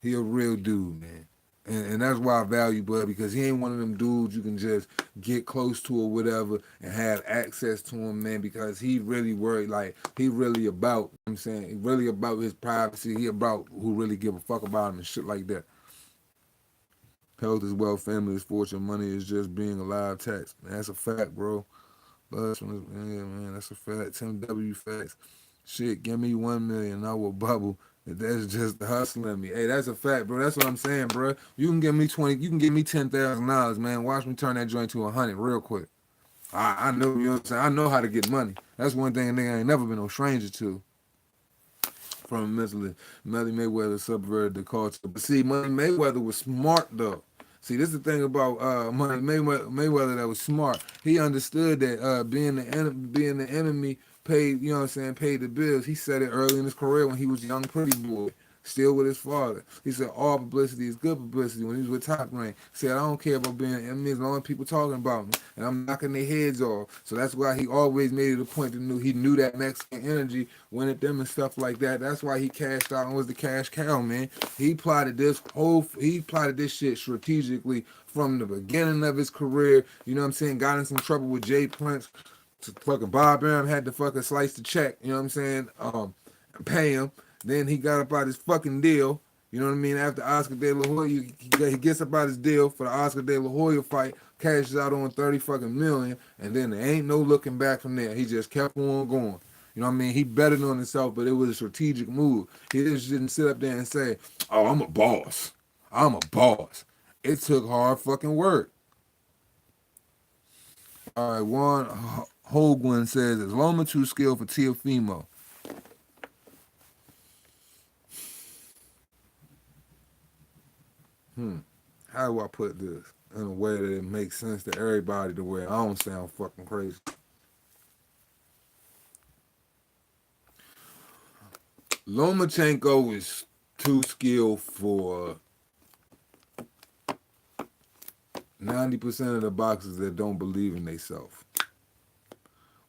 Speaker 1: He a real dude, man. And that's why I value Bud, because he ain't one of them dudes you can just get close to or whatever and have access to him, man, because he really worried, like, he really about, you know what I'm saying, he really about his privacy. He about who really give a fuck about him and shit like that. Health is wealth, family is fortune, money is just being alive tax. Man, that's a fact, bro. Buzz yeah, man, that's a fact. Tim W. facts. Shit, give me 1 million, I will bubble. That's just the hustling me. Hey, that's a fact, bro. That's what I'm saying, bro. You can give me 20. You can give me $10,000, man. Watch me turn that joint to 100 real quick. I know, you know what I'm saying. I know how to get money. That's one thing a nigga ain't never been no stranger to. From mentally, Melly Mayweather subverted the culture. But see, Money Mayweather was smart though. See, this is the thing about Money Mayweather that was smart. He understood that being the enemy paid, you know what I'm saying, paid the bills. He said it early in his career when he was a young pretty boy, still with his father. He said all publicity is good publicity when he was with Top Rank. He said I don't care about being an enemy as long as people talking about me and I'm knocking their heads off. So that's why he always made it a point to he knew that Mexican energy went at them and stuff like that. That's why he cashed out and was the cash cow, man. He plotted this shit strategically from the beginning of his career. You know what I'm saying? Got in some trouble with Jay Prince. Fucking Bob Arum had to fucking slice the check, you know what I'm saying? Pay him. Then he got up out his fucking deal. You know what I mean? After Oscar De La Hoya, he gets up out his deal for the Oscar De La Hoya fight, cashes out on 30 fucking million, and then there ain't no looking back from there. He just kept on going. You know what I mean? He betted on himself, but it was a strategic move. He just didn't sit up there and say, "Oh, I'm a boss. I'm a boss." It took hard fucking work. All right, Juan Holguin says, "Is Loma too skilled for Teofimo?" How do I put this in a way that it makes sense to everybody to where I don't sound fucking crazy? Lomachenko is too skilled for 90% of the boxers that don't believe in themselves.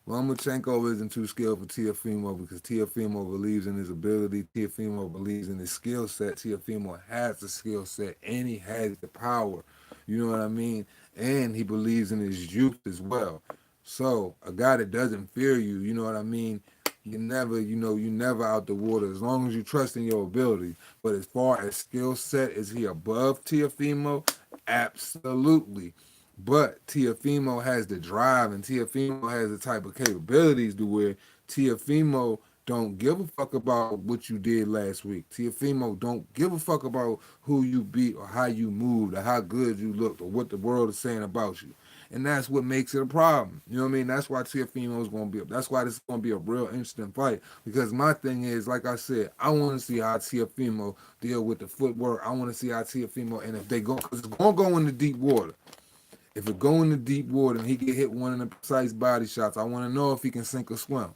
Speaker 1: Lomachenko isn't too skilled for Teofimo because Teofimo believes in his ability. Teofimo believes in his skill set. Teofimo has the skill set and he has the power. You know what I mean? And he believes in his youth as well. So a guy that doesn't fear you, you know what I mean? You never out the water as long as you trust in your ability. But as far as skill set, is he above Teofimo? Absolutely. But Teofimo has the drive and Teofimo has the type of capabilities to where Teofimo don't give a fuck about what you did last week. Teofimo don't give a fuck about who you beat or how you moved or how good you looked or what the world is saying about you. And that's what makes it a problem. You know what I mean? That's why Teofimo is going to be up. That's why this is going to be a real interesting fight. Because my thing is, like I said, I want to see how Teofimo deal with the footwork. I want to see how Teofimo, and if they go, because it's going to go into deep water. If it go into deep water and he get hit one of the precise body shots, I want to know if he can sink or swim.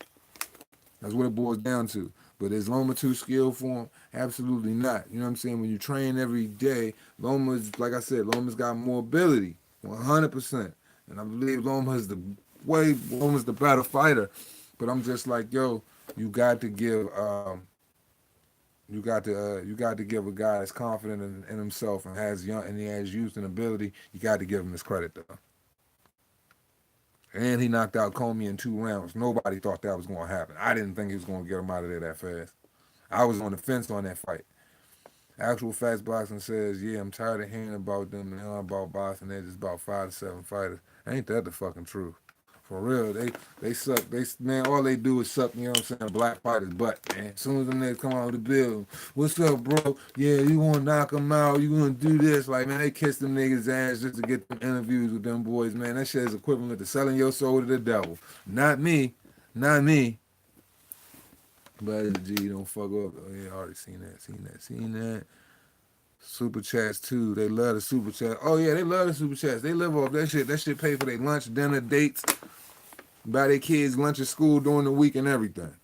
Speaker 1: That's what it boils down to. But is Loma too skilled for him? Absolutely not. You know what I'm saying? When you train every day, Loma's, like I said, Loma's got more ability, 100%. And I believe Loma's the better fighter. But I'm just like, yo, you got to give you got to give a guy that's confident in himself and he has youth and ability. You got to give him his credit though. And he knocked out Comey in 2 rounds. Nobody thought that was going to happen. I didn't think he was going to get him out of there that fast. I was on the fence on that fight. Actual Facts Boxing says, yeah, I'm tired of hearing about them and about boxing. They're just about 5 to 7 fighters. Ain't that the fucking truth? For real, they suck. Man, all they do is suck. You know what I'm saying? Black fighters' butt, man. As soon as them niggas come out of the building, what's up, bro? Yeah, you gonna knock them out? You gonna do this? Like, man, they kiss them niggas' ass just to get them interviews with them boys, man. That shit is equivalent to selling your soul to the devil. Not me, not me. But G, don't fuck up. Oh yeah, I already seen that. Super chats too. They love the super chat. Oh yeah, they love the super chats. They live off that shit. That shit pay for their lunch, dinner, dates, buy their kids lunch at school during the week and everything.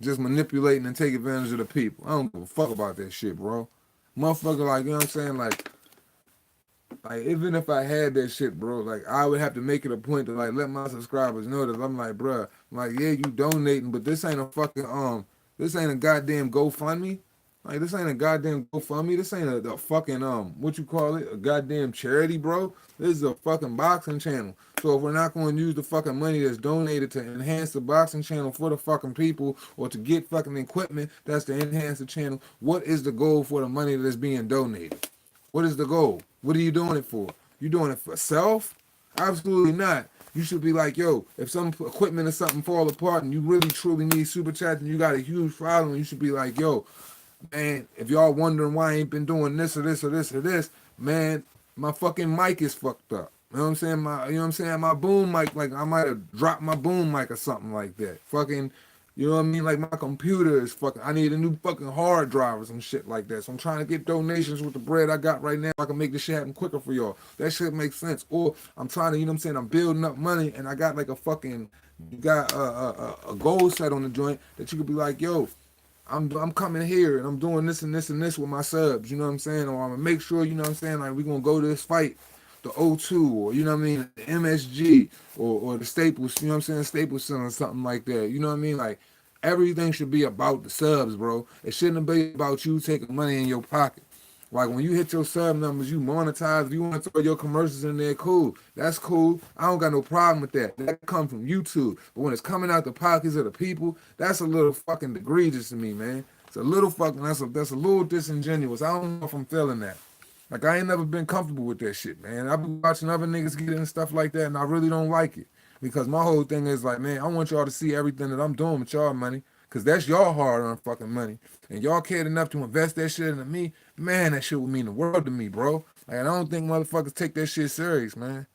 Speaker 1: Just manipulating and take advantage of the people. I don't give a fuck about that shit, bro. Motherfucker, like, you know what I'm saying? Like even if I had that shit, bro, like I would have to make it a point to like let my subscribers know that I'm like, bro, I'm like, yeah, you donating, but this ain't a fucking this ain't a goddamn GoFundMe. Like this ain't a goddamn GoFundMe. This ain't a fucking what you call it, a goddamn charity, bro. This is a fucking boxing channel. So if we're not going to use the fucking money that's donated to enhance the boxing channel for the fucking people or to get fucking equipment that's to enhance the channel, what is the goal for the money that's being donated? What is the goal? What are you doing it for? You doing it for self? Absolutely not. You should be like, yo, if some equipment or something fall apart and you really truly need super chats and you got a huge following, you should be like, yo, man, if y'all wondering why I ain't been doing this or this or this or this, man, my fucking mic is fucked up. You know what I'm saying? You know what I'm saying? My boom mic, like I might have dropped my boom mic or something like that. Fucking, you know what I mean? Like my computer is fucking. I need a new fucking hard drive or some shit like that. So I'm trying to get donations with the bread I got right now. I can make this shit happen quicker for y'all. That shit makes sense. Or I'm trying to, you know what I'm saying? I'm building up money and I got like a fucking, you got a goal set on the joint that you could be like, yo, I'm coming here and I'm doing this and this and this with my subs, you know what I'm saying? Or I'm gonna make sure, you know what I'm saying, like we're gonna go to this fight, the O2, or you know what I mean, the MSG, or the Staples, you know what I'm saying, Staples Center or something like that. You know what I mean? Like everything should be about the subs, bro. It shouldn't be about you taking money in your pocket. Like when you hit your sub numbers, you monetize. If you want to throw your commercials in there, cool. That's cool. I don't got no problem with that. That comes from YouTube. But when it's coming out the pockets of the people, that's a little fucking egregious to me, man. It's a little fucking that's a little disingenuous. I don't know if I'm feeling that. Like I ain't never been comfortable with that shit, man. I've been watching other niggas get in stuff like that, and I really don't like it. Because my whole thing is like, man, I want y'all to see everything that I'm doing with y'all money. Cause that's y'all hard-earned fucking money. And y'all cared enough to invest that shit into me, man, that shit would mean the world to me, bro. Like I don't think motherfuckers take that shit serious, man.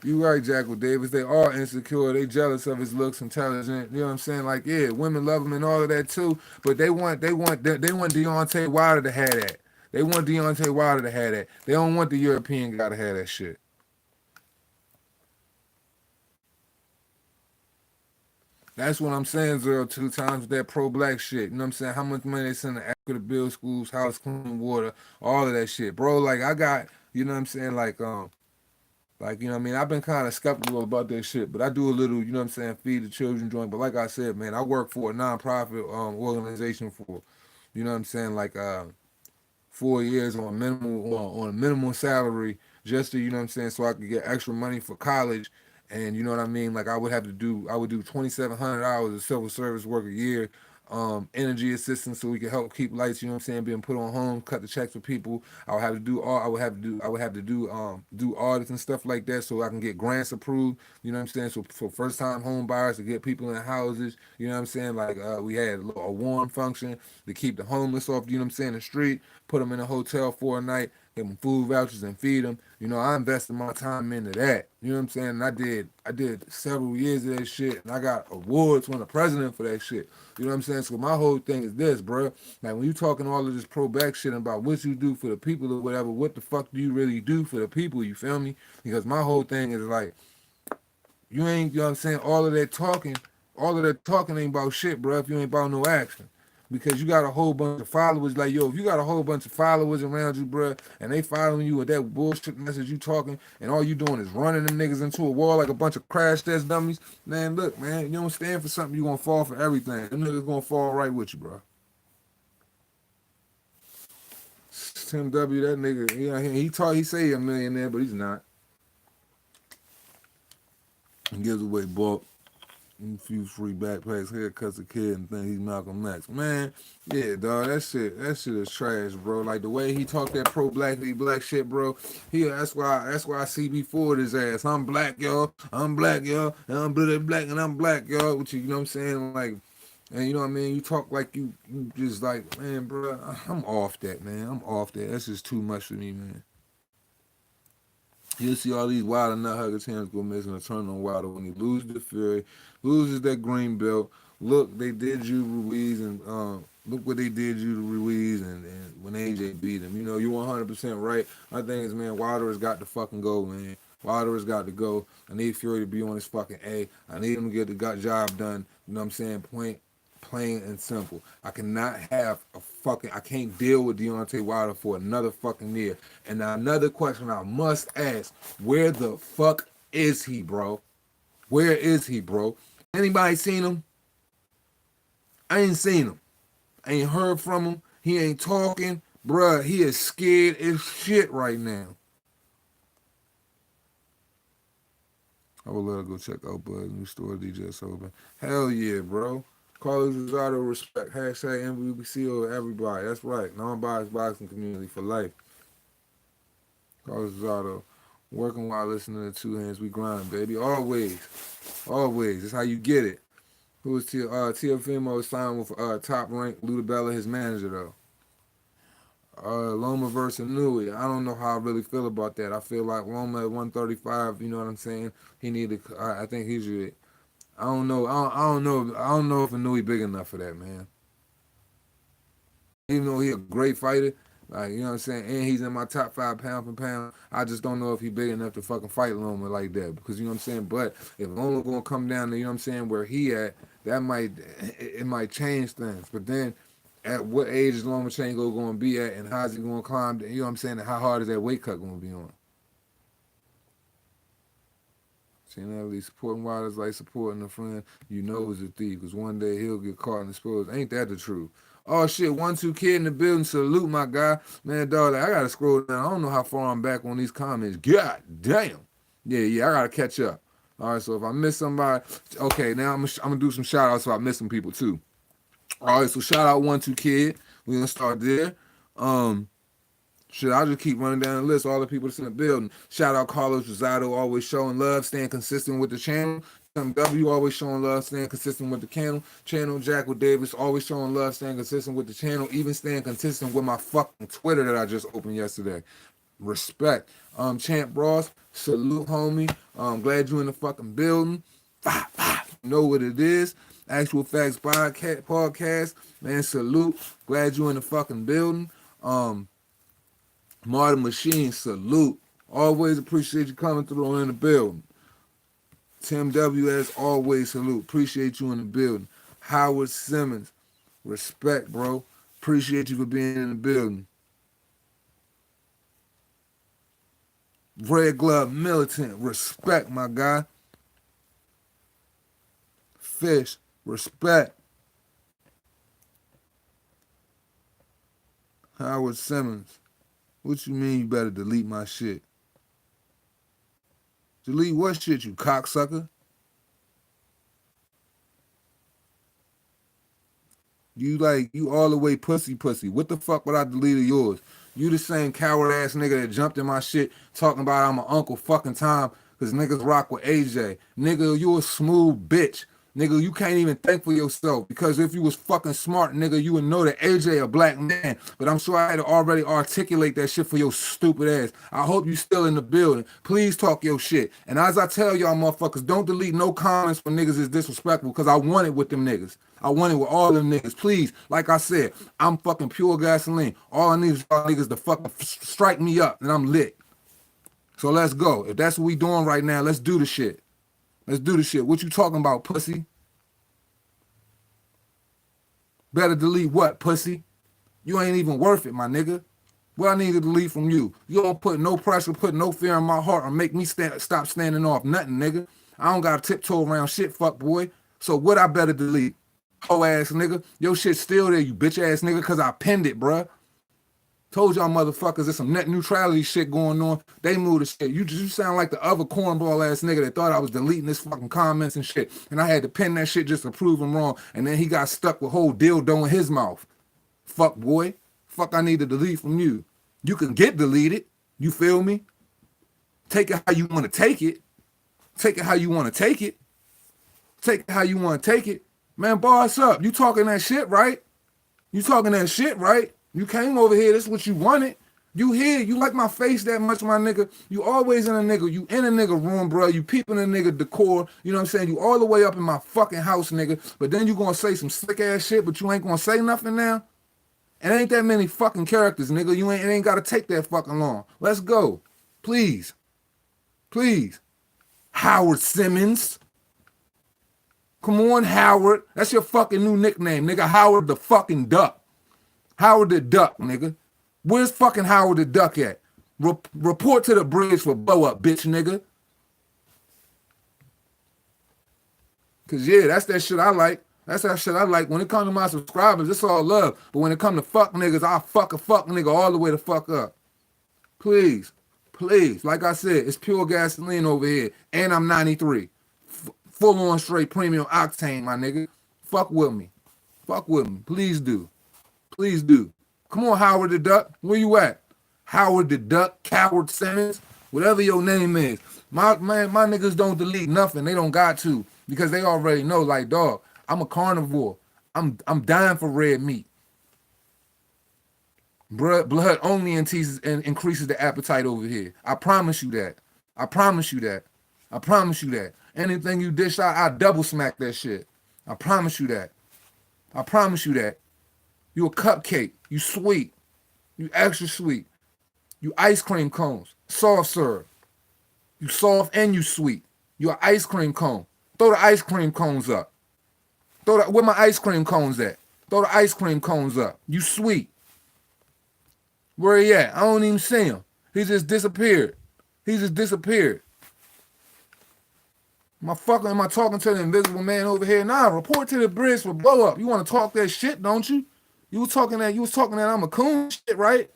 Speaker 1: You right, Jackal Davis. They are insecure. They jealous of his looks, intelligent. You know what I'm saying? Like, yeah, women love him and all of that too. But they want Deontay Wilder to have that. They want Deontay Wilder to have that. They don't want the European guy to have that shit. That's what I'm saying, Zero, two times with that pro-black shit. You know what I'm saying? How much money they send to Africa to build schools, house, clean water, all of that shit, bro. Like I got, you know what I'm saying? Like, you know what I mean? I've been kind of skeptical about that shit, but I do a little, you know what I'm saying, feed the children joint. But like I said, man, I work for a nonprofit organization for, you know what I'm saying, like 4 years on a minimum salary just to, you know what I'm saying, so I could get extra money for college. And you know what I mean? Like I would do 2,700 hours of civil service work a year, energy assistance so we could help keep lights, you know what I'm saying, being put on homes, cut the checks for people. I would have to do audits and stuff like that so I can get grants approved, you know what I'm saying? So for first time home buyers to get people in houses, you know what I'm saying? Like we had a warm function to keep the homeless off, you know what I'm saying, the street, put them in a hotel for a night, give them food vouchers and feed them. You know, I invested my time into that. You know what I'm saying? And I did several years of that shit, and I got awards from the president for that shit. You know what I'm saying? So my whole thing is this, bro. Like when you talking all of this pro back shit about what you do for the people or whatever, what the fuck do you really do for the people? You feel me? Because my whole thing is like you ain't, you know what I'm saying? All of that talking ain't about shit, bro, if you ain't about no action. Because you got a whole bunch of followers, like, yo, if you got a whole bunch of followers around you, bro, and they following you with that bullshit message you talking, and all you doing is running them niggas into a wall like a bunch of crash test dummies, man, look, man, you don't stand for something, you gonna fall for everything. Them niggas gonna fall right with you, bro. Tim W, that nigga, he say he a millionaire, but he's not. He gives away bulk. A few free backpacks, haircuts a kid, and think he's Malcolm X. Man, yeah, dog, that shit is trash, bro. Like the way he talked that pro black shit, bro. That's why I see before his ass. I'm black, y'all. I'm black, y'all. And I'm black, and I'm black, y'all. Which you know what I'm saying? Like, and you know what I mean? You talk like you just like, man, bro. I'm off that, man. I'm off that. That's just too much for me, man. You'll see all these Wilder nut huggers hands go missing and turn on Wilder when he loses the Fury, loses that green belt. Look, they did you Ruiz, and look what they did you to Ruiz, and when AJ beat him. You know, you're 100% right. My thing is, man, Wilder has got to fucking go, man. Wilder has got to go. I need Fury to be on his fucking A. I need him to get the job done. You know what I'm saying? Point plain and simple. I cannot have I can't deal with Deontay Wilder for another fucking year. And now another question I must ask, where the fuck is he, bro? Where is he, bro? Anybody seen him? I ain't seen him. I ain't heard from him. He ain't talking. Bruh, he is scared as shit right now. I would love to go check out Bud's new store, DJ Sober. Hell yeah, bro. Carlos Rosado respect. Hashtag MVBC over everybody. That's right. Non-biased boxing community for life. Carlos Rosado. Working while listening to Two Hands We Grind, baby. Always. Always. That's how you get it. Who was Tiafimo signed with top rank Ludabella, his manager though. Loma versus Nui. I don't know how I really feel about that. I feel like Loma at 135. You know what I'm saying? He needed. I think he should. I don't know. I don't know. I don't know if Nui big enough for that, man. Even though he's a great fighter, like you know what I'm saying, and he's in my top 5 pound for pound. I just don't know if he's big enough to fucking fight Loma like that. Because you know what I'm saying. But if Loma gonna come down to you know what I'm saying where he at, that might it might change things. But then at what age is Lomachenko going to be at, and how's he going to climb? You know what I'm saying? And how hard is that weight cut going to be on? Seeing at least supporting Wilder's like supporting a friend you know is a thief, because one day he'll get caught and exposed. Ain't that the truth? Oh shit, 1-2 kid in the building. Salute my guy. Man, dog, like, I gotta scroll down. I don't know how far I'm back on these comments. God damn. Yeah, I gotta catch up. All right, so if I miss somebody, okay, now I'm gonna do some shout outs if I miss some people too. All right, so shout out 1-2 kid. We're gonna start there. Shit, I'll just keep running down the list. All the people that's in the building. Shout out Carlos Rosado, always showing love, staying consistent with the channel. W always showing love, staying consistent with the channel. Channel Jack with Davis always showing love, staying consistent with the channel. Even staying consistent with my fucking Twitter that I just opened yesterday. Respect. Champ Ross, salute, homie. Glad you in the fucking building. Fah, fah. Know what it is. Actual Facts podcast. Man, salute. Glad you in the fucking building. Martin Machine, salute. Always appreciate you coming through in the building. Tim W, as always, salute. Appreciate you in the building. Howard Simmons, respect, bro. Appreciate you for being in the building. Red Glove Militant, respect, my guy. Fish, respect. Howard Simmons, what you mean you better delete my shit? Delete what shit, you cocksucker? You all the way pussy. What the fuck would I delete yours? You the same coward ass nigga that jumped in my shit talking about I'm an Uncle fucking Tom because niggas rock with AJ. Nigga, you a smooth bitch. Nigga, you can't even think for yourself because if you was fucking smart, nigga, you would know that AJ a black man. But I'm sure I had to already articulate that shit for your stupid ass. I hope you still in the building. Please talk your shit. And as I tell y'all motherfuckers, don't delete no comments when niggas is disrespectful because I want it with them niggas. I want it with all them niggas. Please, like I said, I'm fucking pure gasoline. All I need is y'all niggas to fucking strike me up and I'm lit. So let's go. If that's what we doing right now, let's do the shit. Let's do the shit. What you talking about, pussy? Better delete what, pussy? You ain't even worth it, my nigga. What I need to delete from you? You don't put no pressure, put no fear in my heart, or make me stop standing off nothing, nigga. I don't got to tiptoe around shit, fuck boy. So what I better delete? Hoe ass nigga. Your shit's still there, you bitch ass nigga, because I pinned it, bruh. Told y'all motherfuckers there's some net neutrality shit going on. They moved the shit. You sound like the other cornball ass nigga that thought I was deleting his fucking comments and shit. And I had to pin that shit just to prove him wrong. And then he got stuck with whole dildo in his mouth. Fuck boy. Fuck I need to delete from you. You can get deleted. You feel me? Take it how you want to take it. Take it how you want to take it. Take it how you want to take it. Man, boss up. You talking that shit, right? You talking that shit, right? You came over here, this is what you wanted. You here, you like my face that much, my nigga. You always in a nigga, you in a nigga room, bro. You peeping a nigga decor, you know what I'm saying? You all the way up in my fucking house, nigga. But then you gonna say some slick ass shit, but you ain't gonna say nothing now? And ain't that many fucking characters, nigga. It ain't gotta take that fucking long. Let's go. Please. Please. Howard Simmons. Come on, Howard. That's your fucking new nickname, nigga. Howard the fucking Duck. Howard the Duck, nigga. Where's fucking Howard the Duck at? Report to the bridge for blow up, bitch, nigga. Cause yeah, that's that shit I like. That's that shit I like. When it comes to my subscribers, it's all love. But when it comes to fuck niggas, I'll fuck a fuck nigga all the way the fuck up. Please. Please. Like I said, it's pure gasoline over here. And I'm 93. Full on straight premium octane, my nigga. Fuck with me. Fuck with me. Please do. Please do. Come on, Howard the Duck. Where you at? Howard the Duck, Coward Simmons. Whatever your name is. My niggas don't delete nothing. They don't got to. Because they already know, like, dog, I'm a carnivore. I'm dying for red meat. Blood only increases the appetite over here. I promise you that. I promise you that. I promise you that. Anything you dish out, I double smack that shit. I promise you that. I promise you that. You a cupcake. You sweet. You extra sweet. You ice cream cones. Soft serve. You soft and you sweet. You an ice cream cone. Throw the ice cream cones up. Where my ice cream cones at? Throw the ice cream cones up. You sweet. Where he at? I don't even see him. He just disappeared. He just disappeared. Am I talking to the invisible man over here? Nah, report to the bridge for blow up. You want to talk that shit, don't you? You was talking that I'm a coon shit, right?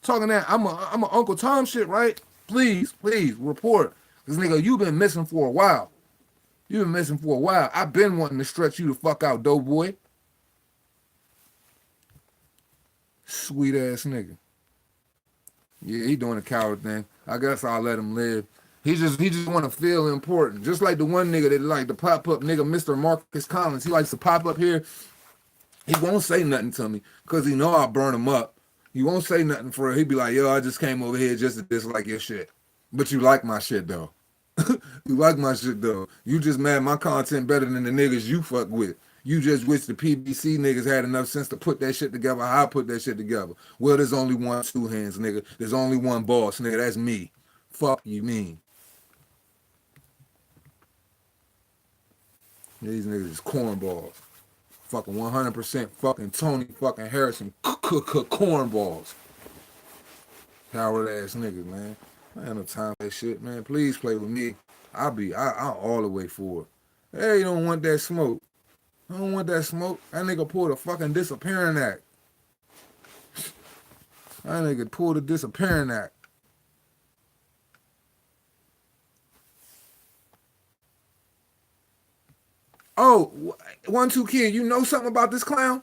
Speaker 1: Talking that I'm a Uncle Tom shit, right? Please report. Cause nigga, you been missing for a while. You been missing for a while. I've been wanting to stretch you the fuck out, dope boy. Sweet ass nigga. Yeah, he doing a coward thing. I guess I'll let him live. He just want to feel important. Just like the one nigga that like the pop up nigga, Mr. Marcus Collins. He likes to pop up here. He won't say nothing to me because he know I'll burn him up. He won't say nothing for it. He be like, yo, I just came over here just to dislike your shit. But you like my shit though. You like my shit though. You just mad my content better than the niggas you fuck with. You just wish the PBC niggas had enough sense to put that shit together how I put that shit together. Well, there's only one two hands, nigga. There's only one boss, nigga. That's me. Fuck you mean. These niggas is cornballs. Fucking 100% fucking Tony fucking Harrison cornballs. Coward ass niggas, man. I ain't no time for that shit, man. Please play with me. I'm all the way for it. Hey, you don't want that smoke. I don't want that smoke. That nigga pulled a fucking disappearing act. That nigga pulled a disappearing act. Oh, 1-2 Kid, you know something about this clown?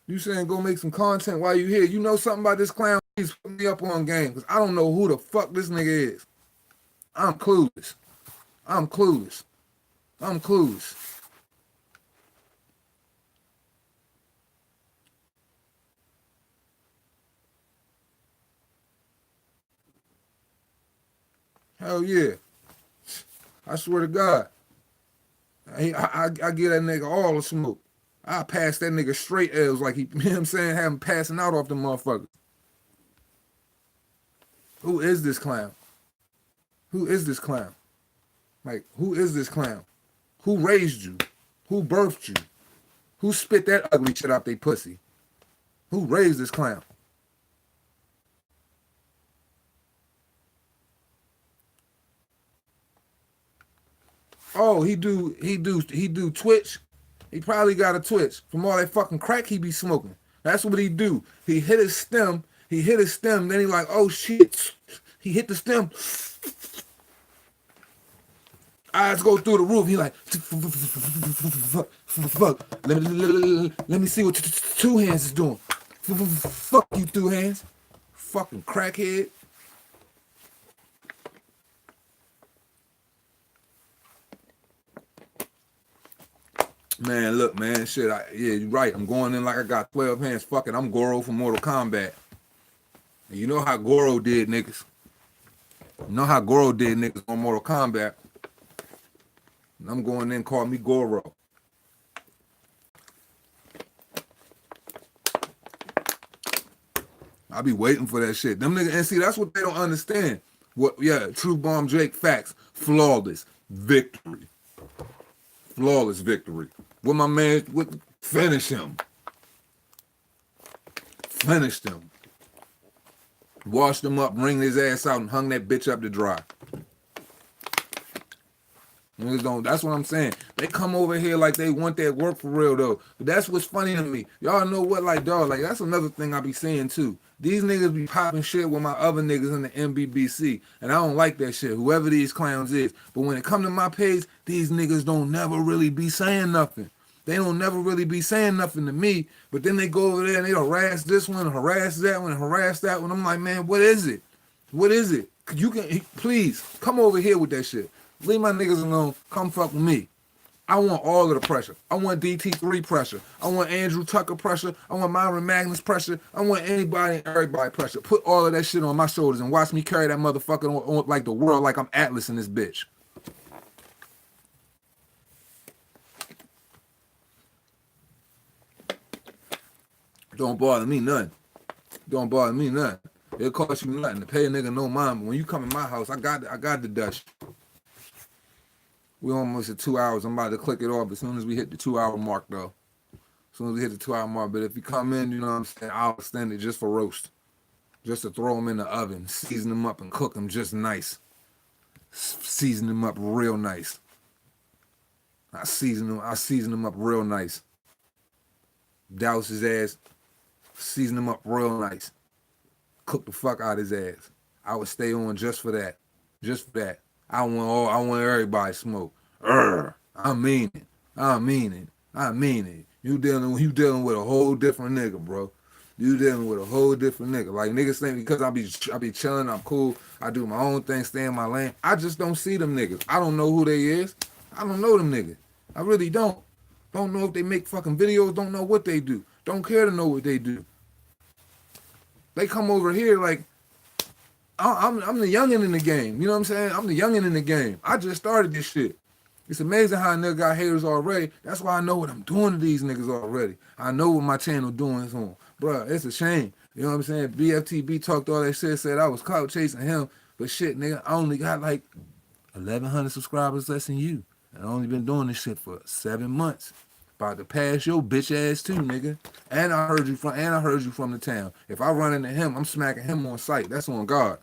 Speaker 1: You saying go make some content while you here. You know something about this clown? Please put me up on game because I don't know who the fuck this nigga is. I'm clueless. I'm clueless. I'm clueless. Hell yeah. I swear to God. I give that nigga all the smoke. I pass that nigga straight L's like he, you know what I'm saying, have him passing out off the motherfucker. Who is this clown? Who is this clown? Like, who is this clown? Who raised you? Who birthed you? Who spit that ugly shit out they pussy? Who raised this clown? Oh, he do Twitch. He probably got a Twitch from all that fucking crack he be smoking. That's what he do. He hit his stem. Then he like, oh shit. He hit the stem. Eyes go through the roof. He like, fuck. Let me see what two hands is doing. Fuck you, two hands. Fucking crackhead. Man, look, man, shit. Yeah, you're right. I'm going in like I got 12 hands. Fuck it. I'm Goro from Mortal Kombat. And you know how Goro did niggas. You know how Goro did niggas on Mortal Kombat. And I'm going in, call me Goro. I be waiting for that shit. Them niggas, and see, that's what they don't understand. Yeah, True Bomb Drake, facts. Flawless victory. Flawless victory. With my man, finish him. Finished him. Washed him up, wringed his ass out, and hung that bitch up to dry. Niggas don't, that's what I'm saying. They come over here like they want that work for real though. But that's what's funny to me. Y'all know what, like, dog, like that's another thing I be saying too. These niggas be popping shit with my other niggas in the MBBC. And I don't like that shit, whoever these clowns is. But when it come to my page, these niggas don't never really be saying nothing. They don't never really be saying nothing to me, but then they go over there and they harass this one, harass that one, harass that one. I'm like, man, what is it? What is it? You can please come over here with that shit. Leave my niggas alone. Come fuck with me. I want all of the pressure. I want DT3 pressure. I want Andrew Tucker pressure. I want Myron Magnus pressure. I want anybody and everybody pressure. Put all of that shit on my shoulders and watch me carry that motherfucker on like the world, like I'm Atlas in this bitch. Don't bother me none. Don't bother me none. It cost you nothing to pay a nigga no mind. But when you come in my house, I got the Dutch. We almost at 2 hours. I'm about to click it off as soon as we hit the 2 hour mark though. As soon as we hit the 2 hour mark. But if you come in, you know what I'm saying, I'll extend it just for roast. Just to throw them in the oven, season them up and cook them just nice. Season them up real nice. I season them up real nice. Douse his ass, season him up real nice. Cook the fuck out his ass. I would stay on just for that. Just for that. I want everybody smoke. I mean it. I mean it. I mean it. You dealing with a whole different nigga, bro. You dealing with a whole different nigga. Like niggas think because I be chilling, I'm cool, I do my own thing, stay in my lane. I just don't see them niggas. I don't know who they is. I don't know them niggas. I really don't. Don't know if they make fucking videos, don't know what they do. Don't care to know what they do. They come over here like, I'm the youngin' in the game. You know what I'm saying? I'm the youngin' in the game. I just started this shit. It's amazing how a nigga got haters already. That's why I know what I'm doing to these niggas already. I know what my channel doing is on. Bruh, it's a shame. You know what I'm saying? BFTB talked all that shit, said I was clout chasing him. But shit, nigga, I only got like 1,100 subscribers less than you. And I only been doing this shit for 7 months. About to pass your bitch ass too, nigga. And I heard you from the town. If I run into him, I'm smacking him on sight. That's on God.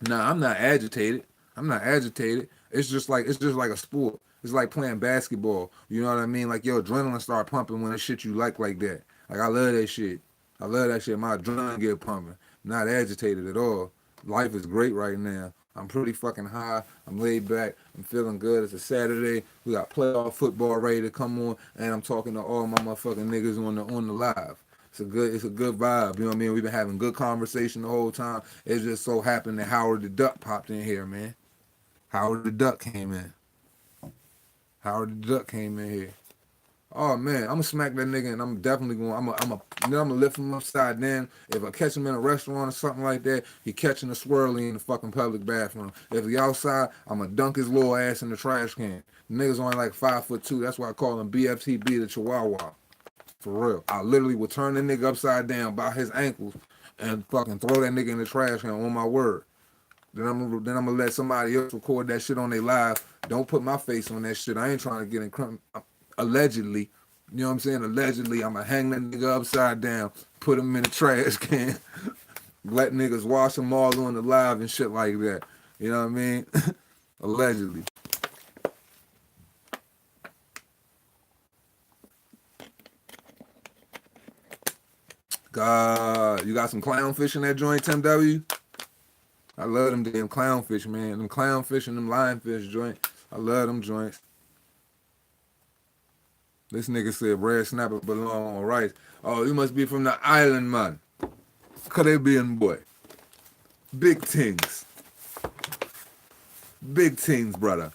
Speaker 1: Nah, I'm not agitated. I'm not agitated. It's just like a sport. It's like playing basketball. You know what I mean? Like your adrenaline start pumping when the shit you like that. Like I love that shit. I love that shit. My adrenaline get pumping. Not agitated at all. Life is great right now. I'm pretty fucking high. I'm laid back. I'm feeling good. It's a Saturday. We got playoff football ready to come on, and I'm talking to all my motherfucking niggas on the live. It's a good vibe. You know what I mean? We've been having good conversation the whole time. It just so happened that Howard the Duck popped in here, man. Howard the Duck came in. Howard the Duck came in here. Oh man, I'm gonna smack that nigga, and I'm definitely going. I'm gonna lift him upside down. If I catch him in a restaurant or something like that, he catching a swirly in the fucking public bathroom. If he outside, I'm gonna dunk his little ass in the trash can. The nigga's only like 5'2". That's why I call him BFTB the Chihuahua. For real, I literally would turn the nigga upside down by his ankles and fucking throw that nigga in the trash can. On my word. Then I'm gonna let somebody else record that shit on their live. Don't put my face on that shit. I ain't trying to get in crime. Allegedly, you know what I'm saying? Allegedly, I'm gonna hang that nigga upside down, put him in the trash can, let niggas wash them all on the live and shit like that. You know what I mean? Allegedly. God, you got some clownfish in that joint, Tim W? I love them damn clownfish, man. Them clownfish and them lionfish joint. I love them joints. This nigga said red snapper belong on rice. Oh, you must be from the island, man. Caribbean boy. Big things. Big things, brother.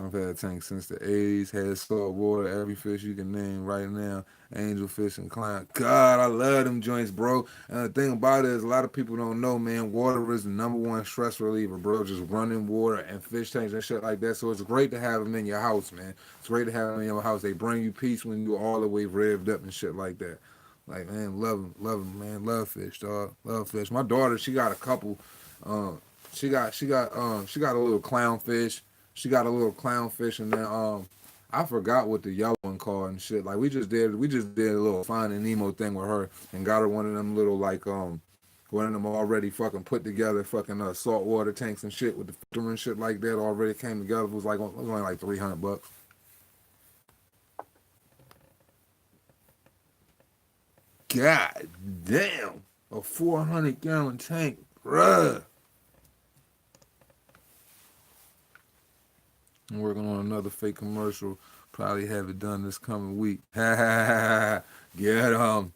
Speaker 1: I've had tanks since the 80s, had salt water, every fish you can name right now, angelfish and clown. God, I love them joints, bro. And the thing about it is a lot of people don't know, man, water is the #1 stress reliever, bro. Just running water and fish tanks and shit like that. So it's great to have them in your house, man. It's great to have them in your house. They bring you peace when you're all the way revved up and shit like that. Like, man, love them, man. Love fish, dog. Love fish. My daughter, she got a couple. She got a little clownfish. She got a little clownfish, and then I forgot what the yellow one called and shit. Like we just did a little Finding Nemo thing with her and got her one of them little like one of them already fucking put together fucking saltwater tanks and shit with the filter and shit like that already came together. It was only like $300. God damn, a 400-gallon tank, bruh. I'm working on another fake commercial. Probably have it done this coming week. Ha ha ha. Get 'em.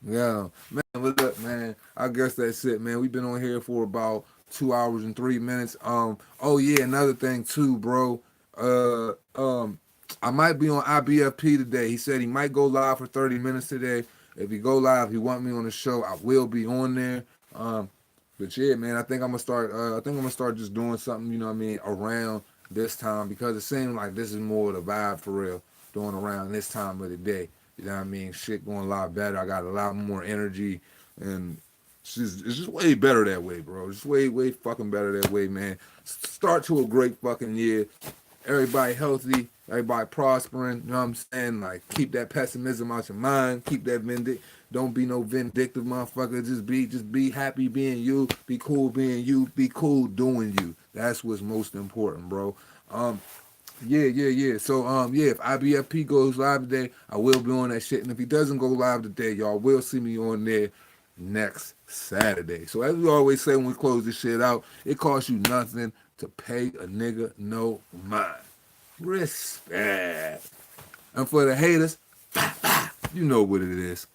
Speaker 1: Yeah, man. But look, man. I guess that's it, man. We've been on here for about 2 hours and 3 minutes. Oh yeah, another thing too, bro. Uh, um, I might be on IBFP today. He said he might go live for 30 minutes today. If he go live, he want me on the show. I will be on there. Um, but yeah, man. I think I'm gonna start. I think I'm gonna start just doing something. You know what I mean? Around this time because it seems like this is more of the vibe for real. Doing around this time of the day. You know what I mean? Shit going a lot better. I got a lot more energy, and it's just way better that way, bro. It's way, way fucking better that way, man. Start to a great fucking year. Everybody healthy, everybody prospering. You know what I'm saying? Like, keep that pessimism out your mind. Keep that Don't be no vindictive motherfucker. Just be happy being you. Be cool being you. Be cool doing you. That's what's most important, bro. Um, yeah. So yeah, if IBFP goes live today, I will be on that shit. And if he doesn't go live today, y'all will see me on there next Saturday. So as we always say when we close this shit out, it costs you nothing to pay a nigga no mind. Respect. And for the haters, you know what it is.